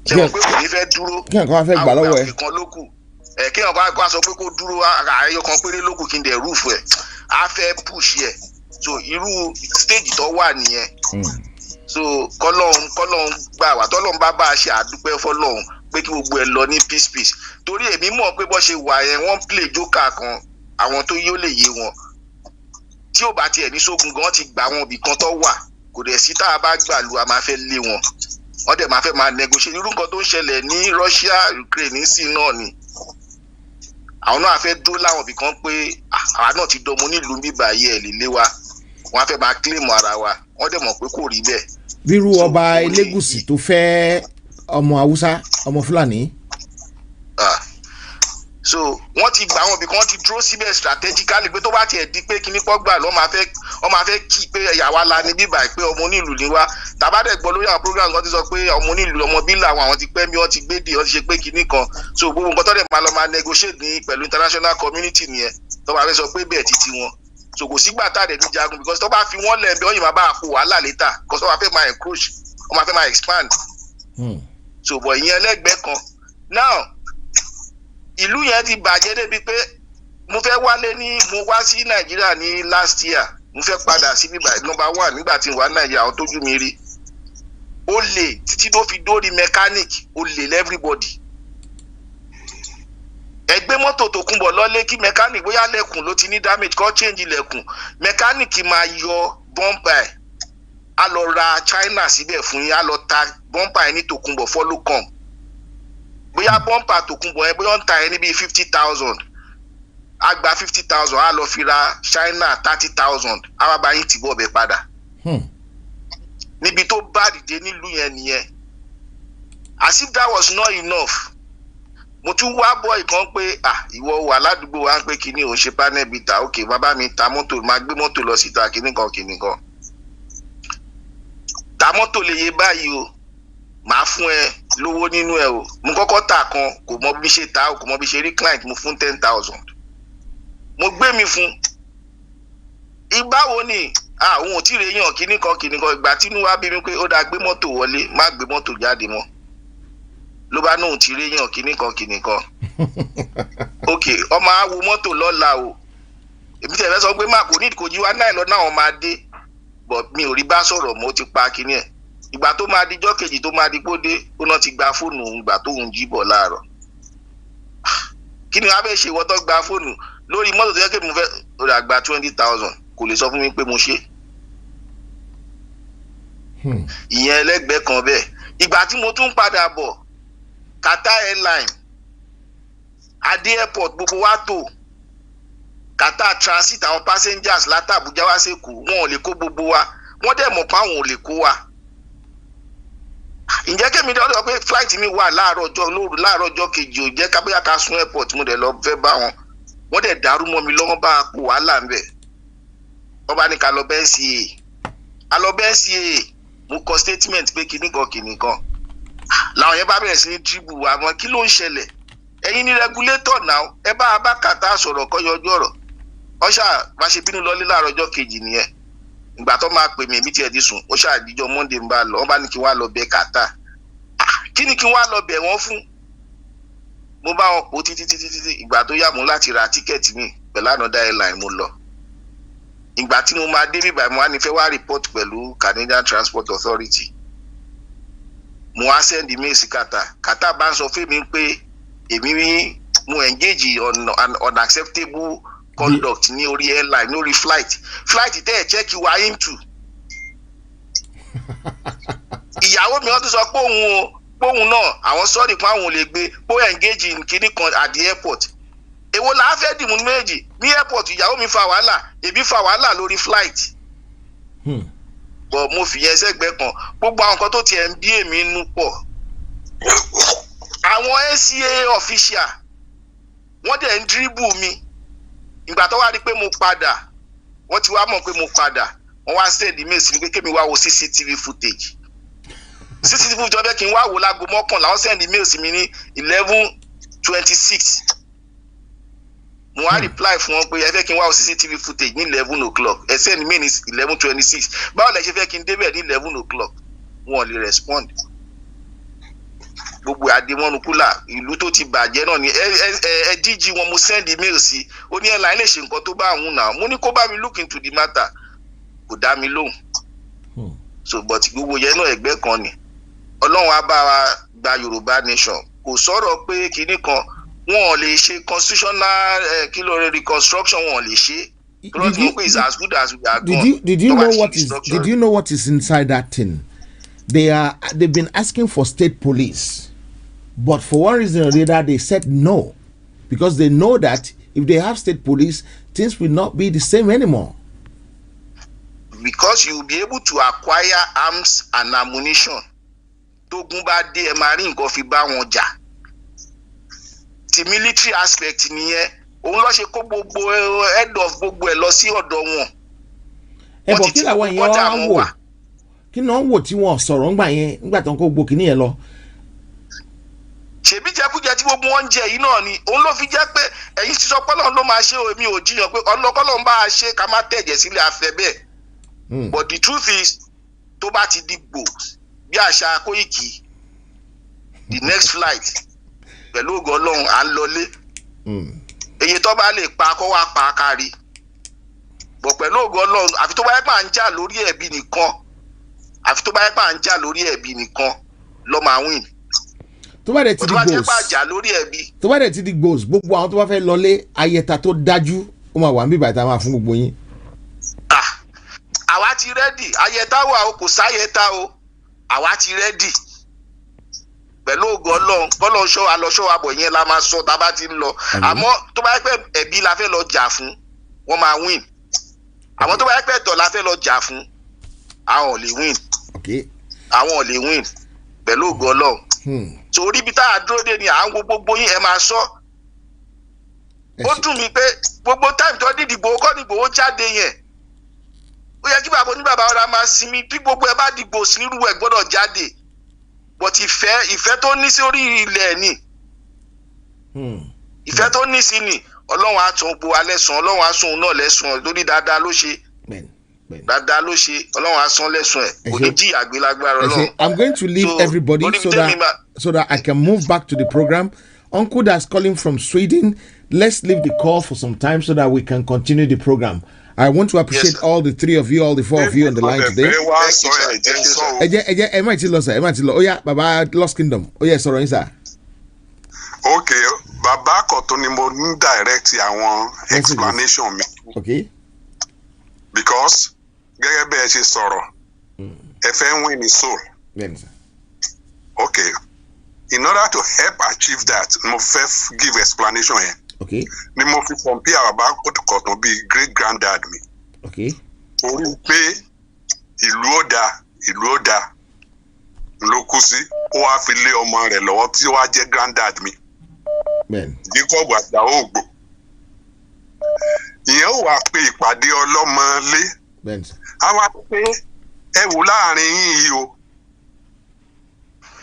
ṣé wọn pé kò ní fẹ́ dúró
kéèyàn kan wá fẹ́ gbà lọ́wọ́ ẹ̀
kéèyàn kan wá sọ pé kó dúró ààyè kan péré lókù kí n dẹ̀ rúùfù ẹ̀ á fẹ́ push ẹ̀ so irú stage tó wà nìyẹn so kọ́lọ́hún gbà wá tọ́lọ́hún bá a ṣe àdúpẹ́ fọ́lọ́hún pé kí gbogbo ẹ̀ lọ ní peace torí èmi mọ̀ pé bó ṣe wà yẹn wọ́n play joker kan àwọn tó yóò lè yé wọn tí ò bá tiẹ̀ ní sógun gan ti gbà wọn ibì kan tó wà kò dẹ̀ sí tá a bá gbà lu a máa fẹ́ lé wọn wọ́n dẹ̀ máa fẹ́ máa negotiate irú nǹkan tó ń ṣẹlẹ̀ ní Russia Ukraine sí náà ni àwọn náà fẹ́ dúró láwọn ibì kan pé àwa náà ti dọmọ nílùú bíbá yìí ẹ̀ lè lé wa wọ́n á fẹ́ máa claim ara wa wọ́n dẹ̀ mọ̀ pé kò rí bẹ́ẹ̀.
bírú ọba Elégùṣì tó fẹ́ ọmọ Haúsá ọmọ Fúlàní.
So wọ́n ti gbà wọn bí wọ́n ti dúró síbẹ̀ strategically pé tó bá tiẹ̀ di pé kíní pọ́gbà lọ́ máa fẹ́ kí pé ẹ̀yàwá la ní bíbà pé ọmọ onílù ni wá tàbádẹ́ gbọ́ lórí àwọn program kan ti sọ pé ọmọ onílù ọmọ bílà àwọn ti pẹ́ bí wọ́n ti gbédè wọ́n ti ṣe pé kíní kan so gbogbo nǹkan tó dẹ̀ máa lọ máa negotiate ní pẹ̀lú international community nìyẹn tó bá fẹ́ sọ pé bẹ́ẹ̀ títí wọn so kò sígbà tá a dẹ̀ ní jagun because tó bá fi wọ́n lẹ̀ bí wọ́n yìí máa bá àpò wàhálà later because wọ́n máa fẹ́ máa encroach wọ́n máa fẹ́ máa expand so bọ̀ ìyẹn lẹ́gbẹ̀ẹ́ kan now ìlú yẹn ti bàjẹ́ débi pé mo wá sí Nàìjíríà ní last year mo fẹ́ padà sí bíbá number 1 nígbà tí n wà Nàìjíríà àwọn tójú mi rí ó lè títí tó fi dórí mechanic ó lè everybody ẹgbẹ́ mọ́tò tó kún bọ̀ lọ́lé kí mechanic bóyá lẹ́kùn ló ti ní damage kó change lẹ́kùn mechanic máa yọ bumper ẹ̀ á lọ ra China síbẹ̀ fún yín á lọ ta bumper ẹ̀ ní Tòkunbọ̀ follow come bóyá bọ́ǹpà Tòkunbọ̀ yẹn bóyá ń ta ẹ níbi 50,000 á gba 50,000 á lọ fi ra China 30,000 á wá bá yín tì bọ̀ bẹ́ẹ̀ padà. Níbi tó bá dìde nílùú yẹn nìyẹn as if that was not enough mo tún wá bọ́ ìkan pé ìwọ wà ládùúgbò wa ń pé kíní òun ṣe panel bita ok bàbá mi ta mọ́tò máa gbé mọ́tò lọ síta kíní kan ta mọ́tò lè yé báyìí o màá fún ẹ lówó nínú ẹ o mo kọ́kọ́ tà kan kò mọ bí ṣe ta kò mọ bí ṣe rí client mo fún 10,000 mo gbé mi fún ìgbàwo ni òun ò tí ì rèéyàn kíní kan ìgbà tínú wa bí mi pé ó dáa gbé mọ́tò wọlé má gbé mọ́tò jáde mọ́ ló bá náà ti rèéyàn kíní kan ok ọmọ á wo mọ́tò lọ́la o èmi tẹ̀ fẹ́ sọ pé má kò ní ìdíkòjì wa náà lọ náà máa dé but mi ò rí bá sọ̀rọ̀ mo ti pa kíní ẹ̀ ìgbà tó máa dijọ́ kejì tó máa di pódé ó náà ti gba fóònù ìgbà tó ń jí bọ̀ láàárọ̀ kí ni wàá fẹ́ ṣe ìwọ tó gba fóònù lórí mọ́tò tó yẹ kí mo fẹ́ rà gba 20,000 kò lè sọ fún mi pé mo ṣe ìyẹn ẹlẹ́gbẹ̀ẹ́ kan bẹ́ẹ̀ ìgbà tí mo tún padà bọ̀ Qatar Airline adé airport gbogbo wa tó
Qatar transit àwọn passengers láti Abuja wá sí Èkó wọn ò lè kó gbogbo wa wọ́n dẹ̀ mọ̀ pé àwọn ò lè kó wa. Ǹjẹ́ kémi dọ́dọ̀ pé flight mi wà láàárọ̀ ọjọ́ kejì ò jẹ́ kábíyà ká sún airport mo dẹ̀ lọ fẹ́ bá wọn wọ́n dẹ̀ dàrú mọ́ mi lọ́wọ́ bá àpò wàhálà ń bẹ̀. Wọ́n bá ní ká lọ bẹ́ẹ̀ NCA a lọ bẹ́ẹ̀ NCA mo kọ statement pé kìnnìkan làwọn yẹn bá bẹ̀rẹ̀ sí ní dribble àwọn kí ló ń ṣẹlẹ̀ ẹ̀yin ní regulator náà ẹ bá Qatar sọ̀rọ̀ kọ́ yọjú ọ̀rọ̀ ọ̀ṣà bá ṣe bínú lọ́lé láàárọ̀ ọjọ́ kejì nìyẹn ìgbà tó máa pè mí èmi tiẹ̀ di sùn ó ṣàdíjọ́ Monday ń bá lọ wọ́n bá ní kí wọ́n á lọ bẹ̀ Qatar kí ni kí wọ́n á lọ bẹ̀ wọ́n fún mo bá wọn pò títí ìgbà tó yá mo láti ra tíkẹ́ẹ̀tì mi pẹ̀lú another airline mo lọ ìgbà tí mo máa dé bíbá mo wá ní fẹ́ wá report pẹ̀lú Canadian Transport Authority mo wá send email sí Qatar bá ń sọ fún mi pé èmi mo engage on an unacceptable conduct ní orí airline ní orí flight tẹ́ ẹ̀ check wa into ìyàwó mi wọ́n tún sọ pé òun náà àwọn sọ́ọ̀rì pé àwọn ò lè gbé pé engage in kinní kan at the airport èwo la fẹ́ dìmú méjì ní airport ìyàwó mi fa wàhálà èbí fa wàhálà lórí flight but mo fi yẹn sẹ́gbẹ́ kan gbogbo àwọn nǹkan tó tiẹ̀ ń bí èmi nú pọ̀ àwọn ASUU official wọ́n dẹ̀ ń dribble mi ìgbà tó wá rí pé mo padà wọ́n ti wá mọ̀ pé mo padà wọ́n wá send email sí mi pé kémi wá wo CCTV footage jọ bẹ́ẹ̀ kí n wá wò láago 11 wọ́n send email sí mi ní 11:26 mo wá reply fún wọn pé ẹ fẹ́ kí n wá wo CCTV footage ní 11 o'clock ẹ send me ní 11:26 báwo lẹ ṣe fẹ́ kí n débẹ̀ ní 11 o'clock wọn ò lè respond gbogbo àdèmọ́nukúlà ìlú tó ti bàjẹ́ náà ni ẹ díjí wọn mo send email sí ó ní airline lè ṣe nǹkan tó bá òun náà mo ní kó bá mi look into the matter kò dá mi lóhùn so but gbogbo yẹn náà ẹgbẹ́ kan ni Ọlọ́run á bá wa gba Yorùbá nation kò sọ̀rọ̀ pé kinní kan wọn ò lè ṣe constitutional reconstruction wọn ò lè ṣe.
Did you know what is inside that thing? They've been asking for state police, but for one reason or the other they said no, because they know that if they have state police, things will not be the same anymore.
Because you will be able to acquire arms and ammunition. Tógun bá dé ẹ máa rí nǹkan fi bá wọn jà. The military aspect nìyẹn òun ló ṣe kó gbogbo head of gbogbo ẹ lọ sí ọ̀dọ̀ wọn.
Ẹ bọ̀ kí làwọn èèyàn wá wò kí náà wò tí wọ́n sọ̀rọ̀ ńgbà yẹn nígbà tó ń kó gbogbo kìíní yẹn lọ.
Ṣèbí jẹkújẹ tí gbogbo wọn ń jẹ yìí náà ni òun ló fi jẹ́ pé ẹ̀yin ti sọ pọ́lọ́n ló máa ṣe èmi ò jiyàn pé ọlọ́kọ́lọ́n bá a ṣe ká má tẹ̀jẹ̀ sílẹ̀ afẹ́ bẹ́ẹ̀. But the truth is tó bá ti dìgbò bí àṣà Kóìkì the next flight pẹ̀lú ògo Ọlọ́run à ń lọlé èyí tó bá lè pa kó wá pa kárí bọ̀ pẹ̀lú ògo Ọlọ́run àfi tó bá yẹ pé à ń jà lórí ẹ̀bi nìkan ló máa win.
tó bá dẹ̀ ti di goals gbogbo àwọn tó bá fẹ́ lọlé ayẹta tó dájú ó máa wà ń bíbà tá a máa fún gbogbo yín.
àwa ti rẹ́dì ayẹta wà o kò sáyẹta o àwa ti rẹ́dì pẹ̀lú ògo Ọlọ́run bọ́lọ̀ ṣọ́ alọ́ṣọ́ àbọ̀ yẹn la máa sọ tá a bá ti ń lọ àmọ́ tó bá yẹ pé ẹ̀bí la fẹ́ lọ jà fún wọ́n máa win àmọ́ tó bá yẹ pé ẹ̀tọ́ la fẹ́ lọ jà fún àwọn ò lè win pẹ̀lú ògo Ọlọ́run torí ibi tá a dúró dé ni à ń wo gbogbo yín ẹ máa sọ ó dùn mí pé gbogbo táìmù tó ní ìdìbò kọ́ ní ìgbòho jáde yẹn ó yẹ kí bàbá oníbàbá ọ̀rá máa sinmi bí gbogbo ẹ bá dìbò sí nírú ẹ gbọ́dọ̀ jáde but ìfẹ́ tó ní sí orí ilẹ̀ ni ìfẹ́ tó ní sí ni Ọlọ́run á tún gbogbo alẹ́ sùn Ọlọ́run á sùn náà lẹ́sùn lórí dáadáa ló ṣe Ọlọ́run á sùn lẹ́sùn ẹ̀ kò ní jí àgbélágbára Ọlọ́run.
I'm going to leave everybody so that I can move back to the program. Uncle that's calling from Sweden, let's leave the call for some time so that we can continue the program. I want to appreciate all the three of you, all the four of you on the line today. Ẹ má ti lọ sir, ó yá bàbá Lost Kingdom, ó yá sọ̀rọ̀ yín sir.
Okay, bàbá kan tó ni mo ń direct àwọn explanation mi.
Okay.
Because gẹ́gẹ́ bẹ́ẹ̀ ṣe sọ̀rọ̀ ẹ fẹ́ ń win ní soul. Okay, in order to help achieve that mo fẹ́ give explanation yẹn.
Okay.
Ni mo fi compare bàbá Kọ̀tún bíi great granddad mi.
Okay.
Orí pé ìlú ọ̀dà ló kú sí, ó wá fi lé ọmọ rẹ̀ lọ́wọ́ tí ó wá jẹ́ granddad mi.
Bẹ́ẹ̀ni.
Jacob Àjàó Ògbò. Ìyẹn ó wá pé ìpàdé ọlọ́mọ lé.
Bẹ́ẹ̀ni.
A wá pé ẹ wò láàrin yín yìí o.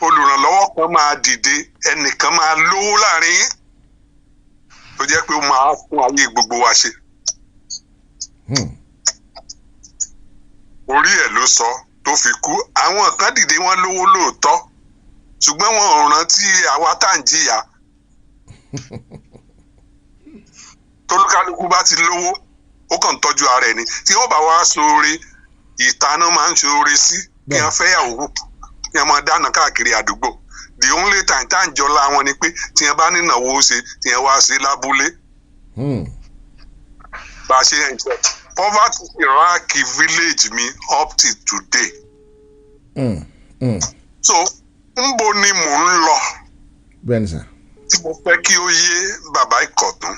Olùrànlọ́wọ́ kan máa dìde, ẹnìkan máa lówó láàrin yín. Tó jẹ́ pé ó máa fún ayé gbogbo wa ṣe. Orí ẹ̀ ló sọ tó fi kú. Àwọn kan dìde wọ́n lówó lóòótọ́, ṣùgbọ́n wọn ò rántí àwa tá à ń jìyà. Tolúkálùkù bá ti lówó, ó kàn ń tọ́jú ara ẹ̀ ni. Tí wọ́n bá wá sóore, ìtaná máa ń ṣoore sí kí wọ́n fẹ́yàwó, kí wọ́n máa dáná káàkiri àdúgbò. The only time tá à ń jọlá wọn ni pé tí wọ́n bá nínáwó ṣe, tí wọ́n wá ṣe lábúlé. Bá a ṣe ń jẹ poverty Iraqi village mi up till today. So nbo ni mò ń lọ.
Bẹ́ẹ̀ni sà.
Tí mo fẹ́ kí ó yé bàbá Ìkọ̀tún.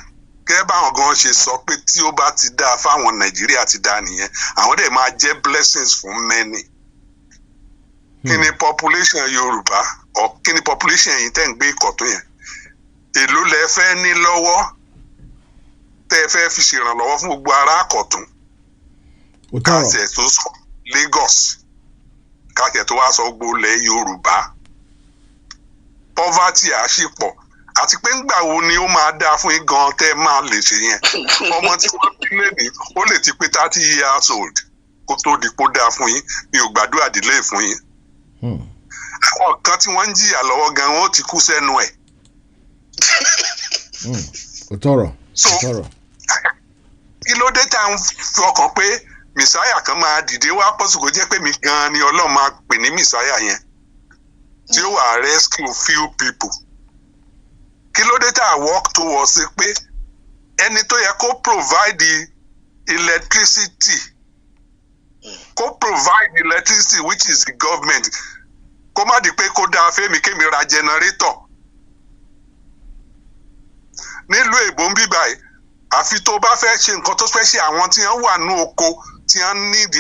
Gẹ́gẹ́ báwọn gan ṣe sọ pé tí ó bá ti dáa fáwọn Nàìjíríà ti dáa nìyẹn, àwọn dẹ̀ máa jẹ́ blessings fún many. Kí ni population Yorùbá or kí ni population yìí tẹ́ ń gbé Ìkọ̀tún yẹn? Èló lẹ fẹ́ ní lọ́wọ́ tẹ́ ẹ fẹ́ fi ṣèrànlọ́wọ́ fún gbogbo ará Ìkọ̀tún? Káṣẹ̀ tó sọ Lagos, káṣẹ̀ tó wá sọ gbogbo ilẹ̀ Yorùbá. Poverty àṣìpọ̀. Àti pé ńgbà wo ni ó máa dáa fún yín gan tẹ́ máa lè ṣe yẹn? Ọmọ tí wọ́n bí lẹ́nìí ó lè ti pé 30 years old kó tó di pó dáa fún yín. Mi ò gbàdúrà délé fún yín. Àwọn kan tí wọ́n ń jìyà lọ́wọ́ gan wọ́n ti kú sẹ́nu ẹ̀.
Òtọ́rọ̀.
So kí ló dé tá à ń fi ọkàn pé Messiah kan máa dìde wá pọ̀sùn kó jẹ́ pé mi gan ni Ọlọ́run máa pè ní Messiah yẹn tí ó wà rescue few people. Kí ló dé tá à work towards sí pé ẹni tó yẹ kó provide electricity which is the government, kó má di pé kó dáa fẹ́mi kémi ra generator. Nílùú èbó ń bí báyìí, àfi tó bá fẹ́ ṣe nǹkan tó fẹ́ ṣe àwọn tí wọ́n wà ní oko tí wọ́n need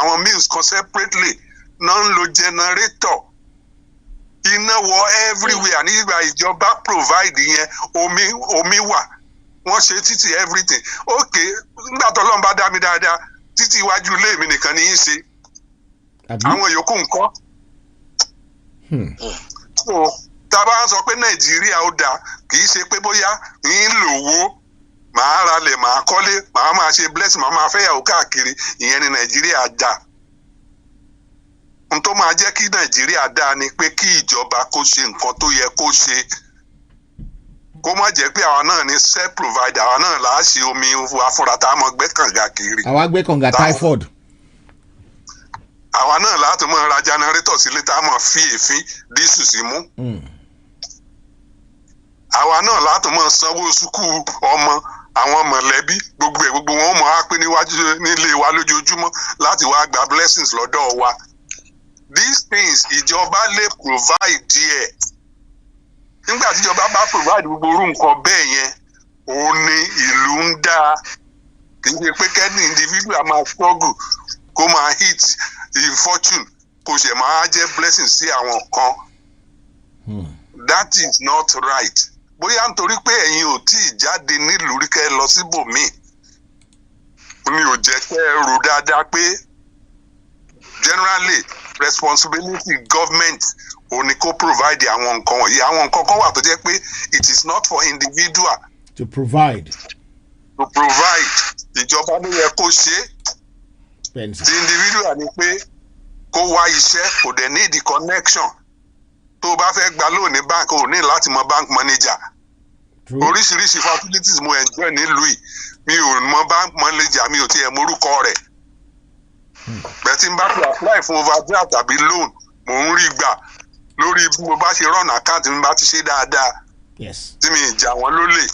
àwọn meals kan separately náà ń lo generator. Iná wọ everywhere nígbà ìjọba provide yẹn, omi wà, wọ́n ṣe títì everything. Okay, nígbà tó lọ́n bá dá mi dáadáa, títì iwájú ilé mi nìkan ní í ṣe. Àwọn yòókù ńkọ́. So tá a bá ń sọ pé Nàìjíríà ó dáa, kì í ṣe pé bóyá ń lówó, màá ralẹ̀, màá kọ́lé, màá máa ṣe blessing, màá máa fẹ́yàwó káàkiri, ìyẹn ni Nàìjíríà dáa. N tó máa jẹ́ kí Nàìjíríà dáa ni pé kí ìjọba kó ṣe nǹkan tó yẹ kó ṣe. Kó má jẹ́ pé àwa náà ní self provider, àwa náà là á ṣe omi afúnra tá a mọ gbẹ́ kànga kiri.
Àwa gbẹ́ kànga typhoid.
Àwa náà láti mọ ra generator sílé tá a mọ fi èéfín dísù sí mú. Àwa náà láti mọ sanwó sùkú ọmọ àwọn mọ̀lẹ́bí gbogbo wọn mọ̀ á pé níwájú nílé wa lójoojúmọ́ láti wá gba blessings lọ́dọ̀ wa. These things ìjọba lè provide díẹ̀. Nígbà tí ìjọba bá provide gbogbo orú nǹkan bẹ́ẹ̀ yẹn, òun ni ìlú ń dá. Kì í ṣe pé kẹ́ni individual máa struggle kó máa hit fortune kò ṣe máa jẹ́ blessing sí àwọn kan. That is not right. Bóyá nítorí pé ẹ̀yin ò tí ì jáde nílùú rí kẹ́ lọ síbòmíì, ni ò jẹ́ kẹ́ ẹ rò dáadáa pé generally responsibility government ò ní kó provide àwọn nǹkan wọ̀nyí. Àwọn nǹkan kan wà tó jẹ́ pé it is not for individual
to provide.
Ìjọba ló yẹ kó ṣe. Ti individual ni pé kó wá iṣẹ́, kò dẹ̀ need the connection. Tó o bá fẹ́ gba loan ní bank, o ní láti mọ bank manager. Oríṣiríṣi facilities mo enjoy nílùú yìí, mi ò mọ bank manager, mi ò tiẹ̀ morúkọ rẹ̀. Bẹ́ẹ̀ tí n bá fi apply fún overdraft tàbí loan, mò ń rí gbà lórí bí mo bá ṣe run account mi bá ti ṣe dáadáa. Tí mi ìjà wọn lólè,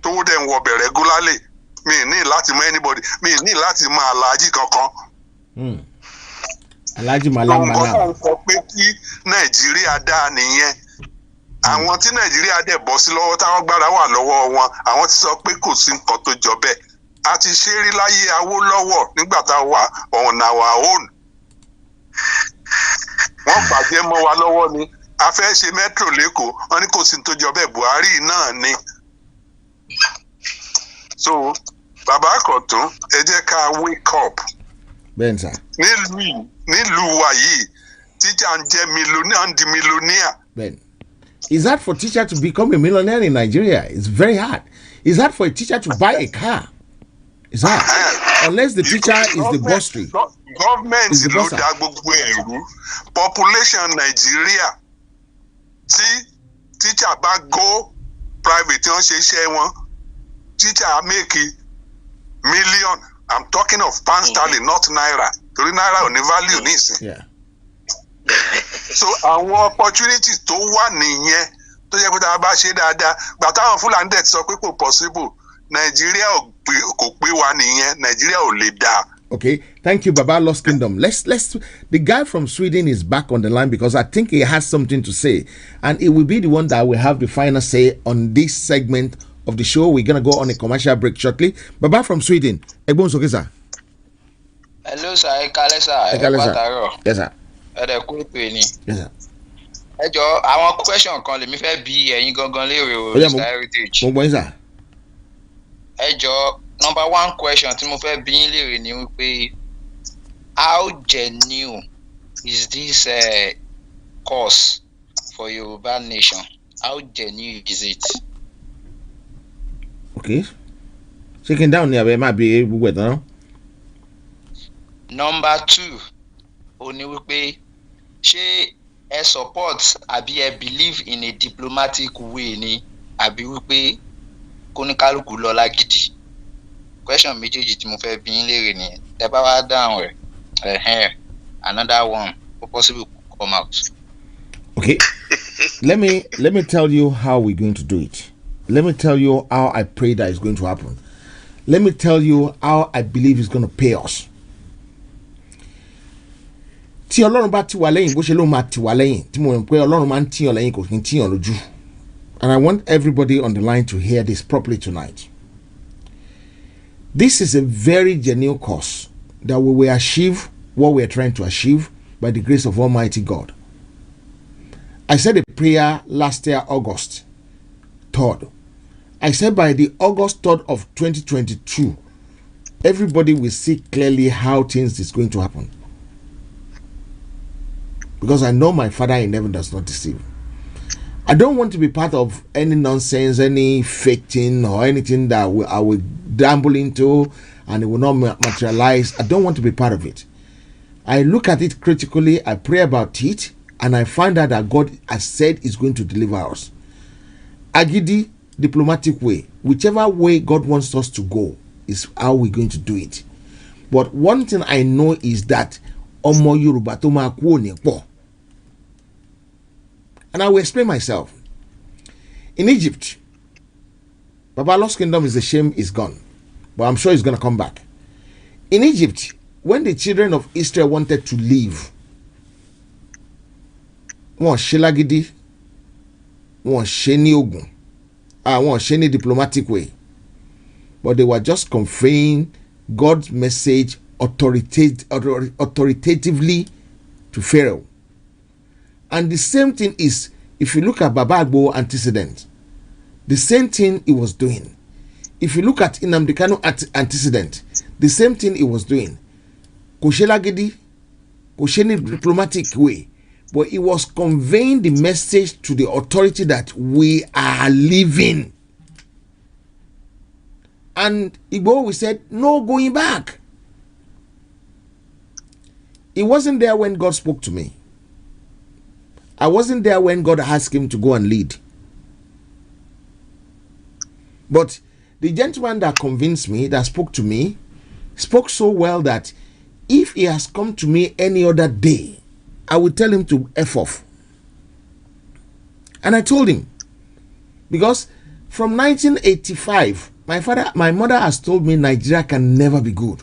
tówó dẹ̀ ń wọbẹ̀ regularly, mi ní láti mọ anybody, mi ní láti mọ aláàjì kankan.
Aláàjì màlámàlá.
Nǹkan náà sọ pé kí Nàìjíríà dáa nìyẹn. àwọn tí nàìjíríà dẹ̀ bọ́ sí lọ́wọ́ táwọn gbára wà lọ́wọ́ wọn àwọn ti sọ pé kò sí nǹkan tó jọ bẹ́ẹ̀ a ti ṣe rí láyé Awólọ́wọ̀ nígbà tá a wà on our own wọ́n bàjẹ́ mọ́ wa lọ́wọ́ ni a fẹ́ ṣe metro lẹ́kọ̀ọ́ wọ́n ní kò sí tó jọ bẹ́ẹ̀ Buhari náà ni so bàbá Àkàntún ẹ jẹ́ ká wake up
bẹ́ẹ̀ sà.
nílùú wa yìí teacher ń jẹ́ millionaire ń di millionaire.
Ben, it's hard for a teacher to become a millionaire in Nigeria. It's very hard. It's hard for a teacher to buy a car. It's hard. Unless the teacher is the boss tree.
Government ló dá gbogbo ẹ̀rú. Population Nigeria tí teacher bá go private tí wọ́n ṣe iṣẹ́ wọn teacher make million. I'm talking of pound sterling, not naira. Torí naira ò ní value nísìn.
Yeah.
So àwọn opportunities tó wà nìyẹn tó yẹ kó tá a bá ṣe dáadáa gbà táwọn Fúlàní dẹ̀ ti sọ pé kò possible Nàìjíríà kò pé wa nìyẹn Nàìjíríà ò lè dáa.
Okay, thank you, Baba Lost Kingdom. Let's. The guy from Sweden is back on the line because I think he has something to say, and it will be the one that will have the final say on this segment of the show. We're gonna go on a commercial break shortly. Baba from Sweden, Egbon Sokesa.
Hello, sir. Ekale, sir.
Yes, sir.
Yes,
sir.
Ẹ jọ̀ọ́ àwọn question kan lèmi fẹ́ bi ẹ̀yin gangan léèrè o Mr. Heritage.
Mo gbọ́ yín sà.
Ẹ jọ̀ọ́ number 1 question tí mo fẹ́ bi yín léèrè ni wípé how genuine is this cause for Yoruba nation? How genuine is it?
Okay. Shaking down ni abẹ́ máa bí gbogbo ẹ̀ tán.
Number 2 ó ní wípé ṣé ẹ support àbí ẹ believe in a diplomatic way ni àbí wípé kóníkálùkù lọ lágídí? Question méjèèjì tí mo fẹ́ bi yín léèrè nìyẹn. Tẹ́ bá wá dáhùn rẹ̀ another one possible come out.
Okay. let me tell you how we're going to do it. Let me tell you how I pray that it's going to happen. Let me tell you how I believe it's going to pay us. Tí Ọlọ́run bá ti wà lẹ́yìn bó ṣe ló máa ti wà lẹ́yìn tí mo mọ̀ pé Ọlọ́run máa ń tíyàn lẹ́yìn kò kí n tíyàn lójú. And I want everybody on the line to hear this properly tonight. This is a very genuine cause that we will achieve what we are trying to achieve by the grace of Almighty God. I said a prayer last year, August 3rd. I said by the August 3rd of 2022, everybody will see clearly how things is going to happen. Because I know my Father in heaven does not deceive. I don't want to be part of any nonsense, any fake thing or anything that I will dabble into and it will not materialize. I don't want to be part of it. I look at it critically, I pray about it, and I find out that God has said is going to deliver us. Agidi, diplomatic way, whichever way God wants us to go is how we're going to do it. But one thing I know is that Omo Yoruba to ma ku oni po. And I will explain myself. In Egypt, Baba Lost Kingdom is a shame is gone. But I'm sure he's going to come back. In Egypt, when the children of Israel wanted to leave, wọ́n ṣe lágídí, wọ́n ṣe ní ogun, wọ́n ṣe ní diplomatic way. But they were just conveying God's message authoritatively to Pharaoh. And the same thing is, if you look at Baba Igboho antecedent, the same thing he was doing. If you look at Nnamdi Kanu antecedent, the same thing he was doing. Kò ṣe lágídí, kò ṣe ní diplomatic way, but he was conveying the message to the authority that we are leaving. And Igboho, we said, no going back. He wasn't there when God spoke to me. I wasn't there when God asked him to go and lead. But the gentleman that convinced me, that spoke to me, spoke so well that if he has come to me any other day, I would tell him to F off. And I told him, because from 1985, my mother has told me Nigeria can never be good.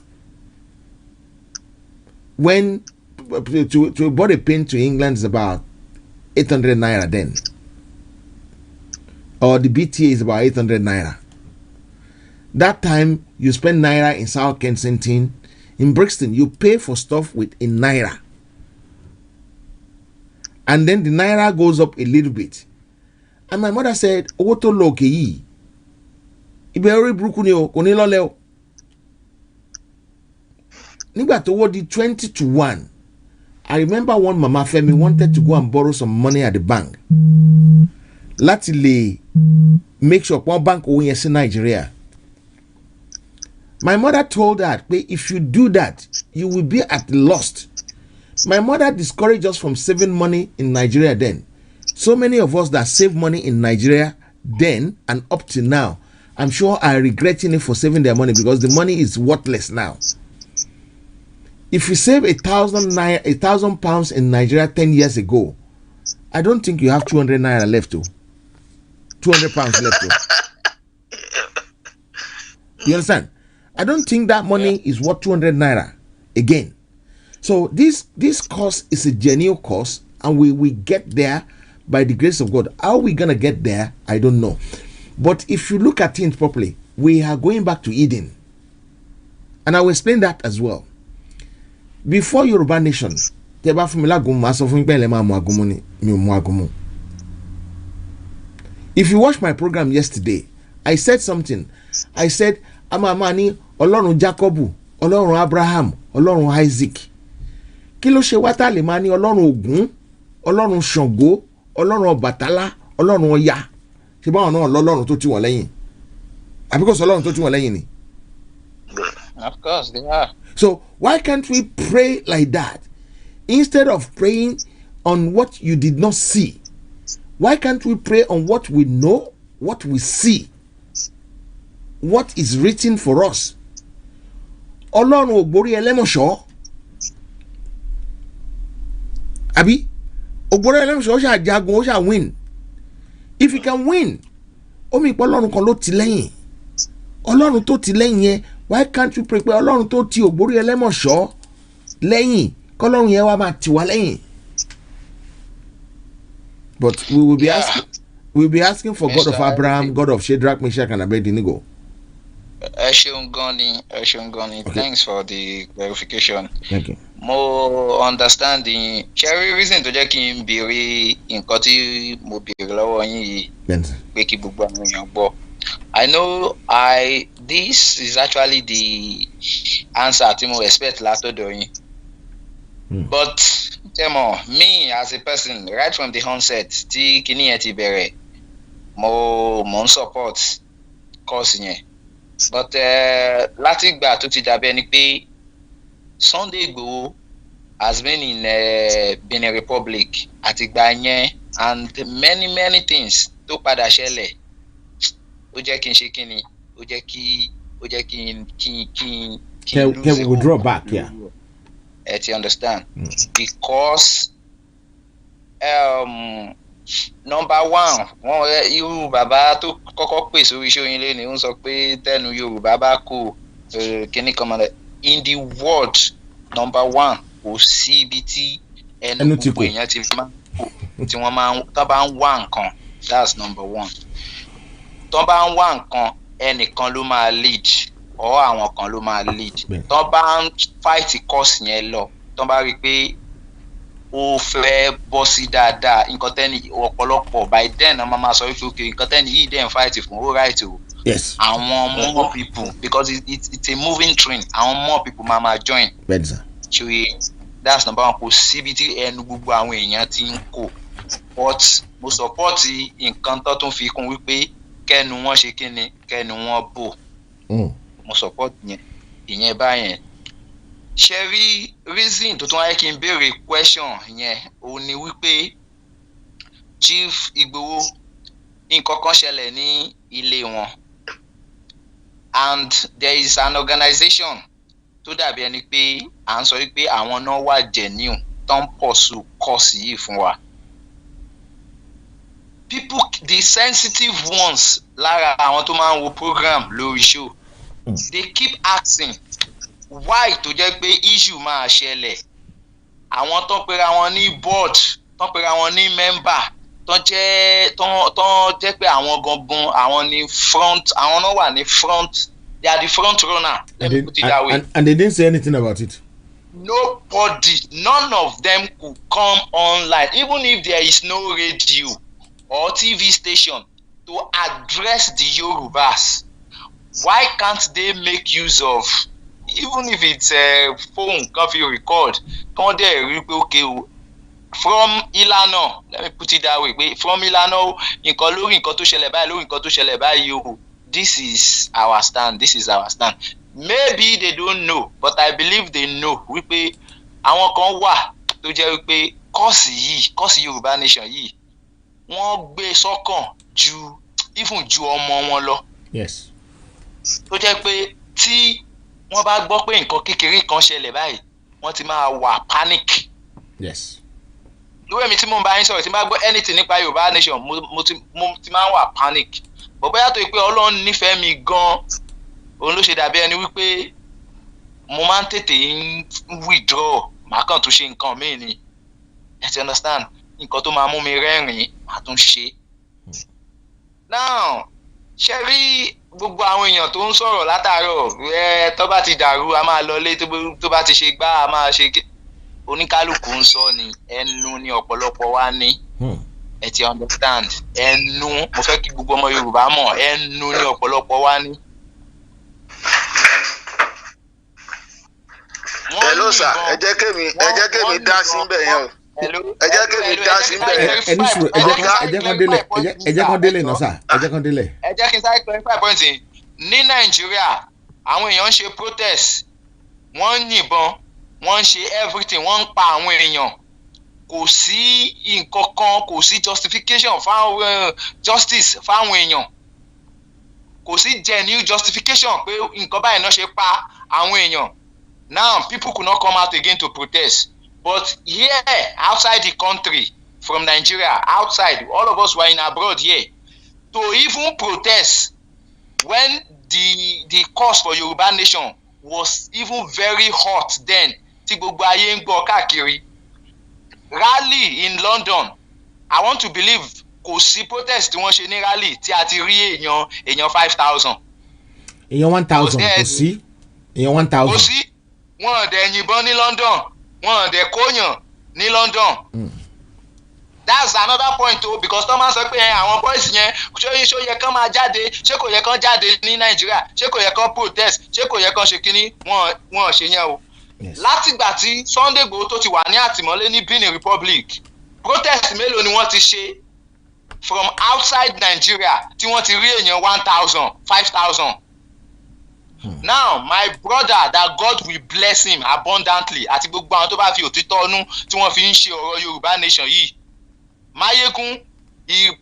When to buy a pin to England is about 800 naira then. or the BTA is about 800 naira. That time you spend naira in South Kensington, in Brixton, you pay for stuff with in naira. And then the naira goes up a little bit. And my mother said, "Owoto loke yi. Ibeori brukuni o, koni lole o." Nígbà tó wọ́ di 20-1, I remember one Mama Femi wanted to go and borrow some money at the bank. Láti lè make sure one bank owó yẹn sí Nigeria. My mother told her, if you do that, you will be at loss. My mother discouraged us from saving money in Nigeria then. So many of us that save money in Nigeria then and up to now, I'm sure are regretting it for saving their money because the money is worthless now. If you save 1,000 pounds in Nigeria 10 years ago, I don't think you have 200 naira left to. 200 pounds left to. You understand? I don't think that money is worth 200 naira again. So this course is a genuine course, and we get there by the grace of God. How are we gonna get there? I don't know. But if you look at things properly, we are going back to Eden. And I will explain that as well. Before Yoruba Nation, if you watch my program yesterday, I said something. I said, Amamani, Ọlọ́run Jacobu, Ọlọ́run Abraham, Ọlọ́run Isaac. Kí ló ṣe wá tá lè máa ní Ọlọ́run Ògún, Ọlọ́run Ṣàngó, Ọlọ́run Ọbàtálá, Ọlọ́run Ọya. Ṣé báwọn náà lọ́lọ́run tó tì wọ́n lẹ́yìn? Àbí kò sọ Ọlọ́run tó tì wọ́n lẹ́yìn ni?
Of course they are.
So why can't we pray like that? Instead of praying on what you did not see, why can't we pray on what we know, what we see, what is written for us? Ọlọ́run Ògbórí Ẹlẹ́mọ̀ṣọ́. Àbí Ògbórí Ẹlẹ́mọ̀ṣọ́ ṣá jagun, ó ṣá win. If you can win, ó mi pé Ọlọ́run kan ló ti lẹ́yìn. Ọlọ́run tó ti lẹ́yìn yẹn, why can't we pray pé Ọlọ́run tó ti Ògbórí Ẹlẹ́mọ̀ṣọ́ lẹ́yìn, k'Ọlọ́run yẹn wá máa tì wá lẹ́yìn? But we will be asking for God of Abraham, God of Shadrach, Meshach, and Abednego.
Eshungoni. Okay. Thanks for the clarification.
Thank you.
More understanding. Cherry reason to jẹ́ kí n béèrè nǹkan tí mo béèrè lọ́wọ́ yín yìí pé kí gbogbo àwọn èèyàn gbọ́. I know this is actually the answer tí mo expect látọ̀dọ̀ yín. But Temo, me as a person, right from the onset, tí kíní yẹn ti bẹ̀rẹ̀, mo ń support course yẹn. But láti ìgbà tó ti dàbí ẹni pé Sunday Igboho has been in Benin Republic àti ìgbà yẹn, and many things tó padà ṣẹlẹ̀, ó jẹ́ kí n ṣe kíni, ó jẹ́ kí n
Can we withdraw back here?
You understand? Because number one, irú bàbá tó kọ́kọ́ pè sórí iṣẹ́ oyin lẹ́nu ń sọ pé tẹnu Yorùbá bá kú kíní kan mọ́ in the world. Number one, kò sí ibi tí ẹnu gbogbo èèyàn ti máa kú tí wọ́n máa tó bá ń wá nǹkan. That's number one. Tó bá ń wá nǹkan, ẹnìkan ló máa lead or àwọn kan ló máa lead. Tó bá ń fight course yẹn lọ, tó bá rí pé ó fẹ́ bọ́ sí dáadáa, nǹkan tẹ́ni ọ̀pọ̀lọpọ̀ by then ọmọ máa sọ wípé okay, nǹkan tẹ́ni yìí dẹ̀ ń fight fún ó right o.
Yes.
Àwọn more people, because it's a moving train, àwọn more people máa join. Ṣòye, that's number one. Kò síbi tí ẹnu gbogbo àwọn èèyàn ti ń kó. But mo support nǹkan tó tún fi kún wípé kẹ́nu wọn ṣe kíni, kẹ́nu wọn bò. Mo support ìyẹn báyẹn. Ṣé rí reason tó tún wáyé kí n béèrè question yẹn òun ni wípé Chief Igboho nǹkan kan ṣẹlẹ̀ ní ilé wọn, and there is an organization tó dàbí ẹni pé à ń sọ wípé àwọn náà wà genuine tó ń pursue course yìí fún wa. People, the sensitive ones lára àwọn tó máa ń wo program lórí show, they keep asking why tó jẹ́ pé issue máa ṣẹlẹ̀. Àwọn tó pera wọn ní board, tó pera wọn ní member, tó jẹ́ pé àwọn gangan àwọn ní front, àwọn náà wà ní front, they are the front runner. Let me put it that way.
And they didn't say anything about it.
Nobody, none of them could come online, even if there is no radio or TV station to address the Yorubas. Why can't they make use of, even if it's a phone, if you record, okay, from Ilana, let me put it that way, from Ilana, this is our stand, this is our stand. Maybe they don't know, but I believe they know. Wípé àwọn kan wà tó jẹ́ wípé kọ́ọ̀sì Yorùbá nation yìí wọ́n gbé sọ́kàn ju ọmọ wọn lọ.
Yes.
Tó jẹ́ pé tí wọ́n bá gbọ́ pé nǹkan kékeré kan ṣẹlẹ̀ báyìí wọ́n ti máa wà panic.
Yes.
Lórí mi tí mo bá yín sọ̀rọ̀ tí mo bá gbọ́ anything nípa Yorùbá nation mo ti máa wà panic. Bọ̀bọ́ yàtọ̀ pé Ọlọ́run nífẹ̀ẹ́ mi gan-an. Òun ló ṣe dàbí ẹni wípé mo máa ń tètè withdraw màá kàn tún ṣe nǹkan míì ni, you understand, nǹkan tó máa mú mi rẹ́rìn-ín màá tún ṣe. Now ṣe rí gbogbo àwọn èèyàn tó ń sọ̀rọ̀ látàárọ̀ tó bá ti dàrú a máa lọlé, tó bá ti ṣe gbá a máa ṣe, oníkálukú ń sọ ni, ẹnu ni ọ̀pọ̀lọpọ̀ wa ní. Ẹ ti understand, ẹnu, mo fẹ́ kí gbogbo ọmọ Yorùbá mọ̀, ẹnu ni ọ̀pọ̀lọpọ̀ wa ní.
Hello sir, ẹ jẹ́ kémi dá sí ń bẹ̀ yẹn o. Ẹ jẹ́ kémi dá sí ń bẹ̀ yẹn.
Ẹni sùúrù, ẹ jẹ́ kán délé náà sà, ẹ jẹ́ kán délé.
Ẹ jẹ́ kí n sáré clarify point ní Nàìjíríà àwọn èèyàn ń ṣe protest, wọ́n ń yìnbọn, wọ́n ń ṣe everything, wọ́n ń pa àwọn èèyàn. Kò sí nǹkan kan, kò sí justification fáwọn justice fáwọn èèyàn. Kò sí genuine justification pé nǹkan báyìí náà ṣe pa àwọn èèyàn. Now people could not come out again to protest, but here outside the country from Nigeria, outside, all of us were in abroad here to even protest when the cause for Yoruba nation was even very hot then. Tí gbogbo ayé ń gbọ́ káàkiri. Rally in London, I want to believe kò sí protest tí wọ́n ṣe ní rally tí a ti rí èèyàn 5,000.
Èèyàn 1,000 kò sí. Èèyàn 1,000.
Kò sí. Wọ́n dẹ̀ yìnbọn ní London, wọ́n dẹ̀ kóyàn ní London. That's another point o, because tó máa sọ pé àwọn boys yẹn ṣó yẹ kán máa jáde, ṣé kò yẹ kán jáde ní Nàìjíríà, ṣé kò yẹ kán protest, ṣé kò yẹ kán ṣe kínní, wọ́n ṣe yẹn o. Látìgbà tí Sunday Igboho tó ti wà ní àtìmọ́lé ní Benin Republic, protest mélòó ni wọ́n ti ṣe from outside Nigeria tí wọ́n ti rí èèyàn 1,000, 5,000. Now my brother, that God will bless him abundantly, àti gbogbo àwọn tó bá fi òtítọ́ ọnú tí wọ́n fi ń ṣe ọ̀rọ̀ Yorùbá nation yìí. Mayegun, he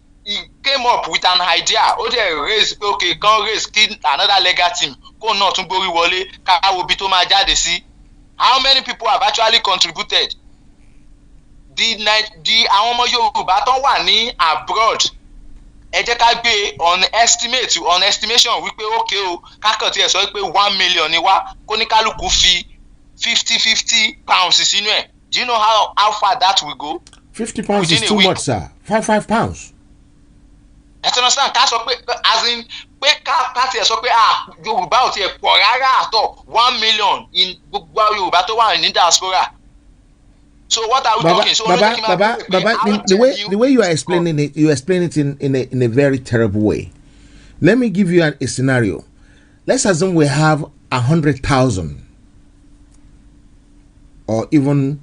came up with an idea, ó dẹ̀ raise pé okay, kan raise kí another legal team kó náà tún gbórí wọlé káwọ́ bí tó máa jáde sí. How many people have actually contributed? Àwọn ọmọ Yorùbá tó wà ní abroad, ẹ jẹ́ ká gbé on estimation wípé okay o, kákan tí ẹ sọ wípé 1 million ni wá, kó ní kálukú fi 50 pounds sínú ẹ̀. Do you know how far that will go?
50 pounds is too much, sir. 5 pounds.
Ẹ ti understand, ká sọ pé as in pé ká tiẹ̀ sọ pé Yorùbá ò tiẹ̀ pọ̀ rárá àtọ̀ 1 million in gbogbo Yorùbá tó wà ní diaspora. So what are we talking? So
Baba, the way you are explaining it, you explain it in a very terrible way. Let me give you a scenario. Let's assume we have 100,000 or even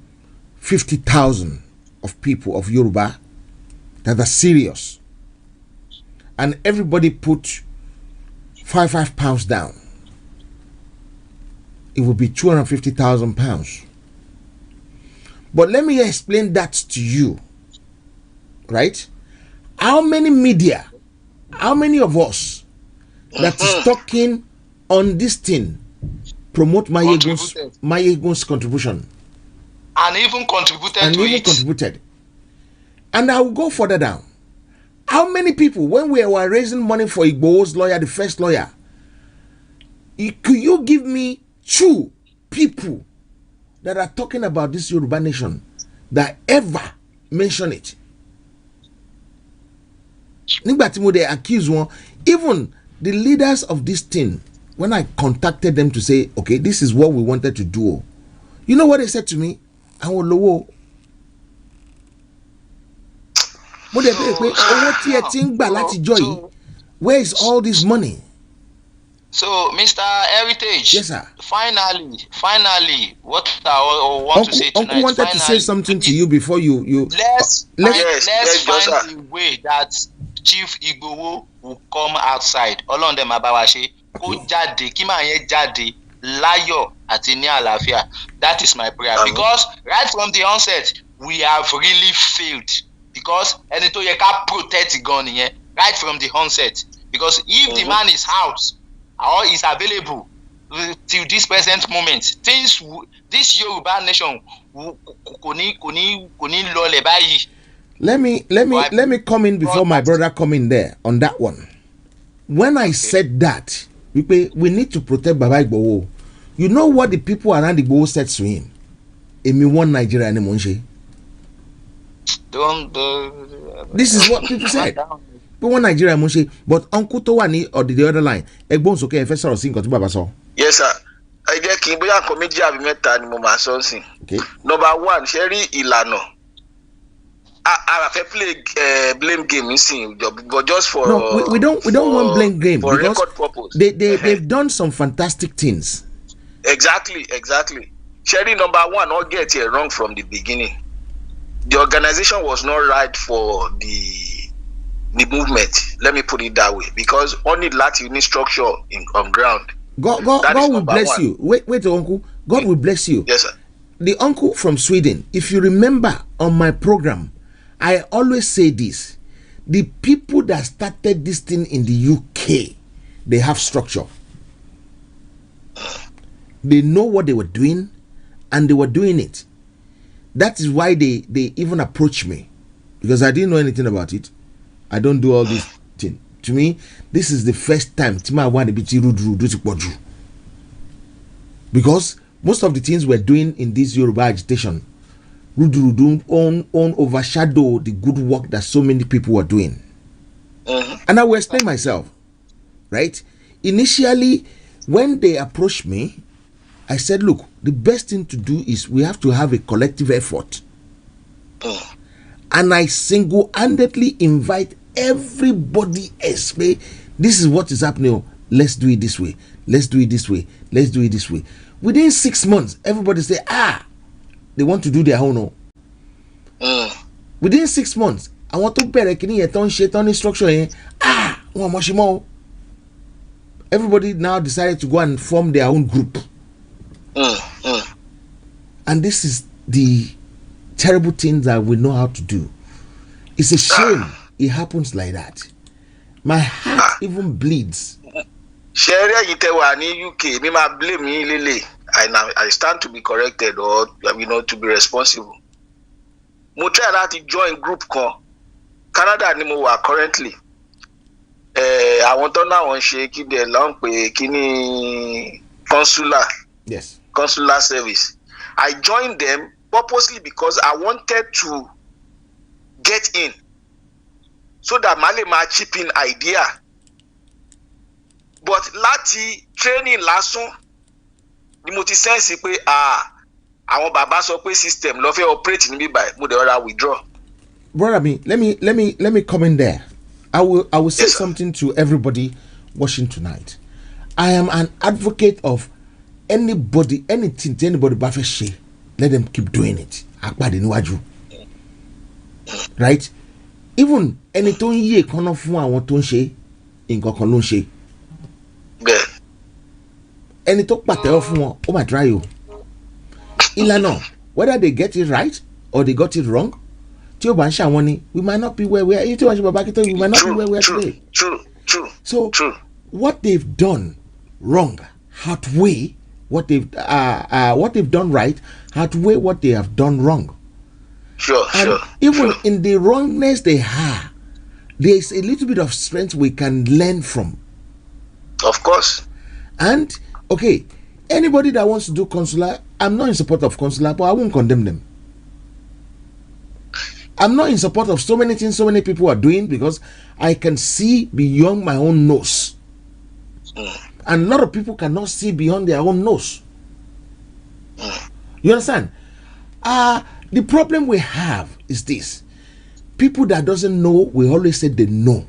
50,000 of people of Yoruba that are serious, and everybody put 5 pounds down. It would be 250,000 pounds. But let me explain that to you, right? How many media, how many of us that is talking on this thing promote Mayegun's contribution?
And even contributed
And I will go further down. How many people, when we were raising money for Igbohos lawyer, the first lawyer, could you give me 2 people that are talking about this Yoruba nation that ever mention it? nígbà tí mo dey accuse wọn, even the leaders of this thing, when I contacted them to say, okay, this is what we wanted to do, you know what they said to me? Àwọn olówó. Mo dey bẹ̀rẹ̀ pé owó tí ẹ ti ń gbà látijọ́ yìí, where is all this money?
So, Mr. Heritage,
yes, sir.
Finally, what I want to say tonight.
Uncle wanted to say something to you before you.
Let's find a way that Chief Igboho will come outside. Ọlọ́run dẹ̀ máa bá wa ṣe. Kó jáde, kí màá yẹn jáde láyọ̀ àti ní àlàáfíà. That is my prayer. Because right from the onset, we have really failed. Because ẹni tó yẹ ká protect gan nìyẹn right from the onset. Because if the man is out or is available till this present moment, things this Yoruba nation kò ní lọlẹ̀ báyìí.
Let me come in before my brother come in there on that one. When I said that, we need to protect Baba Igboho. You know what the people around Igboho said to him? Èmi one Nigeria ni mo ń ṣe. This is what people said. But one Nigeria mo ń ṣe. But Uncle tó wà ní the other line, ẹgbọ́n sókè ẹ fẹ́ sọ̀rọ̀ sí nǹkan tí bàbá sọ.
Yes, sir. Ẹ jẹ́ kí n bóyá nǹkan méjì àbí mẹ́ta ni mo máa sọ sí. Number one, ṣe rí ìlànà. I fẹ́ play blame game nísìnyí, but just for.
No, we don't want blame game
for
because
record purpose.
They've done some fantastic things.
Exactly. Sherry, number one, all get it wrong from the beginning. The organization was not right for the movement. Let me put it that way, because only that you need structure on ground.
God will bless you. Wait, Uncle. God will bless you.
Yes, sir.
The uncle from Sweden, if you remember on my program, I always say this: the people that started this thing in the UK, they have structure. They know what they were doing, and they were doing it. That is why they even approached me, because I didn't know anything about it. I don't do all this thing. To me, this is the first time because most of the things we're doing in this Yoruba agitation overshadow the good work that so many people were doing. And I will explain myself. Right? Initially, when they approached me, I said, look, the best thing to do is we have to have a collective effort. And I single-handedly invite everybody else. This is what is happening. Let's do it this way. Let's do it this way. Let's do it this way. Within 6 months, everybody say, they want to do their own. Within 6 months, I want to bear a instruction. Everybody now decided to go and form their own group. And this is the terrible thing that we know how to do. It's a shame it happens like that. My heart even bleeds.
Sharia Yitewani UK, me ma blame me lele. I stand to be corrected or to be responsible. Mo try láti join group kan. Canada ni mo wà currently. Àwọn tó náà wọ́n ṣe kí dẹ̀ lọ́n pé kí ni consular.
Yes.
Consular service. I joined them purposely because I wanted to get in, so that Male ma chip in idea. But láti training lásán ni mo ti sense pé àwọn bàbá sọ pé system ló fẹ́ operate níbí báyìí, mo dẹ̀ rọra withdraw.
Brother, let me come in there. I will say something to everybody watching tonight. I am an advocate of anybody, anything to anybody bá fẹ́ ṣe, let them keep doing it. Àpàdé níwájú. Right? Even ẹni tó ń yí èkánná fún àwọn tó ń ṣe nǹkan kan ló ń ṣe. Ẹni tó pàtẹ́wọ́ fún wọn, ó máa try o. Ìlànà, whether they get it right or they got it wrong, tí ó bá ń ṣàwọn ni, we might not be where we are. Tí wọ́n ṣe bàbá kí tó, we might not be where we are today.
True.
So, what they've done wrong outweigh what they've done right, outweigh what they have done wrong.
Sure.
Even in the wrongness they have, there is a little bit of strength we can learn from.
Of course.
And okay, anybody that wants to do consular, I'm not in support of consular, but I won't condemn them. I'm not in support of so many things so many people are doing because I can see beyond my own nose. And a lot of people cannot see beyond their own nose. You understand? The problem we have is this. People that doesn't know, we always say they know.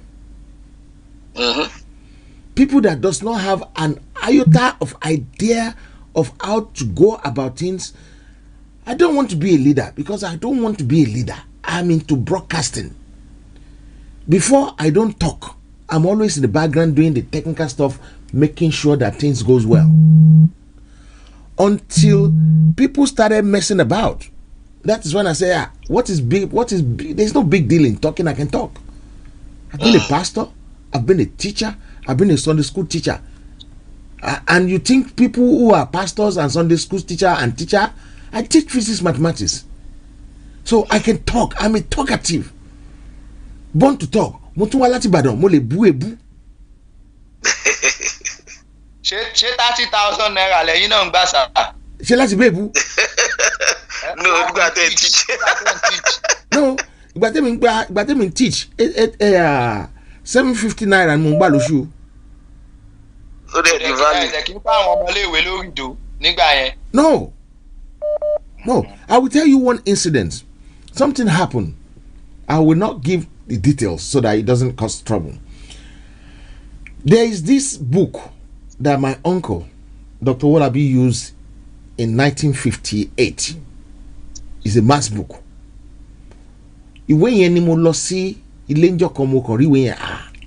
People that does not have an iota of idea of how to go about things. I don't want to be a leader because I don't want to be a leader. I'm into broadcasting. Before I don't talk, I'm always in the background doing the technical stuff, making sure that things goes well. Until people started messing about. That is when I say, what is big? What is big? There's no big deal in talking. I can talk. I've been a pastor. I've been a teacher. I've been a Sunday school teacher. And you think people who are pastors and Sunday school teacher and teacher, I teach physics, mathematics. So I can talk. I'm a talkative. Born to talk. Mo tún wá láti Ìbàdàn, mo lè bú èbú.
Ṣé 30,000 naira lẹ́yìn náà ń gbà sá?
Ṣé láti bú èbú?
No, you got to teach.
No, ìgbà tẹ́mi ń teach 750 naira ni mo ń gbà lóṣù.
So they value.
Ẹ kì í pa àwọn ọmọléèwé lórí ìdó nígbà yẹn.
No, I will tell you one incident. Something happened. I will not give the details so that it doesn't cause trouble. There is this book that my uncle, Dr. Wolabi, used in 1958. It's a maths book. Ìwé yẹn ni mo lọ sí ilé ńjọ́ kan mo kàn rí ìwé yẹn.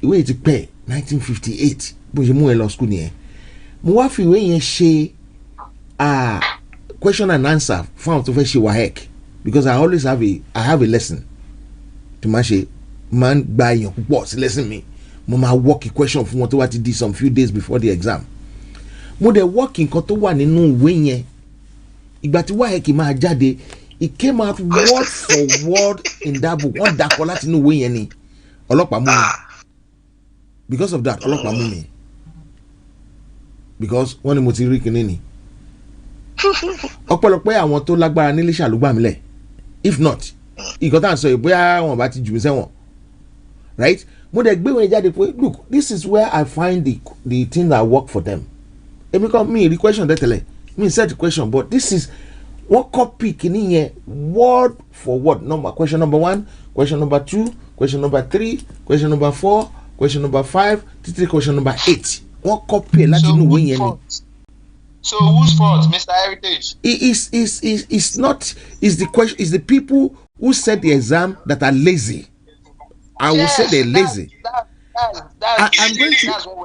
Ìwé yẹn ti pẹ́ 1958. Bó ṣe mú ẹ lọ school nìyẹn. Mo wá fi ìwé yẹn ṣe question and answer fún àwọn tó fẹ́ ṣe WAEC because I always have a lesson to máa ṣe máa ń gba èèyàn púpọ̀ sí lesson mi. Mo máa work a question fún wọn tó wá ti di some few days before the exam. Mo dẹ̀ work nǹkan tó wà nínú ìwé yẹn. Ìgbà tí WAEC máa jáde, it came out word for word in that book. Wọ́n dàpọ̀ láti inú ìwé yẹn ni. Ọlọ́pàá mú mi. Because of that, ọlọ́pàá mú mi. Because wọ́n ní mo ti rí kinní ni. Ọ̀pọ̀lọpọ̀ àwọn tó lágbára nílé ṣàlùgbà mi lẹ̀. If not, ìkan tá à ń sọ yìí bóyá wọn bá ti jù mí sẹ́wọ̀n. Right? Mo dẹ̀ gbé wọn jáde pé look, this is where I find the thing that work for them. Èmi kan mi rí question tẹ́tẹ̀lẹ̀. Mi set the question but this is what copy kinní yẹn word for word. Question number 1, question number 2, question number 3, question number 4, question number 5, títí question number 8. What copy láti inú ìwé yẹn ni.
So whose fault, Mr. Heritage?
It's the question. It's the people who set the exam that are lazy. I will say they're lazy.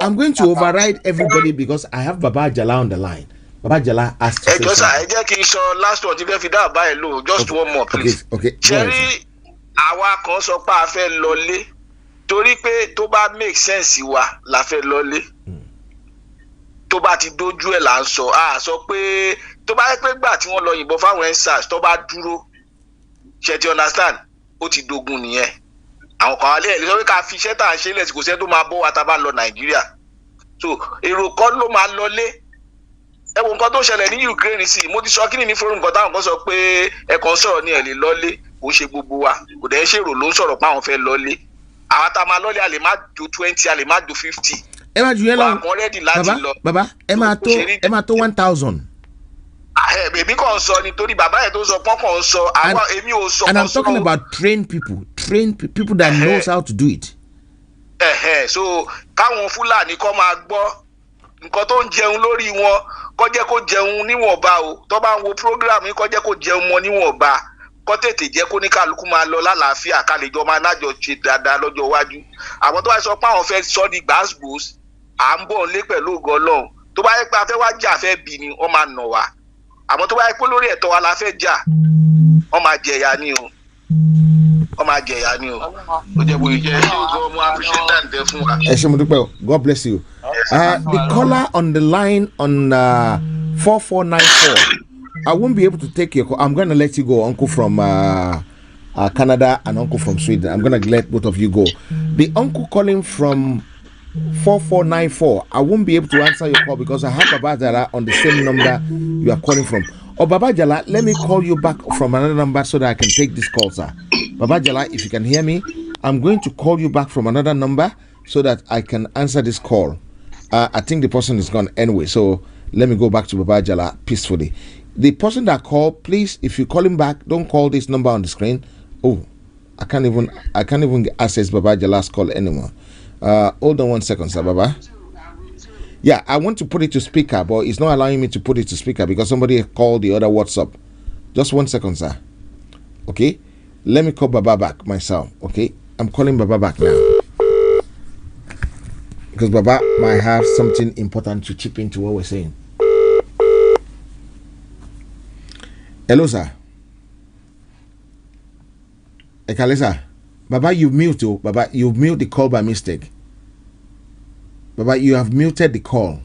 I'm going to override everybody because I have Baba Jala on the line. Baba Jala asked to say something.
I just can show last one. Just one more, please.
Okay.
Jerry, àwa kan sọ pé a fẹ́ lọlé torí pé tó bá make sense wa la fẹ́ lọlé. Tó bá ti dojú ẹ̀ là ń sọ sọ pé tó bá yẹ pé gbà tí wọ́n lọ yìnbọn fáwọn EndSARS tó bá dúró ṣe ti understand ó ti dogun nìyẹn àwọn kan alẹ́ ẹ̀ lè sọ pé ká fi iṣẹ́ tá à ń ṣe lẹ̀ sí kò sẹ́ tó máa bọ́ wa tá a bá lọ Nàìjíríà so èrò kan ló máa lọlé ẹ wo nǹkan tó ṣẹlẹ̀ ní Ukraine sí mo ti sọ kí ni ní forum nǹkan táwọn kan sọ pé ẹ kàn sọ̀rọ̀ ní ẹ̀ lè lọlé kò ṣe gbogbo wa kò dẹ̀ ń ṣèrò ló ń sọ̀rọ̀ pé àwọn fẹ́ lọlé àwọn tá a máa lọlé a lè má do 20 a lè má do 50 ẹ máa ju yẹn lọ
baba ẹ máa tó 1,000.
Èmi kàn sọ nítorí bàbá yẹn tó sọ pọ́nkàn sọ àwọn èmi ò sọ.
And I'm talking about trained people that knows how to do it.
So káwọn Fúlàní kọ́ máa gbọ́ nǹkan tó ń jẹun lórí wọn kó jẹ́ kó jẹun níwọ̀nba o tó bá ń wo program yìí kó jẹ́ kó jẹun mọ́ níwọ̀nba kó tètè jẹ́ kó ní kálukú máa lọ lálàáfíà ká lè jọ máa nájọ ṣe dáadáa lọ́jọ́ iwájú àwọn tó bá sọ pé àwọn fẹ́ sọ ní gbàgbós à ń bọ̀ nílé pẹ̀lú ògo Ọlọ́run tó bá yẹ pé a fẹ́ wá jà fẹ́ bì ni wọ́n máa nà wá àmọ́ tó bá yẹ pé lórí ẹ̀tọ́ wa la fẹ́ jà wọ́n máa jẹ̀yà ni o ó jẹ́ bóyá jẹ́ ṣé mo appreciate that dẹ fún wa.
ẹ ṣé mo dúpẹ́ o God bless you. The caller on the line on 4494 I won't be able to take your call. I'm going to let you go, uncle from Canada and uncle from Sweden. I'm going to let both of you go. The uncle calling from 4494, I won't be able to answer your call because I have Baba Jala on the same number you are calling from. Baba Jala, let me call you back from another number so that I can take this call, sir. Baba Jala, if you can hear me, I'm going to call you back from another number so that I can answer this call. I think the person is gone anyway, so let me go back to Baba Jala peacefully. The person that called, please, if you call him back, don't call this number on the screen. Oh, I can't even access Baba Jala's call anymore. Hold on 1 second, sir, Baba. Yeah, I want to put it to speaker, but it's not allowing me to put it to speaker because somebody called the other WhatsApp. Just 1 second, sir. Okay, let me call Baba back myself. Okay, I'm calling Baba back now because Baba might have something important to chip into what we're saying. Hello, sir. Ekale, sir. Baba, you mute. Oh, Baba, you mute the call by mistake. Baba, you have muted the call.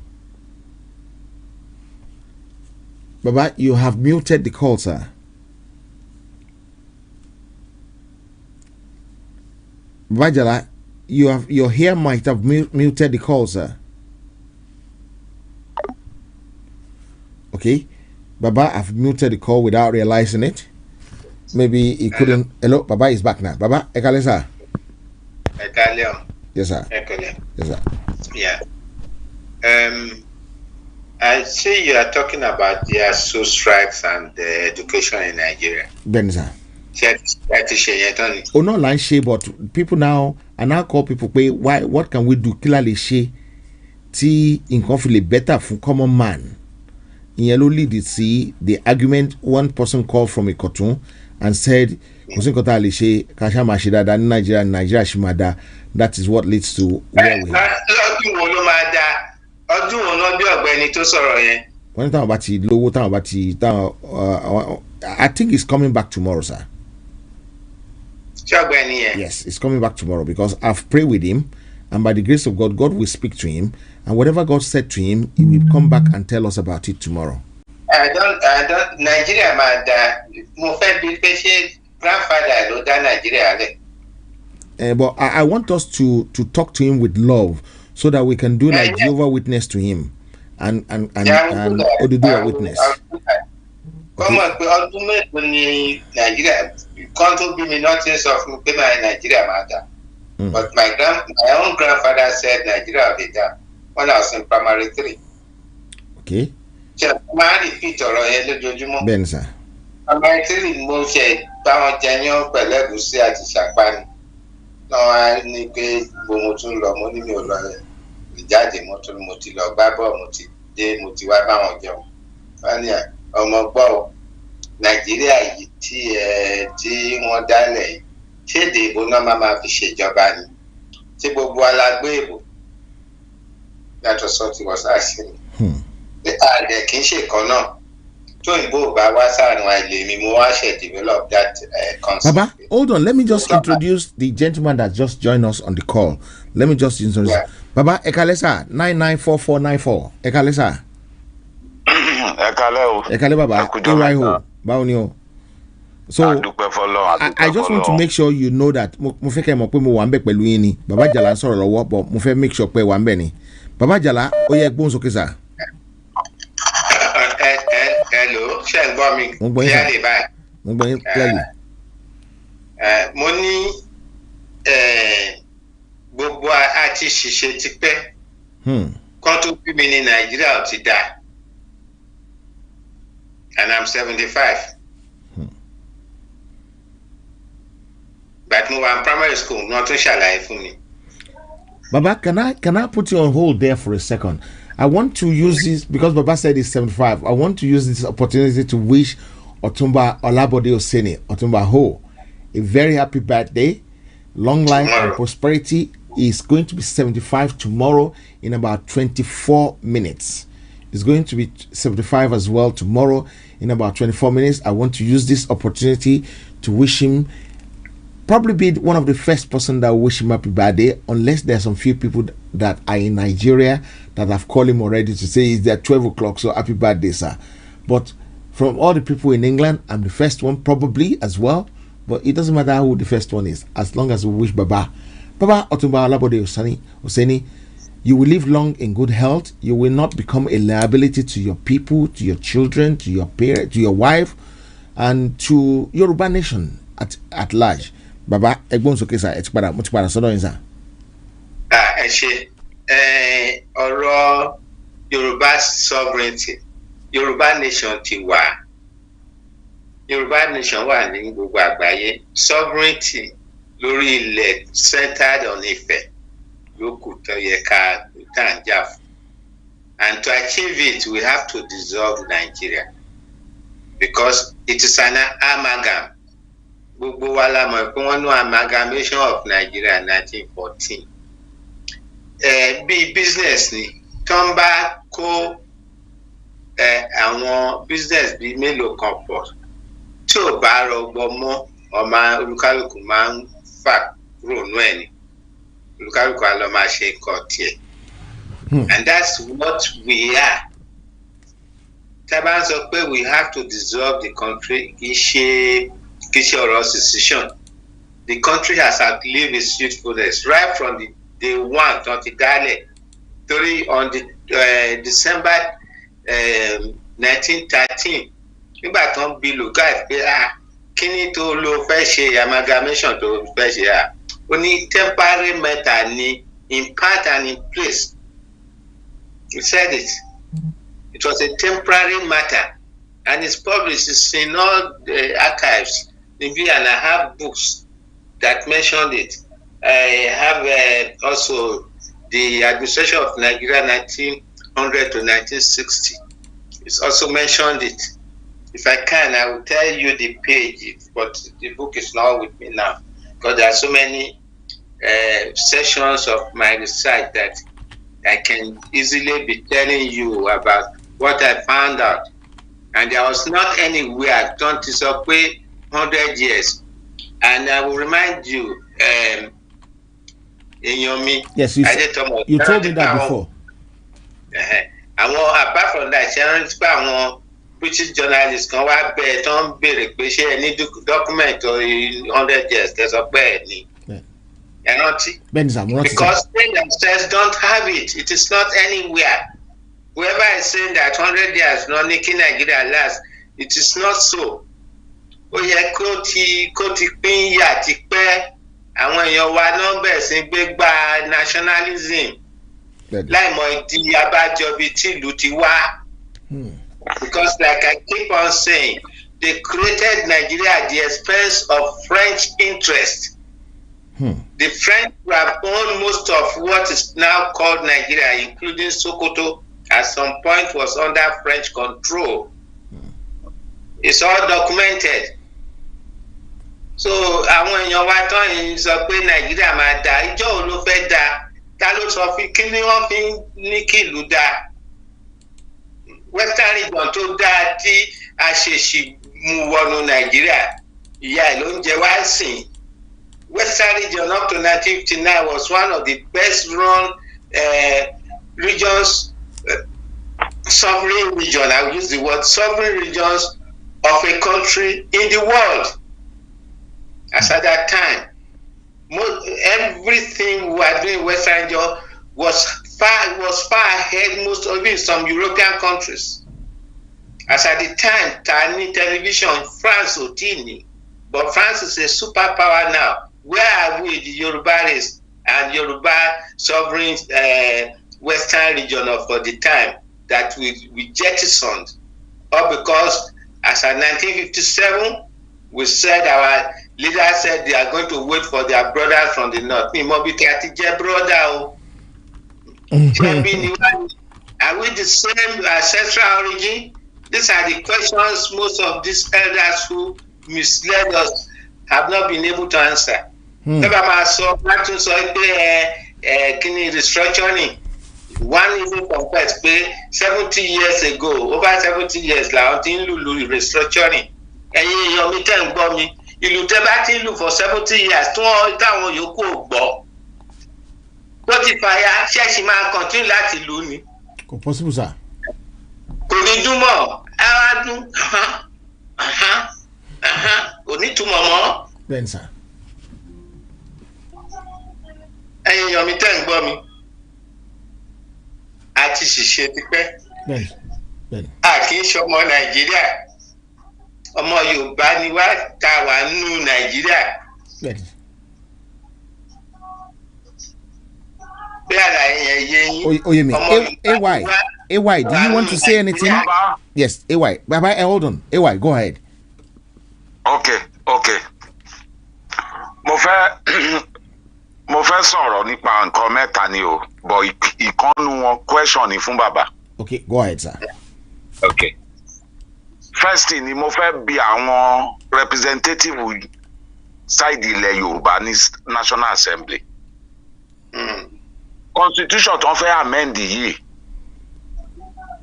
Baba, you have muted the call, sir. Baba Jala, your hair might have muted the call, sir. Okay, Baba, I've muted the call without realizing it. Maybe he couldn't. Hello, Baba is back now. Baba, Ekale, sir.
Ekale.
Yes, sir.
Ekale.
Yes, sir.
Yeah. I see you are talking about the ASUU strikes and the education in Nigeria.
Ben, sir. Oh, not like she, but people now, and now call people, why? What can we do? Clearly, she, in conflict better for common man. In yellow lead, see the argument. One person called from a cartoon and said, Nigeria, Shimada. That is what leads to where we are. When time about it, low time about it, I think it's coming back tomorrow, sir. Yes, it's coming back tomorrow because I've prayed with him, and by the grace of God, God will speak to him, and whatever God said to him, he will come back and tell us about it tomorrow.
I don't. Nigeria, my grandfather, Nigeria.
But I want us to talk to him with love, so that we can do like Jehovah Witness to him, and Oduduwa Witness.
Come on, Nigeria. Can't be me nothing of Nigeria matter. But my own grandfather said Nigeria will be done when I was in primary 3.
Okay.
Ben,
sir.
Primary 3 mo ṣe báwọn jẹyàn pẹ̀lú ẹ̀gúsí àti ṣàpáni. Náà wá ní pé bó mo tún lọ mo ní mi ò lọ ìjáde mo ti lọ gbá bọ́ọ̀ mo ti wá báwọn jẹun. Wọ́n ní ọmọ gbọ́ ọ Nàìjíríà yìí tí wọ́n dálẹ̀ yìí ṣé èdè ìbò náà máa fi ṣèjọba ni tí gbogbo alágbé ìbò yàtọ̀ sọ ti wọ́n sáàṣìrì. Àdẹ̀ kì í ṣe kan náà tó ìbò bá wá sáàrin àìlè mi mo wá ṣe develop that concept.
Baba, hold on, let me just introduce the gentleman that just joined us on the call. Let me just introduce. Yeah. Baba, Ekale sir, 994494. Ekale sir. Ekale Baba. Iraiho. Baonio. So I just want to make sure you know that mo fẹ́ kẹ́ mọ̀ pé mo wà ńbẹ̀ pẹ̀lú yín ni. Baba Jala ń sọ̀rọ̀ lọ́wọ́, but mo fẹ́ make sure pé wà ńbẹ̀ ni. Baba Jala, ó yẹ gbóhùn sókè sir.
Hello, ṣé ń gbọ́ mi?
Mo gbọ́ yín báyìí. Mo gbọ́ yín clearly.
Mo ní gbogbo àti ṣiṣẹ́ ti pẹ́. Kan tó bí mi ní Nàìjíríà ti dà. And I'm 75. But mo wà in primary school, not to ṣàlàyé fún mi.
Baba, can I put you on hold there for a second? I want to use this because Baba said he's 75. I want to use this opportunity to wish Otumba Olabode Oseni, Otumba Ho, a very happy birthday, long life and prosperity. He's going to be 75 tomorrow in about 24 minutes. He's going to be 75 as well tomorrow in about 24 minutes. I want to use this opportunity to wish him, probably be one of the first person that will wish him happy birthday, unless there's some few people that are in Nigeria that have called him already to say it's their 12 o'clock, so happy birthday, sir. But from all the people in England, I'm the first one probably as well, but it doesn't matter who the first one is, as long as we wish Baba Otumba Olabode Oseni, you will live long in good health. You will not become a liability to your people, to your children, to your parents, to your wife, and to Yoruba nation at large. bàbá ẹgbọ́n sókè sá ẹ ti padà mo ti padà sọ́dọ̀ yín sá.
ẹ ṣe ọ̀rọ̀ Yorùbá sovereignty Yorùbá nation ti wà Yorùbá nation wà ní gbogbo àgbáyé sovereignty lórí ilẹ̀ centered on Ifẹ̀ lókù tó yẹ ká tàn jà fún. And to achieve it, we have to dissolve Nigeria because it is an amalgam. Gbogbo wa la mọ̀ pé wọ́n ní amalgamation of Nigeria 1914. Bí business ni tó ń bá kó àwọn business bíi mélòó kan pọ̀ tí ò bá rọgbọ mọ́ ọmọ olúkálùkù máa ń fà kúrò nú ẹ̀ ni olúkálùkù á lọ máa ṣe nǹkan tiẹ̀. And that's what we are. Taban sọ pé we have to dissolve the country kì í ṣe ọ̀rọ̀ secession. The country has outlived its youthfulness right from the day one tó ti dálẹ̀. Torí on the December 1913 nígbà tó ń bi Lugard pé kí ni tó ló fẹ́ ṣe amalgamation tó fẹ́ ṣe ó ní temporary matter ni in part and in place. He said it. It was a temporary matter, and it's published. It's in all the archives. Maybe, and I have books that mentioned it. I have also the administration of Nigeria 1900 to 1960. It's also mentioned it. If I can, I will tell you the page, but the book is not with me now because there are so many sessions of my research that I can easily be telling you about what I found out. And there was not anywhere done this up 100 years. And I will remind you, Yomi.
Yes, you told me that before.
Apart from that, British journalists can wá bẹ́ẹ̀ tó ń béèrè pé ṣé ẹ ní document 100 years tẹ̀sán pé ẹ ní. Because they themselves don't have it. It is not anywhere. Whoever is saying that 100 years not making Nigeria last, it is not so. Ó yẹ kó ti pín yà ti pẹ́ àwọn èèyàn wa náà bẹ̀rẹ̀ sí gbé gba nationalism láìmọ̀ ìdí abájọ bíi tí ìlú ti wá. Because like I keep on saying, they created Nigeria at the expense of French interest. The French have owned most of what is now called Nigeria, including Sokoto, at some point was under French control. It's all documented. So àwọn èèyàn wa tán yìí sọ pé Nàìjíríà máa dá ìjọ ò ló fẹ́ dá ta ló sọ fún kí ni wọ́n fi ní kí ìlú dá Western region tó dá tí a ṣèṣì mú wọnú Nàìjíríà ìyá ẹ̀ ló ń jẹ wá sìn. Western region up to 1959 was one of the best run regions, sovereign region, I will use the word sovereign regions of a country in the world. As at that time, everything we were doing in Western region was far ahead most of it, some European countries. As at the time, Tani television, France Otini, but France is a superpower now. Where are we, the Yoruba race and Yoruba sovereign Western region of the time that we jettisoned? All because as at 1957, we said our leaders said they are going to wait for their brothers from the north. Are we the same ancestral origin? These are the questions most of these elders who misled us have not been able to answer. Restructuring. One even compares 70 years ago, over 70 years, restructuring. Ẹ̀yin èèyàn mi tẹ́ ń gbọ́ mi, ìlú tẹ́ bá ti ń lù for 70 years táwọn yòókù ò gbọ́. Tó ti fàyà ṣẹ́ẹ̀ṣì máa continue láti lù ní.
Kò possible sir.
Kò ní dún mọ́, ara dún, kò ní túmọ̀ mọ́.
Bẹ́ẹ̀ni sir.
Ẹ̀yin èèyàn mi tẹ́ ń gbọ́ mi, a ti ṣìṣe tipẹ́.
Bẹ́ẹ̀ni.
A kì í ṣe ọmọ Nàìjíríà. Ọmọ Yorùbá ni wá tá wà nínú Nàìjíríà.
Oyemi, AY, do you want to say anything? Yes, AY. Baba, hold on. AY, go ahead.
Okay. Mo fẹ́ sọ̀rọ̀ nípa nǹkan mẹ́ta ni o, but ìkànnù wọn question ni fún bàbá.
Okay, go ahead, sir.
Okay. First thing ni mo fẹ́ bi àwọn representative side ilẹ̀ Yorùbá ní National Assembly. Constitution tó ń fẹ́ amend yìí,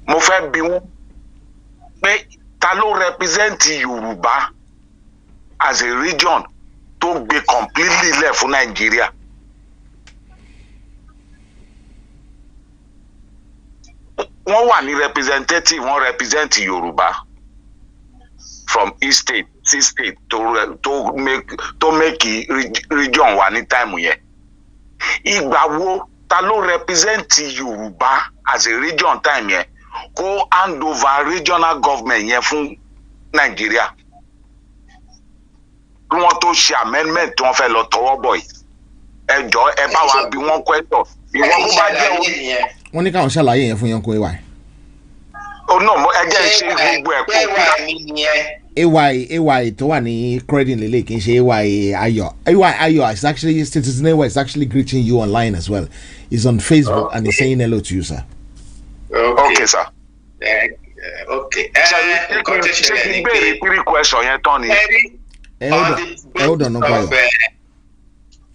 mo fẹ́ bi wọ́n pé ta ló represent Yorùbá as a region tó gbé completely lẹ̀ fún Nigeria. Wọ́n wà ní representative, wọ́n represent Yorùbá from East State, C State to make region wà ní time yẹn. Ìgbà wo ta ló represent Yorùbá as a region time yẹn kó hand over regional government yẹn fún Nigeria? Kí wọ́n tó ṣe amendment tí wọ́n fẹ́ lọ tọwọ́ bọ̀ yìí. Ẹ jọ̀ọ́ ẹ bá wa bí wọ́n question. Ìwọ kó bá jẹ́ o.
Wọ́n ní káwọn ṣàlàyé yẹn fún yẹn kó AY.
Oh no, ẹ jẹ́ ṣe gbogbo ẹ̀ kó.
AY tó wà ní credit lele kì í ṣe AY Ayo is actually Citizen AY is actually greeting you online as well. He's on Facebook and he's saying hello to you, sir.
Okay, sir.
Okay.
Ṣé kí n béèrè 3 question yẹn tán ni?
Hold on, no problem.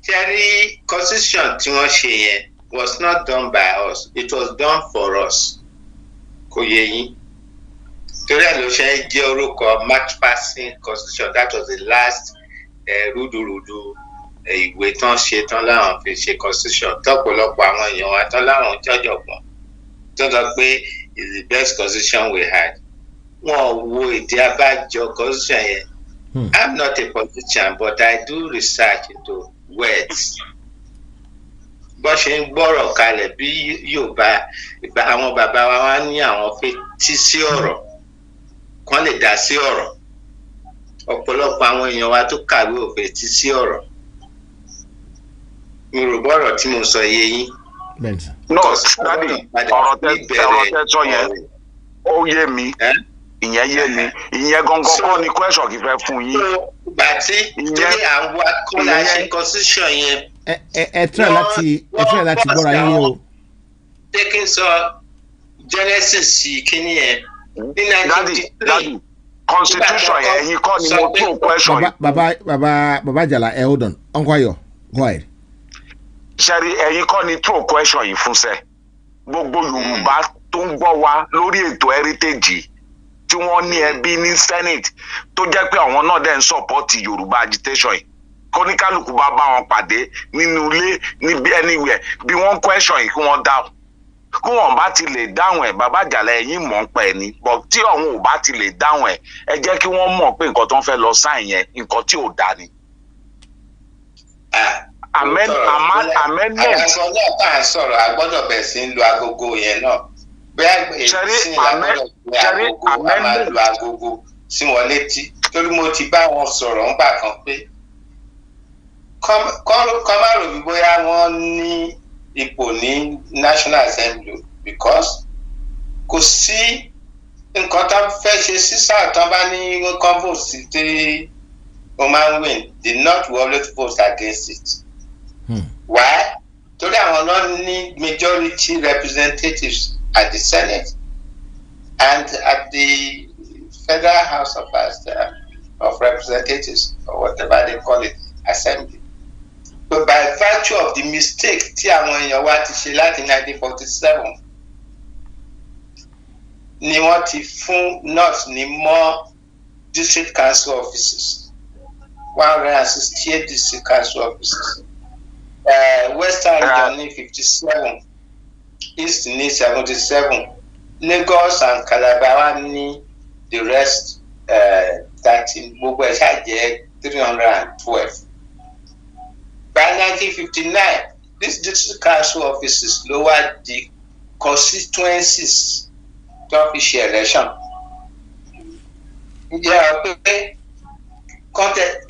Terry, constitution tí wọ́n ṣe yẹn was not done by us. It was done for us. Kò yé yín. Torí ẹ̀ ló ṣe jẹ́ orúkọ match passing constitution. That was the last rúdurùdu ìwé tán ṣe tán láwọn fi ṣe constitution. Tọ́pọ̀lọpọ̀ àwọn èèyàn wa tán láwọn jọ̀jọ̀gbọ́n tó sọ pé is the best constitution we had. Wọ́n wo ìdí abájọ constitution yẹn. I'm not a politician, but I do research into words. Bó ṣe ń gbọ́rọ̀ kalẹ̀ bí Yorùbá àwọn bàbá wa wá ní àwọn fetí sí ọ̀rọ̀ kán lè dá sí ọ̀rọ̀. Ọ̀pọ̀lọpọ̀ àwọn èèyàn wa tó kàwé ò fetí sí ọ̀rọ̀. Mi rò bọ́rọ̀ tí mo sọ yé yín.
No, Daddy, ọ̀rọ̀ tẹ́ sọ yẹn ó yé mi. Ìyẹn yé mi. Ìyẹn gangan kọ́ ni question kì í fẹ́ fún yín.
Bàtí torí àwọn akọ́lá ṣe constitution yẹn.
Ẹ try láti gbọ́ra yín o.
Taking sọ Genesis kíní yẹn ní 1953.
Constitution yẹn ẹ̀yin kọ́ ni mo tún question yìí.
Baba Jala, hold on. Uncle Ayo, go ahead.
Ṣẹ́rí ẹ̀yin kọ́ ni tún question yìí fún sẹ́. Gbogbo Yorùbá tó ń gbọ́ wa lórí ètò heritage tí wọ́n ní ẹbí ní Senate tó jẹ́ pé àwọn náà dẹ̀ ń support Yorùbá agitation yìí. Kóníkálùkù bá wọn pàdé nínú ilé níbi anywhere bí wọ́n question yìí kí wọ́n dáhùn. Kí wọ́n bá ti lè dáhùn ẹ̀ Baba Jala ẹ̀yin mọ̀ ń pẹ́ ni but tí ọ̀hún ò bá ti lè dáhùn ẹ̀ ẹ jẹ́ kí wọ́n mọ̀ pé nǹkan tó ń fẹ́ lọ sign yẹn nǹkan tí ò dá ni. Amendment.
Àgbàsọ náà tá à ń sọ̀rọ̀ a gbọ́dọ̀ bẹ̀ sí ń lo agogo yẹn náà. Bẹ́ẹ̀ èsì ni a gbọ́dọ̀ a máa lo agogo sí wọn létí. Torí mo ti bá wọn sọ̀rọ̀ ńgbà kan pé kọ́ má rò bí bóyá wọ́n ní ipò ní National Assembly because kò sí nǹkan tó fẹ́ ṣe sísá tó bá ní convote sí tí wọ́n máa ń win. The North will always vote against it. Why? Torí àwọn náà ní majority representatives at the Senate and at the Federal House of Representatives or whatever they call it, Assembly. But by virtue of the mistake tí àwọn èèyàn wa ti ṣe láti 1947 ni wọ́n ti fún North ní more district council offices, 168 district council offices. Western region ní 57, East ní 77, Lagos and Calabar ní the rest 13, gbogbo ẹ̀ ṣáà jẹ́ 312. By 1959, these district council offices lowered the constituencies to official election. Yeah,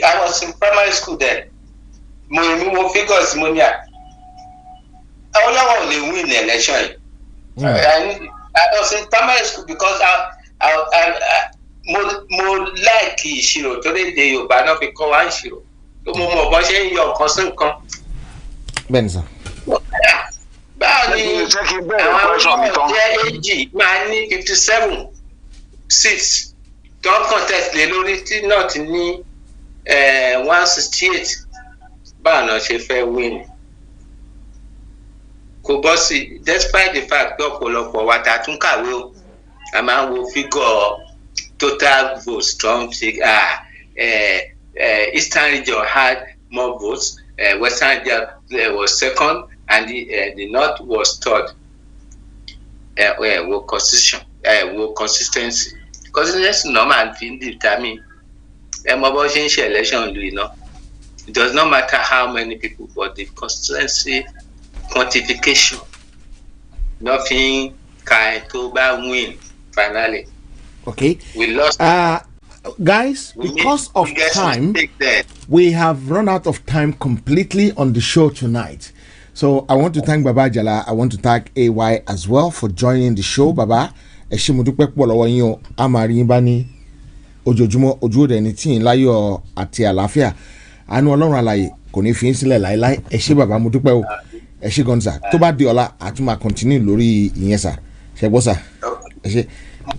I was in primary school then. Mo figures mo ní Awolowo ò lè win election yìí. I was in primary school because mo like ìṣirò torí èdè Yorùbá náà fi kọ́ wa ìṣirò. Mo mọ̀ bọ́ ṣe ń yọ nǹkan sí nǹkan.
Bẹ́ẹ̀ni sà.
Báwo ni àwọn ọmọ jẹ́ èjì máa ní 57 seats tó ń contest lé lórí tí náà ti ní 168 báwo náà ṣe fẹ́ win? Kò bọ́ sí despite the fact pé ọ̀pọ̀lọpọ̀ wa ta tún kàwé o a máa ń wo figure total votes tó ń ṣe Eastern region had more votes, Western region was second, and the North was third. Wo consistency normal fi determine mọ bó ṣe ń ṣe election lu iná. It does not matter how many people, but the consistency quantification nothing can to win finally.
Okay.
We lost.
Guys, because of time, we have run out of time completely on the show tonight. So I want to thank Baba Jala. I want to thank AY as well for joining the show. Baba, Eshimudupe Polo Yin Amari Bani Ojojumo Ojo de Nitin Layo àti àlàáfíà. Anu Ọlọ́run alaye kò ní fi sílẹ̀ láíláí. Ẹ ṣé baba mo dúpẹ́ o. Ẹ ṣé gan sir. Tó bá di ọ̀la a tún máa continue lórí ìyẹn sir. Ṣé gbọ́ sir? Ẹ ṣé.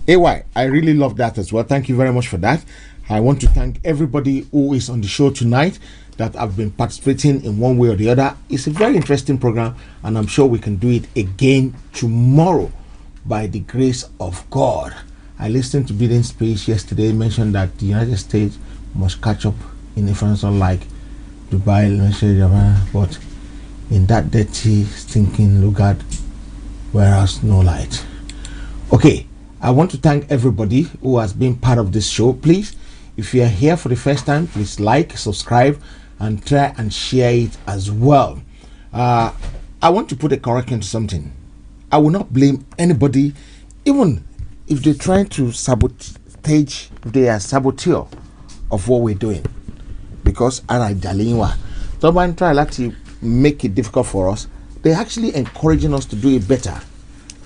AY, I really love that as well. Thank you very much for that. I want to thank everybody who is on the show tonight that have been participating in one way or the other. It's a very interesting program, and I'm sure we can do it again tomorrow by the grace of God. I listened to Biden's speech yesterday, mentioned that the United States must catch up in influence like Dubai, but in that dirty, stinking lugard, whereas no light. Okay. I want to thank everybody who has been part of this show. Please, if you are here for the first time, please like, subscribe, and try and share it as well. I want to put a correction to something. I will not blame anybody, even if they're trying to sabotage, if they are saboteur of what we're doing. Because someone try to make it difficult for us. They're actually encouraging us to do it better.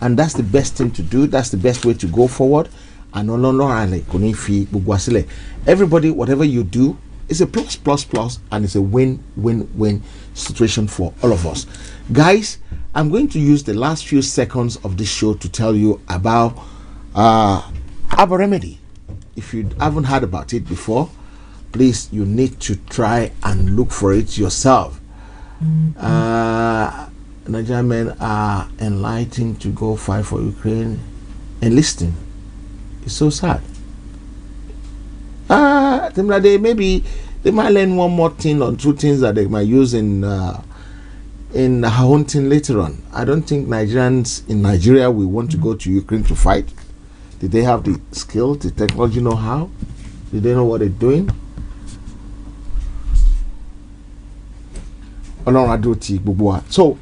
And that's the best thing to do. That's the best way to go forward. And everybody, whatever you do, is a plus, and it's a win-win-win situation for all of us. Guys, I'm going to use the last few seconds of this show to tell you about Herbal Remedy. If you haven't heard about it before, please, you need to try and look for it yourself. Nigerian men are enlightened to go fight for Ukraine. Enlisting. It's so sad. Maybe they might learn one more thing or two things that they might use in hunting later on. I don't think Nigerians in Nigeria will want to go to Ukraine to fight. Did they have the skill, the technology know-how? Did they know what they're doing? So,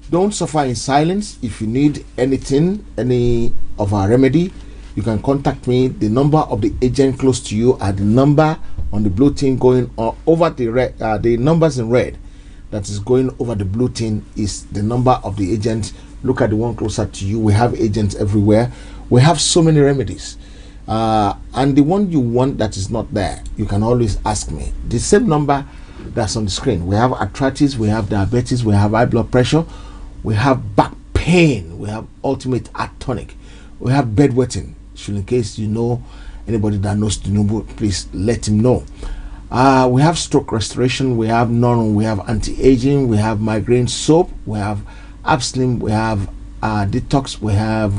don't suffer in silence. If you need anything, any of our remedy, you can contact me. The number of the agent close to you are the number on the blue thing going over the red. The numbers in red that is going over the blue thing is the number of the agent. Look at the one closer to you. We have agents everywhere. We have so many remedies. And the one you want that is not there, you can always ask me. The same number that's on the screen. We have arthritis, we have diabetes, we have high blood pressure, we have back pain, we have ultimate heart tonic, we have bedwetting. So in case you know anybody that knows the number, please let him know. We have stroke restoration, we have we have anti-aging, we have migraine soap, we have Abslim, we have detox, we have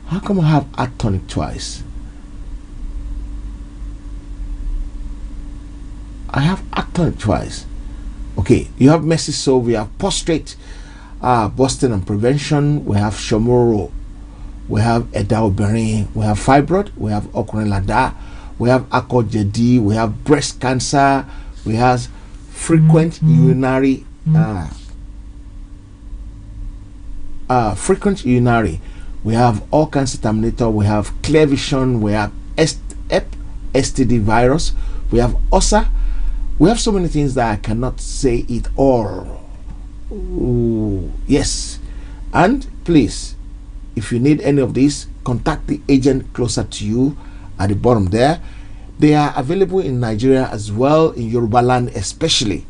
how come I have heart tonic twice? I have heart tonic twice. Okay, you have Mercy Soap, we have Prostrate, Boston and Prevention, we have Shamoro, we have Edaoberin, we have Fibroid, we have Okurenlada, we have Akojedi, we have breast cancer, we have frequent urinary we have all cancer terminator, we have clear vision, we have STD virus, we have ulcer. We have so many things that I cannot say it all. Ooh, yes. And please, if you need any of these, contact the agent closer to you at the bottom there. They are available in Nigeria as well, in Yoruba Land especially.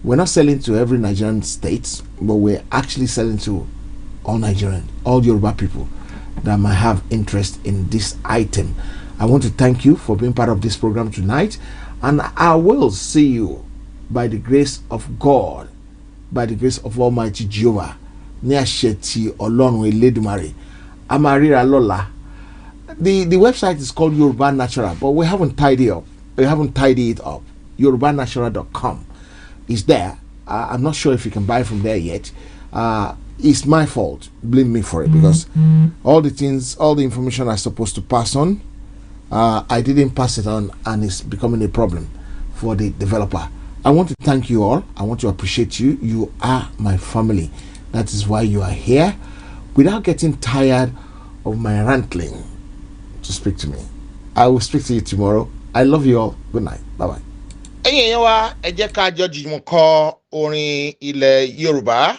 We're not selling to every Nigerian state, but we're actually selling to all Nigerian, all Yoruba people that might have interest in this item. I want to thank you for being part of this program tonight, and I will see you by the grace of God, by the grace of Almighty Jehovah. Niasheti Olorun Eledumare. Amarira Lola. The website is called Yoruba Natural, but we haven't tidied it up. YorubaNatural.com is there. I'm not sure if you can buy from there yet. It's my fault. Blame me for it, because all the information I'm supposed to pass on, I didn't pass it on, and it's becoming a problem for the developer. I want to thank you all. I want to appreciate you. You are my family. That is why you are here. Without getting tired of my rantling, to speak to me. I will speak to you tomorrow. I love you all. Good night. Bye bye. Ẹ̀yin èèyàn wa, ẹ jẹ́ ká jọ jùmọ̀ kọ orin ilẹ̀ Yorùbá.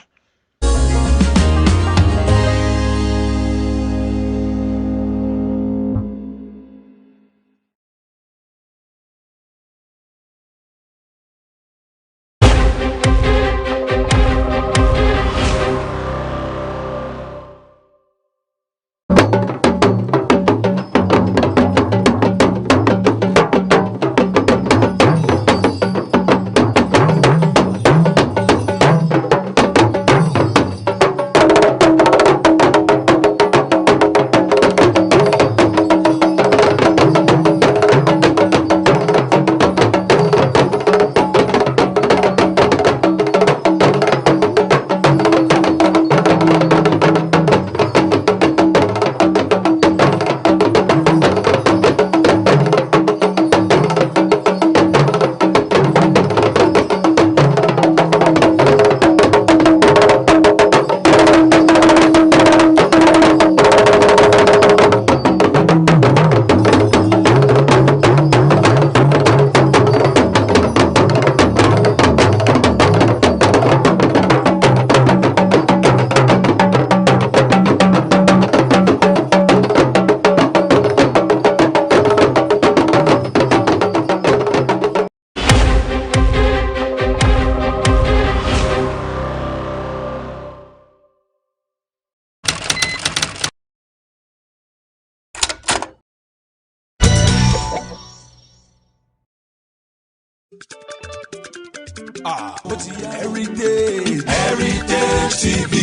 Heritage TV.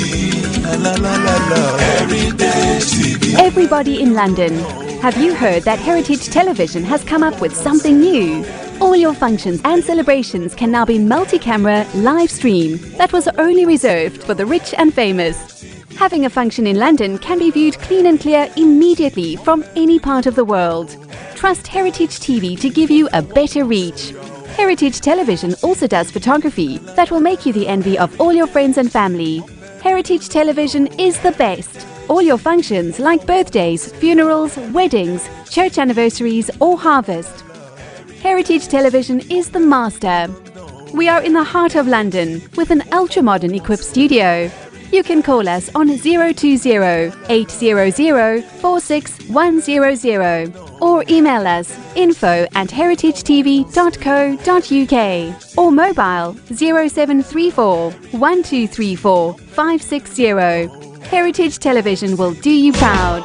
La, la, la, la. Heritage TV.
Everybody in London, have you heard that Heritage Television has come up with something new? All your functions and celebrations can now be multi-camera live stream that was only reserved for the rich and famous. Having a function in London can be viewed clean and clear immediately from any part of the world. Trust Heritage TV to give you a better reach. Heritage Television also does photography that will make you the envy of all your friends and family. Heritage Television is the best. All your functions like birthdays, funerals, weddings, church anniversaries or harvest. Heritage Television is the master. We are in the heart of London with an ultra-modern equipped studio. You can call us on 020-800-46100 or email us info@heritagetv.co.uk or mobile 0734 1234 560. Heritage Television will do you proud.